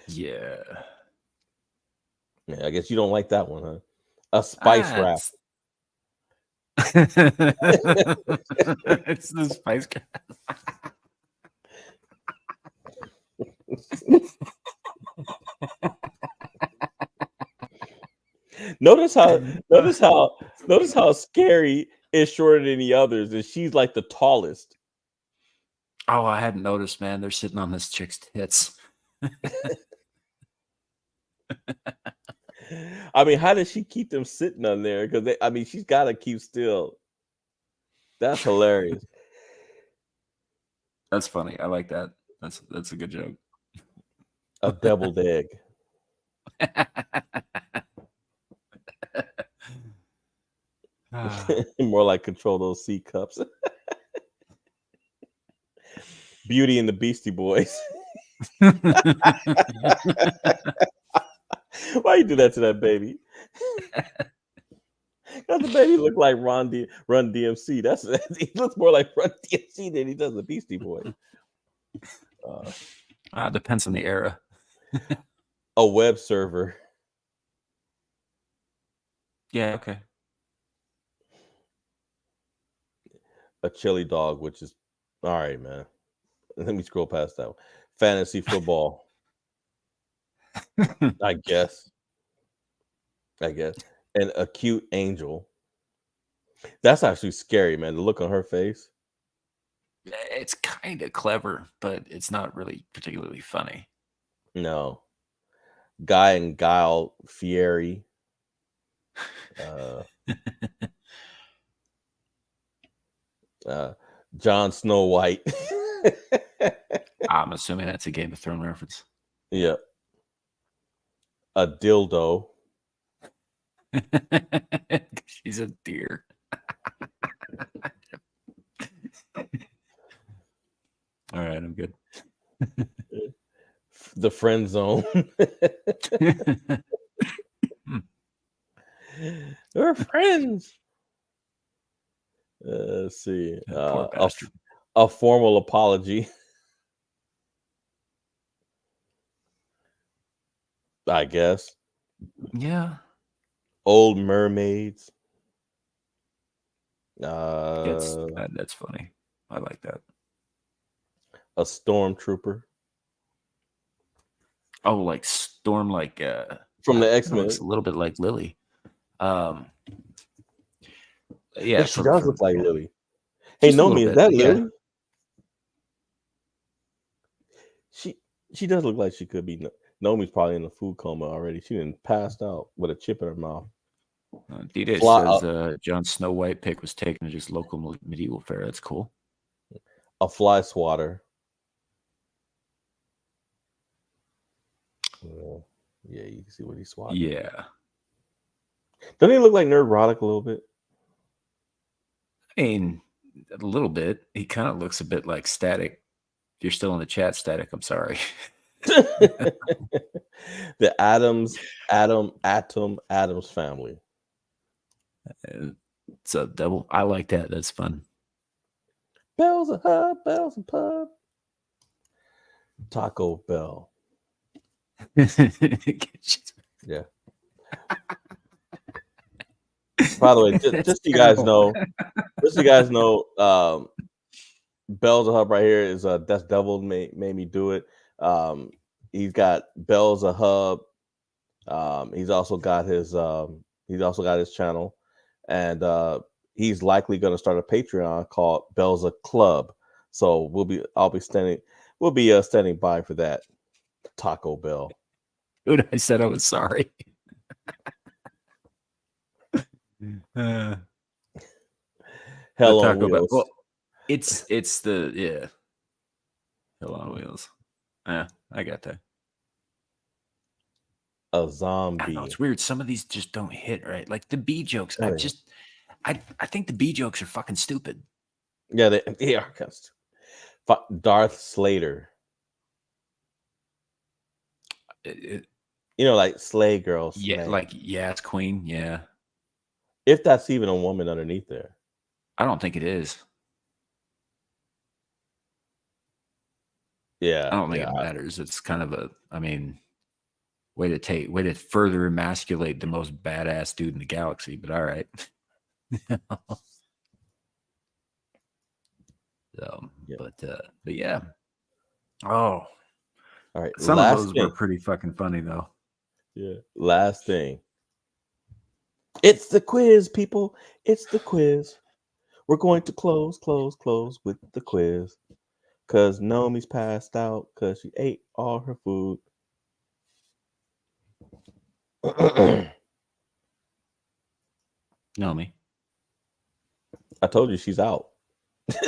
Yeah. Yeah, I guess you don't like that one, huh? A spice wrap. It's the spice cat. Notice how Scary is shorter than the others, and she's like the tallest. Oh, I hadn't noticed, man. They're sitting on this chick's tits. I mean, how does she keep them sitting on there? Because she's got to keep still. That's hilarious. That's funny. I like that. That's a good joke. A deviled egg. More like control those C cups. Beauty and the Beastie Boys. Why you do that to that baby? Because the baby look like Run DMC. He looks more like Run DMC than he does the Beastie Boys. Depends on the era. A web server. Yeah, okay. A chili dog, which is all right, man. Let me scroll past that one. Fantasy football. I guess. And a cute angel. That's actually scary, man. The look on her face. It's kind of clever, but it's not really particularly funny. No. Guy and Guile Fieri. Jon Snow White. I'm assuming that's a Game of Thrones reference. Yeah. A dildo. She's a deer. All right, I'm good. The friend zone. We're friends. Let's see. Poor bastard. A formal apology. I guess. Yeah. Old mermaids. That's funny. I like that. A stormtrooper Oh, like Storm, like from the that X-Men. looks a little bit like Lily. Yeah, She does look like yeah. Lily. Hey, Just a Nomi, little is bit, that yeah. Lily? She does look like she could be. Nomi's probably in a food coma already. She didn't passed out with a chip in her mouth. D-Day Fly- says Jon Snow White pick was taken to just local medieval fair. That's cool. A fly swatter. Yeah, you can see what he's swatting. Yeah. Doesn't he look like Nerdrotic a little bit? I mean, a little bit. He kind of looks a bit like Static. If you're still in the chat, Static, I'm sorry. The Adams family. It's a double. I like that. That's fun. Bell's a hub, Bell's a pub. Taco Bell. Yeah. By the way, just so you guys know, Bell's a Hub right here is that's Devil made me do it. He's got Bell's a Hub. He's also got his channel, and he's likely going to start a Patreon called Bell's a Club. So we'll be standing by for that. Taco Bell. Dude, I said I was sorry. Hell on Taco Bell. Wheels. Well, it's the Hell on Wheels. Yeah, I got that. A I don't zombie. know, it's weird. Some of these just don't hit right. Like the B jokes. Oh, I think the B jokes are fucking stupid. Yeah, they are. Darth Slater. Like Slay Girl. Yeah, Slay. it's Queen. Yeah, If that's even a woman underneath there. I don't think it is. Yeah, I don't think it matters. It's kind of way to further emasculate the most badass dude in the galaxy. But all right. But yeah. Oh, all right. Some of those were pretty fucking funny though. Yeah. Last thing. It's the quiz, people. It's the quiz. We're going to close with the quiz. Because Nomi's passed out because she ate all her food. Nomi. I told you she's out.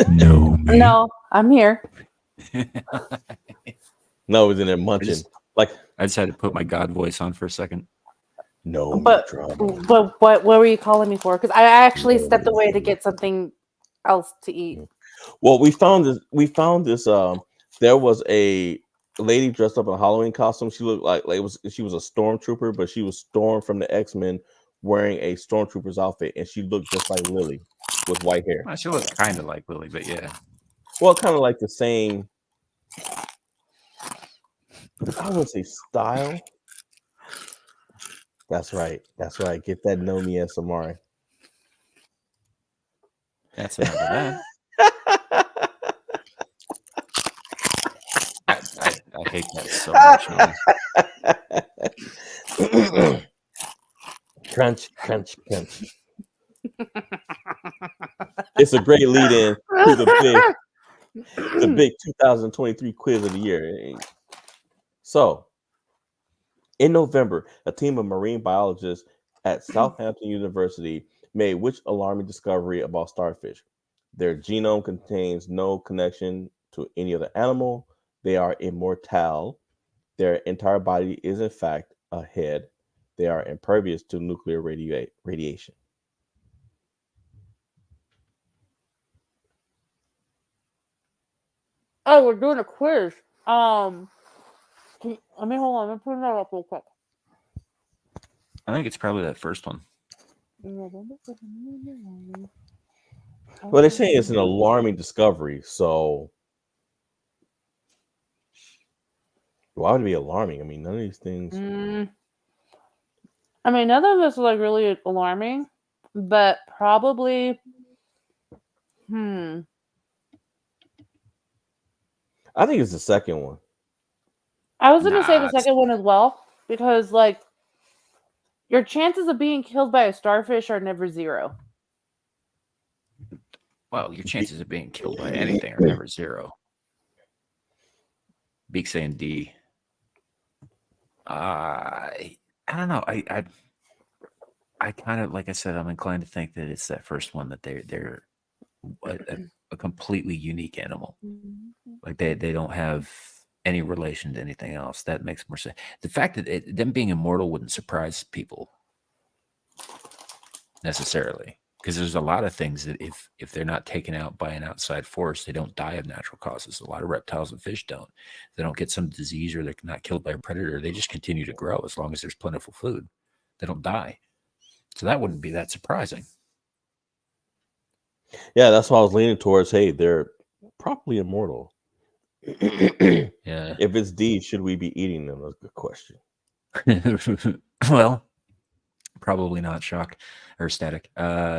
No, I'm here. No, it's in there munching. I just had to put my God voice on for a second. No, but what were you calling me for? Because I actually stepped away to get something else to eat. Well, we found this. There was a lady dressed up in a Halloween costume. She looked like she was a stormtrooper, but she was Storm from the X-Men wearing a stormtrooper's outfit, and she looked just like Lily with white hair. Well, she looked kind of like Lily, but yeah. Well, kind of like the same. I wouldn't say style. That's right. Get that Nomi SMR. That's enough of that. I hate that so much. Crunch. It's a great lead in to the big 2023 quiz of the year. So, in November, a team of marine biologists at Southampton University made which alarming discovery about starfish? Their genome contains no connection to any other animal. They are immortal. Their entire body is, in fact, a head. They are impervious to nuclear radiation. Oh, we're doing a quiz. Let me hold on. Let me put that up real quick. I think it's probably that first one. Well, they're saying it's an alarming discovery, so why would it be alarming? I mean, none of these things. I mean, none of this is like really alarming, but probably. I think it's the second one. I was gonna say the Nah, second one as well, because like your chances of being killed by a starfish are never zero. Well, your chances of being killed by anything are never zero. Beak saying D. I don't know. I kind of, like I said, I'm inclined to think that it's that first one, that they're a completely unique animal. Like they don't have any relation to anything else. That makes more sense. The fact that them being immortal wouldn't surprise people necessarily, because there's a lot of things that if they're not taken out by an outside force, they don't die of natural causes. A lot of reptiles and fish don't. They don't get some disease or they're not killed by a predator. They just continue to grow as long as there's plentiful food. They don't die. So that wouldn't be that surprising. Yeah, that's why I was leaning towards. Hey, they're probably immortal. Yeah. If it's D, should we be eating them? That's a good question. Well, probably not. Shock or Static.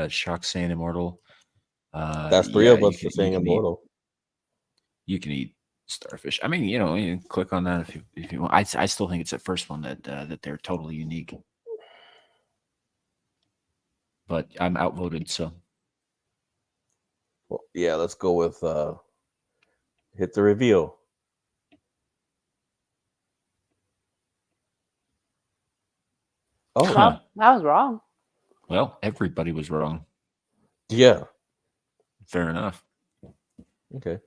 Shock saying immortal. That's three yeah, of us for saying immortal. You can eat starfish. I mean, you know, you click on that if you want. I still think it's the first one that they're totally unique. But I'm outvoted, so Well, yeah, let's go with hit the reveal. Oh, Huh. That was wrong. Well, everybody was wrong. yeah. Fair enough. Okay.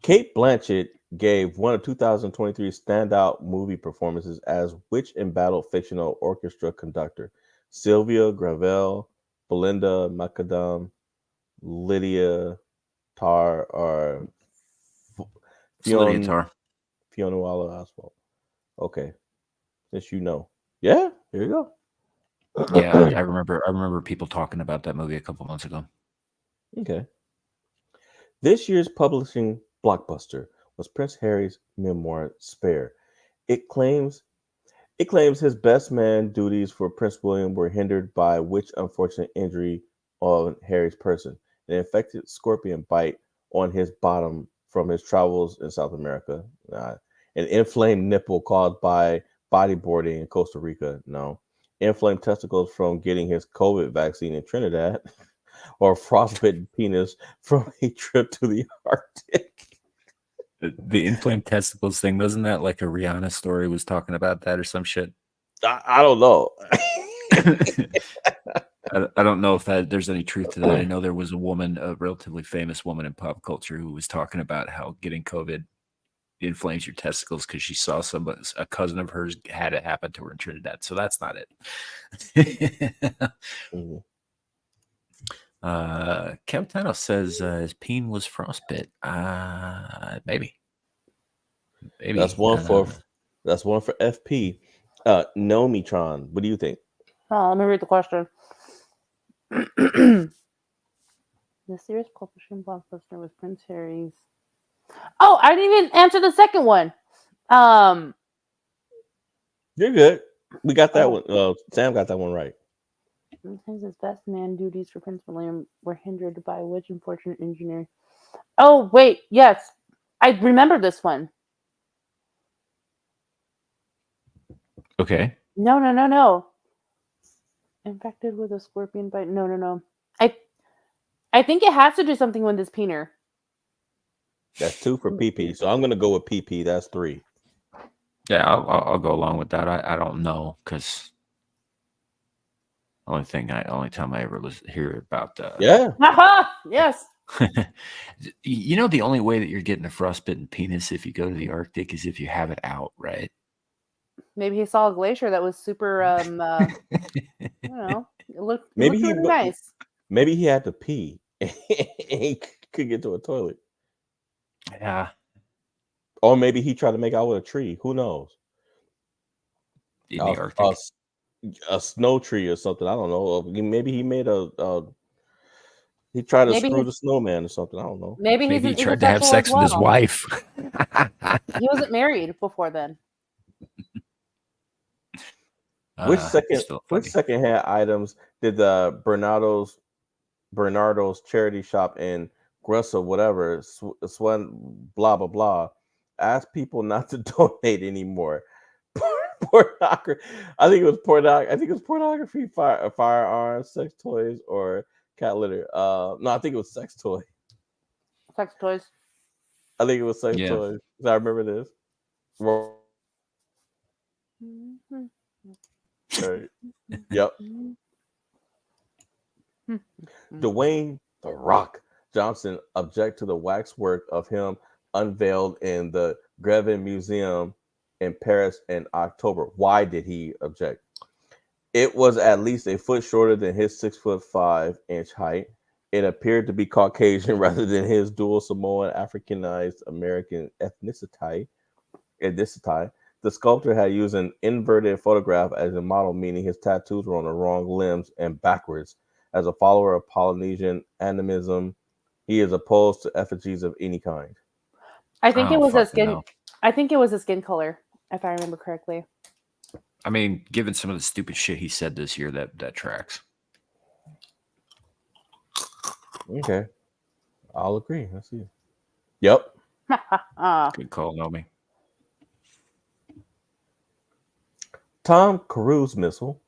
Kate Blanchett gave one of 2023 standout movie performances as which embattled fictional orchestra conductor? Sylvia Gravel, Belinda McAdam, Lydia Tarr, or Lydia Tarr. Fiona Waller Oswald. Okay. Since you know. Yeah, here you go. Yeah, I remember people talking about that movie a couple months ago. Okay. This year's publishing blockbuster was Prince Harry's memoir, Spare. It claims his best man duties for Prince William were hindered by which unfortunate injury on Harry's person? An infected scorpion bite on his bottom from his travels in South America. An inflamed nipple caused by bodyboarding in Costa Rica. No. Inflamed testicles from getting his COVID vaccine in Trinidad. Or frostbitten penis from a trip to the Arctic. The inflamed testicles thing, wasn't that like a Rihanna story was talking about that or some shit? I don't know. I don't know if there's any truth to that. I know there was a woman, a relatively famous woman in pop culture, who was talking about how getting COVID inflames your testicles because she saw a cousin of hers had it happen to her in Trinidad. So that's not it. Mhm. Capitano says his peen was frostbit. Maybe. That's one for FP. Nomitron. What do you think? Oh, let me read the question. The series publishing blockbuster was Prince Harry's. Oh, I didn't even answer the second one. You're good. We got that one. Sam got that one right. Sometimes his best man duties for Prince William were hindered by which unfortunate engineer? Oh, wait. Yes. I remember this one. Okay. No. Infected with a scorpion bite. No. I think it has to do something with this peener. That's 2 for PP. So I'm going to go with PP. That's 3. Yeah, I'll go along with that. I don't know because Only time I ever hear about. Yeah. Yes. You know, the only way that you're getting a frostbitten penis if you go to the Arctic is if you have it out, right? Maybe he saw a glacier that was super. I don't know. It looked Maybe really nice. Maybe he had to pee and he could get to a toilet. Yeah. Or maybe he tried to make out with a tree. Who knows? In the Arctic. A snow tree or something. I don't know. Maybe he made he tried to screw the snowman or something. I don't know. Maybe he tried to have sex with his wife. He wasn't married before then. Which secondhand items did the Bernardo's charity shop in Gressa, whatever, Swen, blah blah blah, ask people not to donate anymore? Pornography. I think it was pornography, firearms, sex toys, or cat litter. No, I think it was sex toys. Sex toys. I think it was sex toys. I remember this. Right. Yep. Dwayne "The Rock" Johnson object to the waxwork of him unveiled in the Grevin Museum in Paris in October. Why did he object? It was at least a foot shorter than his 6'5" height. It appeared to be Caucasian rather than his dual Samoan Africanized American ethnicity. The sculptor had used an inverted photograph as a model, meaning his tattoos were on the wrong limbs and backwards. As a follower of Polynesian animism, he is opposed to effigies of any kind. I think it was a skin. I think it was a skin color, if I remember correctly. I mean, given some of the stupid shit he said this year, that tracks. Okay, I'll agree. Let's see. Yep. Good call, Nomi. Tom Cruise missile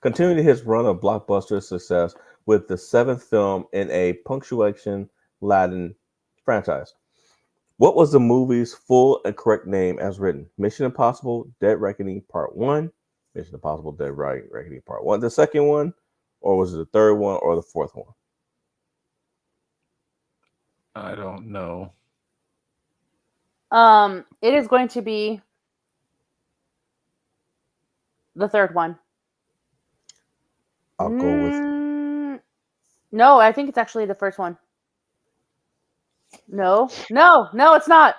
continued his run of blockbuster success with the 7th film in a punctuation-laden franchise. What was the movie's full and correct name as written? Mission Impossible: Dead Reckoning Part 1, Mission Impossible: Dead Reckoning Part 1, the second one, or was it the third one or the fourth one? I don't know. It is going to be the third one. I'll go with. No, I think it's actually the first one. No, it's not.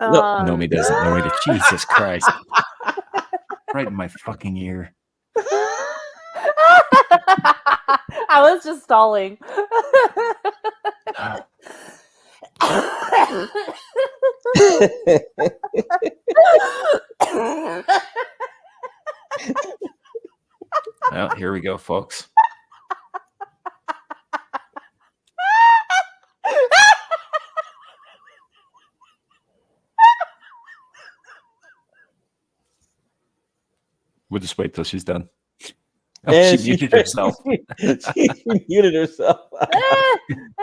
Nomi doesn't know either. Jesus Christ. Right in my fucking ear. I was just stalling. Well, here we go, folks. We'll just wait till she's done. Oh, she muted herself. She muted herself.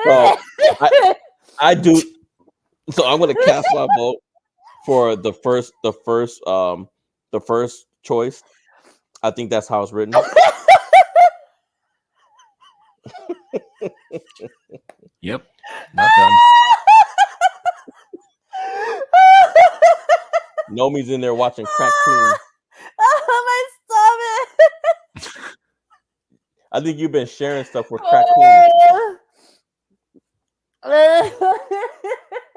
So I do. So I'm going to cast my vote for the first choice. I think that's how it's written. Yep. Not done. Nomi's in there watching Crack Coon. Oh, my stomach. I think you've been sharing stuff with Crack Coon.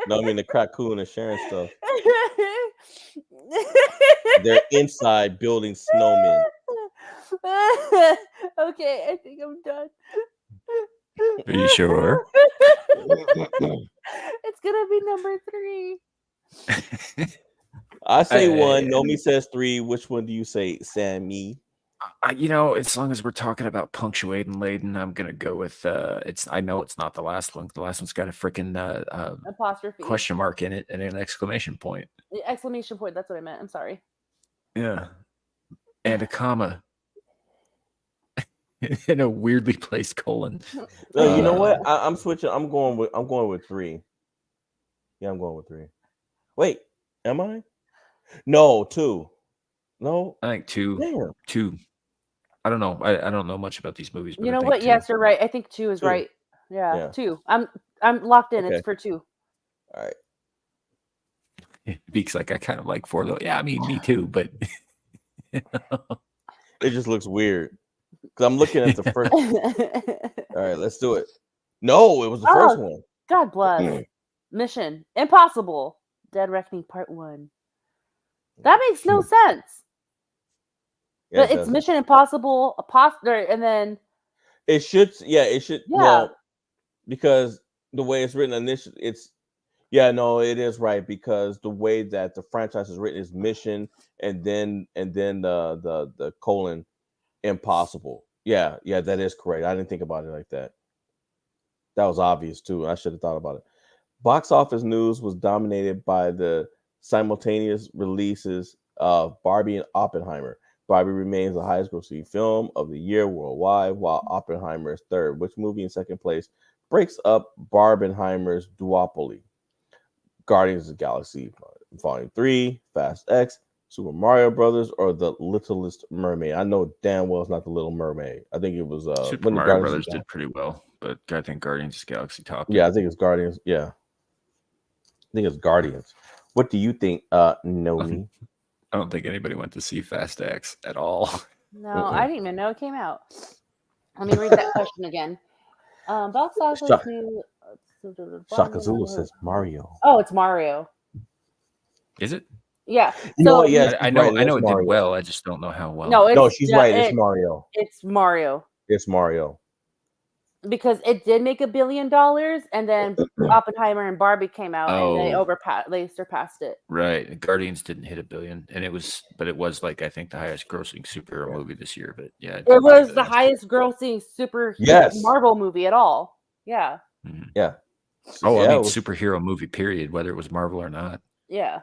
Nomi and the Crack Coon are sharing stuff. They're inside building snowmen. Okay, I think I'm done. Are you sure? It's gonna be number 3. I say 1. Nomi says 3. Which one do you say, Sammy? As long as we're talking about punctuating laden, I'm gonna go with I know it's not the last one. The last one's got a freaking apostrophe question mark in it and an exclamation point. Exclamation point. That's what I meant. I'm sorry. Yeah, and a comma. In a weirdly placed colon. No, you know what? I'm switching. I'm going with 3. Yeah, I'm going with 3. Wait, am I? No, 2. No, I think 2. Damn. 2. I don't know. I don't know much about these movies, but You I know think what? Yes, you're right. I think 2 is 2. right. Yeah, Yeah. 2. I'm locked in. Okay. It's for 2. All right. Beak's like, I kind of like 4 though. Yeah, I mean, me too, but It just looks weird because I'm looking at the first. All right, let's do it. No, it was the first Oh, one. God bless. Mission Impossible. Dead Reckoning Part 1. That makes no sense. Yeah, But it it's doesn't. Mission Impossible, and then It should. Yeah, it should. Yeah. Well, because the way it's written initially, it's. Yeah, no, it is right because the way that the franchise is written is Mission and then the colon Impossible. Yeah, that is correct. I didn't think about it like that. That was obvious too. I should have thought about it. Box office news was dominated by the simultaneous releases of Barbie and Oppenheimer. Barbie remains the highest grossing film of the year worldwide, while Oppenheimer is third. Which movie in second place breaks up Barbenheimer's duopoly? Guardians of the Galaxy Volume 3, Fast X, Super Mario Brothers, or The Littlest Mermaid? I know damn well it's not The Little Mermaid. I think it was Super when the Mario Guardians Brothers did pretty well, but I think Guardians of the Galaxy topped Yeah, it. I think it's Guardians. Yeah. I think it's Guardians. What do you think, Nomi? I don't think anybody went to see Fast X at all. no, I didn't even know it came out. Let me read that question again. Box office Shock- new. Shaka Zulu says Mario. Oh, it's Mario. Is it? Yeah. You know So what? Yes, I know. I know it did well. I just don't know how well. no, No, it's she's right. It's Mario. It's Mario It's Mario. because it did make $1 billion, and then Oppenheimer and Barbie came out, and they surpassed it. Right. Guardians didn't hit $1 billion, and it was like I think the highest grossing superhero movie this year. But yeah, It was the highest grossing Marvel movie at all. Yeah. Mhm. Yeah. Oh, Yeah, I mean, it was- superhero movie. Period. Whether it was Marvel or not. Yeah.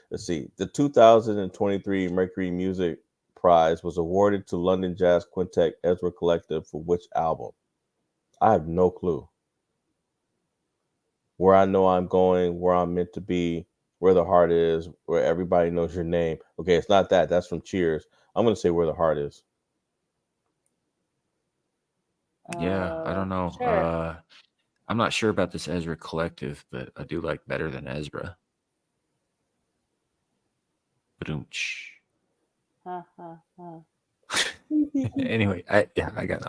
Let's see. The 2023 Mercury Music Prize was awarded to London jazz quintet Ezra Collective for which album? I have no clue. Where I Know I'm Going, Where I'm Meant to Be, Where the Heart Is, Where Everybody Knows Your Name. Okay, it's not that. That's from Cheers. I'm going to say Where the Heart Is. Yeah, I don't know. Sure. I'm not sure about this Ezra Collective, but I do like Better Than Ezra. Ba-doom-tsh. Anyway, I got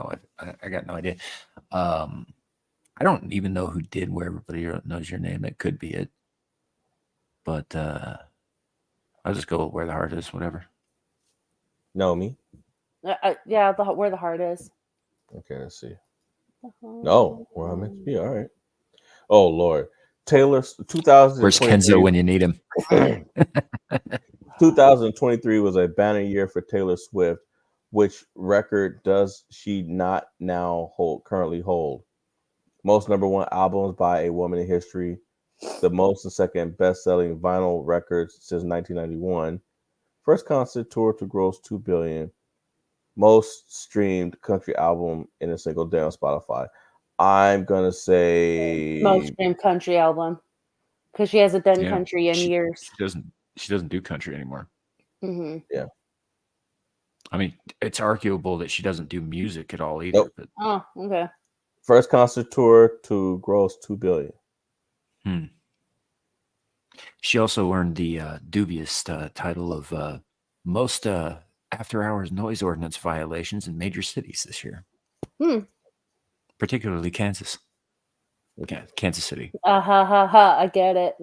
no idea. I don't even know who did Where Everybody Knows Your Name. That could be it, but I'll just go with Where the Heart Is. Whatever. No, me? Yeah, Where the Heart Is. Okay, let's see. No, Where I'm Meant to Be. All right. Oh, Lord. Taylor's 2023. Where's Kenzo when you need him? 2023 was a banner year for Taylor Swift. Which record does she not now currently hold? Most #1 albums by a woman in history, the most and second best-selling vinyl records since 1991, first concert tour to gross $2 billion, most streamed country album in a single day on Spotify. I'm gonna say Most streamed country album because she hasn't done country in years. She doesn't do country anymore. Mm-hmm. Yeah. I mean, it's arguable that she doesn't do music at all either. Nope. But Oh, okay. first concert tour to gross $2 billion. She also earned the dubious title of most after-hours noise ordinance violations in major cities this year, particularly Kansas. Kansas City. I get it.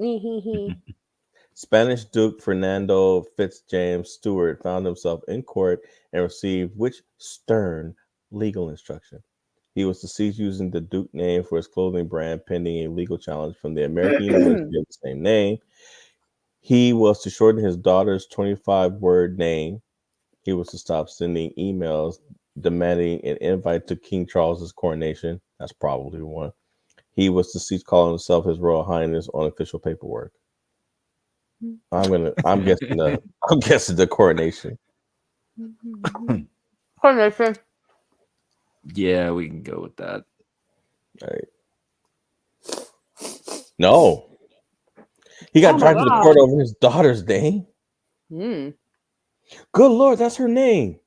Spanish Duke Fernando Fitzjames Stewart found himself in court and received which stern legal instruction? He was to cease using the Duke name for his clothing brand pending a legal challenge from the American University of the same name. He was to shorten his daughter's 25-word name. He was to stop sending emails demanding an invite to King Charles's coronation. That's probably one. He was to cease calling himself His Royal Highness on official paperwork. I'm guessing the coronation. Coronation. Yeah, we can go with that. All right. No. He got dragged to the court over his daughter's name. Good Lord, that's her name.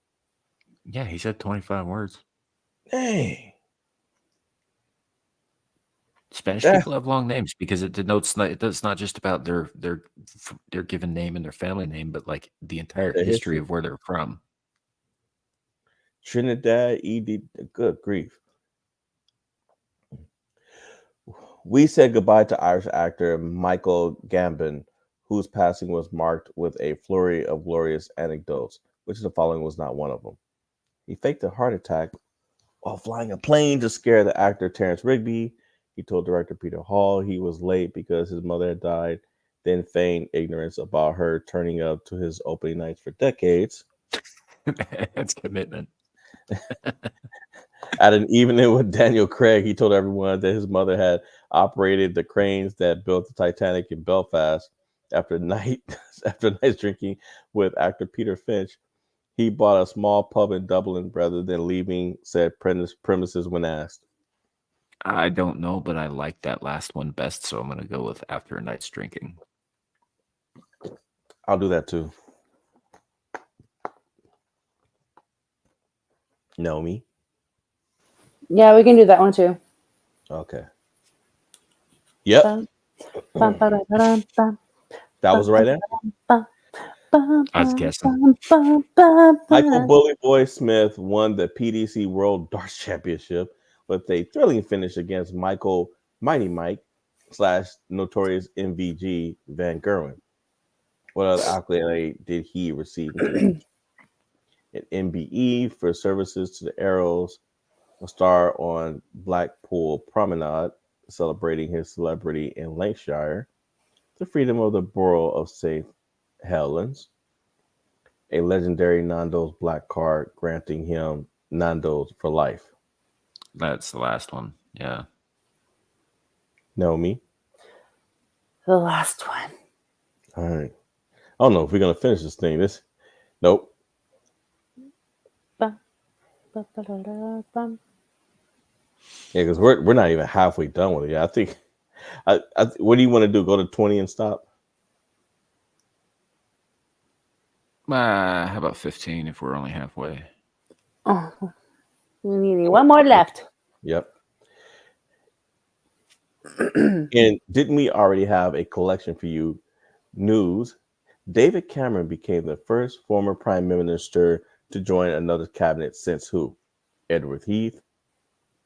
Yeah, he said 25 words. Dang. Spanish Yeah. people have long names because it denotes it's not just about their given name and their family name, but like the entire The history history. of where they're from. Trinidad, ED. Good grief. We said goodbye to Irish actor Michael Gambon, whose passing was marked with a flurry of glorious anecdotes, which the following was not one of them. He faked a heart attack while flying a plane to scare the actor Terrence Rigby. He told director Peter Hall he was late because his mother had died, then feigned ignorance about her turning up to his opening nights for decades. That's commitment. At an evening with Daniel Craig, he told everyone that his mother had operated the cranes that built the Titanic in Belfast. After nights drinking with actor Peter Finch, he bought a small pub in Dublin rather than leaving said premises when asked. I don't know, but I like that last one best, so I'm going to go with after a night's drinking. I'll do that too. Naomi? Yeah, we can do that one too. Okay. Yep. Bum, bum, ba-dum, ba-dum, bum, That was the right answer. bum, bum, I was bum, guessing. bum, bum, Michael bum. Bully Boy Smith won the PDC World Darts Championship with a thrilling finish against Michael Mighty Mike / Notorious MVG Van Gerwen. What other accolade did he receive in connection? An MBE for services to the Arrows, a star on Blackpool Promenade, celebrating his celebrity in Lancashire, the freedom of the borough of St. Helens, a legendary Nando's black card granting him Nando's for life. That's the last one. Yeah. Naomi? The last one. All right. I don't know if we're going to finish this thing. Nope. Bum, ba-ba-da-da, bum. Yeah, because we're not even halfway done with it. Yeah, I think. What do you want to do? Go to 20 and stop? How about 15 if we're only halfway? Oh, we need one more left. Yep. And didn't we already have a collection for you? News. David Cameron became the first former prime minister to join another cabinet since who? Edward Heath,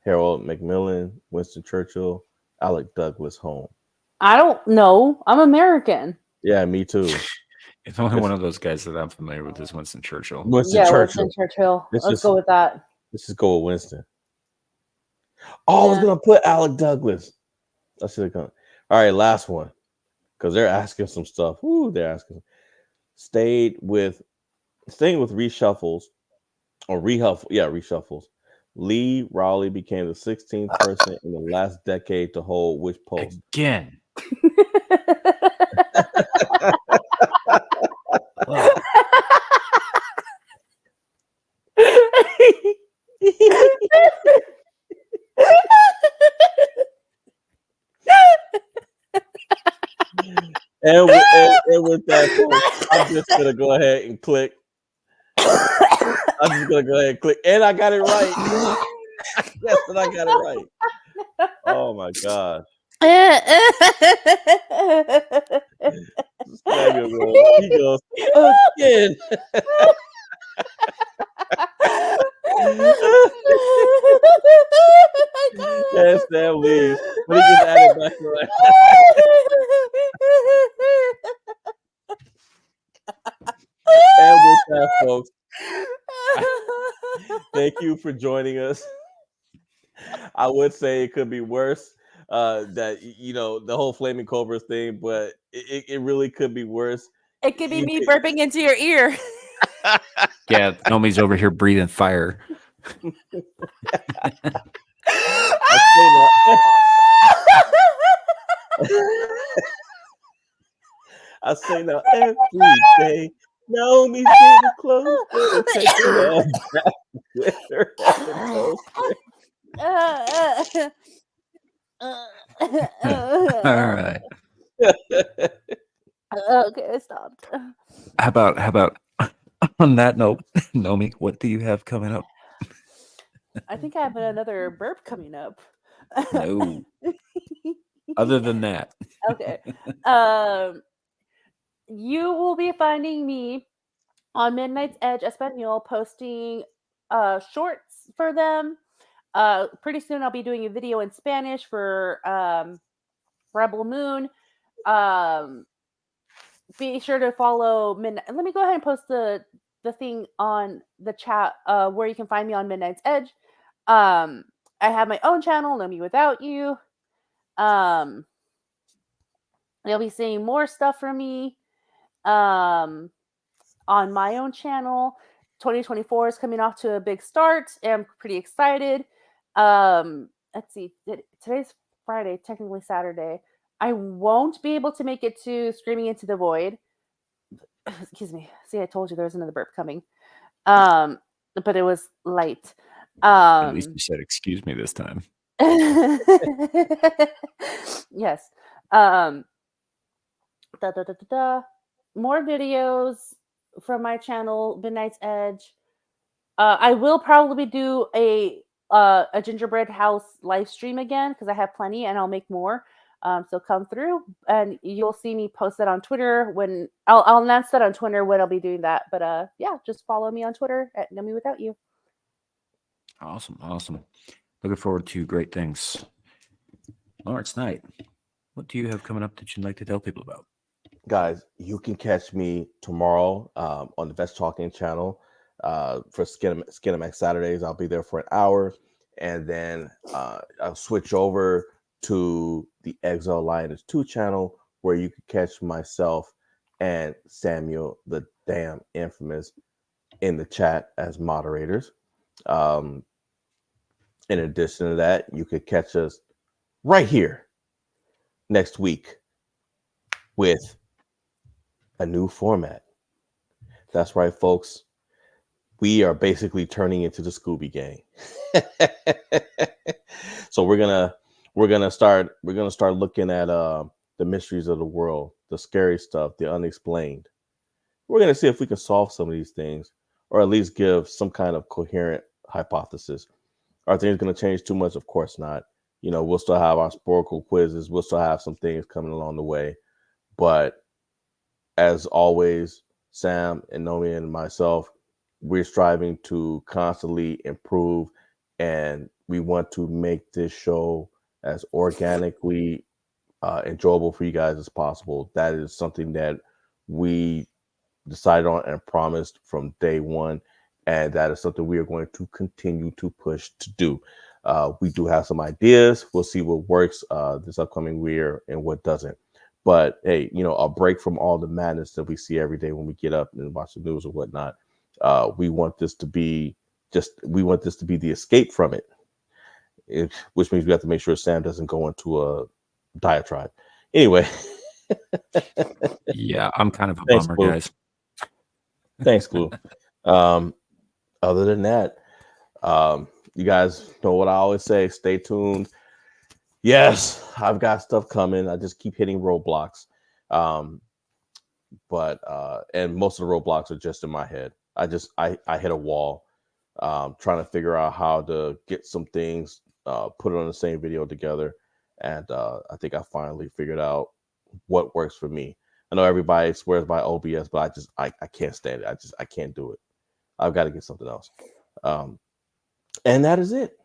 Harold Macmillan, Winston Churchill, Alec Douglas Home. I don't know. I'm American. Yeah, me too. It's only one of those guys that I'm familiar with is Winston Churchill. Winston Churchill. Winston Churchill. Let's Let's just- go with that. Let's just go with Winston. Oh, I was Yeah. gonna put Alec Douglas. I should have gone. All right, last one. Because they're asking some stuff. Ooh, they're asking. Staying with reshuffles or reshuffles. Lee Rowley became the 16th person in the last decade to hold which post? Again. Wow. And with that, folks, I'm just gonna go ahead and click. I'm just gonna go ahead and click, and I got it right. Yes, and I got it right. Oh my god! Samuel goes, he goes again. And Sam leaves, but he gets added back to it. And with that, folks, thank you for joining us. I would say it could be worse. That the whole Flaming Cobra thing, but it really could be worse. It could be me burping into your ear. Yeah, Nomi's over here breathing fire. I say now every day. Naomi's getting close to taking her back with her All right. Okay, I stopped. How about On that note, Nomi, what do you have coming up? I think I have another burp coming up. No. Other than that. Okay. You will be finding me on Midnight's Edge Espanol posting shorts for them. Pretty soon I'll be doing a video in Spanish for Rebel Moon. Be sure to follow Midnight. Let me go ahead and post the thing on the chat where you can find me on Midnight's Edge. I have my own channel, Know Me Without You. You'll be seeing more stuff from me on my own channel. 2024 is coming off to a big start. I'm pretty excited. Let's see. Today's Friday, technically Saturday. I won't be able to make it to Screaming Into the Void. Excuse me. See, I told you there was another burp coming. But it was light. At least you said excuse me this time. Yes. More videos from my channel, Midnight's Edge. I will probably do a gingerbread house live stream again because I have plenty and I'll make more. So come through and you'll see me post that on Twitter when I'll announce that on Twitter when I'll be doing that. But yeah, just follow me on Twitter at Know Me Without You. Awesome. Looking forward to great things. Lawrence Knight, what do you have coming up that you'd like to tell people about? Guys, you can catch me tomorrow on the Vets Talking channel for Skinemax Saturdays. I'll be there for an hour, and then I'll switch over to the Exile Lioness 2 channel where you can catch myself and Samuel the Damn Infamous in the chat as moderators. In addition to that, you could catch us right here next week with a new format. That's right, folks. We are basically turning into the Scooby Gang. So we're gonna start looking at the mysteries of the world, the scary stuff, the unexplained. We're gonna see if we can solve some of these things, or at least give some kind of coherent hypothesis. Are things going to change too much? Of course not. You know, we'll still have our spiracle quizzes. We'll still have some things coming along the way. But as always, Sam and Nomi and myself, we're striving to constantly improve, and we want to make this show as organically enjoyable for you guys as possible. That is something that we decided on and promised from day one, and that is something we are going to continue to push to do. We do have some ideas. We'll see what works this upcoming year and what doesn't. But hey, you know, a break from all the madness that we see every day when we get up and watch the news or whatnot. We want this to be the escape from it, which means we have to make sure Sam doesn't go into a diatribe. Anyway. Yeah, I'm kind of a Thanks, bummer, Blue. guys. Thanks, Glue. Other than that, you guys know what I always say. Stay tuned. Yes, I've got stuff coming. I just keep hitting roadblocks. And most of the roadblocks are just in my head. I hit a wall trying to figure out how to get some things put it on the same video together. And I think I finally figured out what works for me. I know everybody swears by OBS, but I can't stand it. I can't do it. I've got to get something else. And that is it.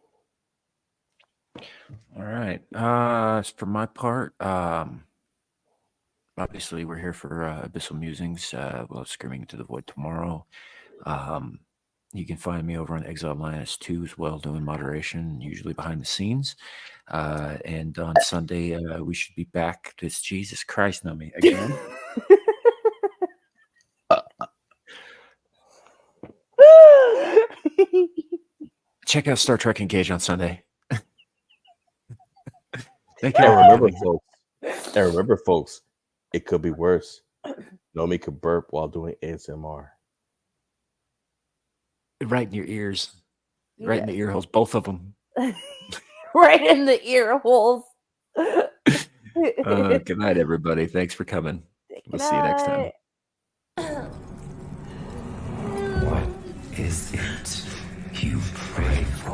All right. As for my part, obviously we're here for Abyssal Musings. We'll have Screaming Into the Void tomorrow. You can find me over on Exile Lioness 2 as well, doing moderation, usually behind the scenes. And on Sunday, we should be back. This Jesus Christ, Nomi, again. Check out Star Trek Engage on Sunday. And remember, folks, it could be worse. Nomi could burp while doing ASMR. Right in your ears. Right in the ear holes, both of them. Right in the ear holes. Good night, everybody. Thanks for coming. We'll see you next time. is it you pray for?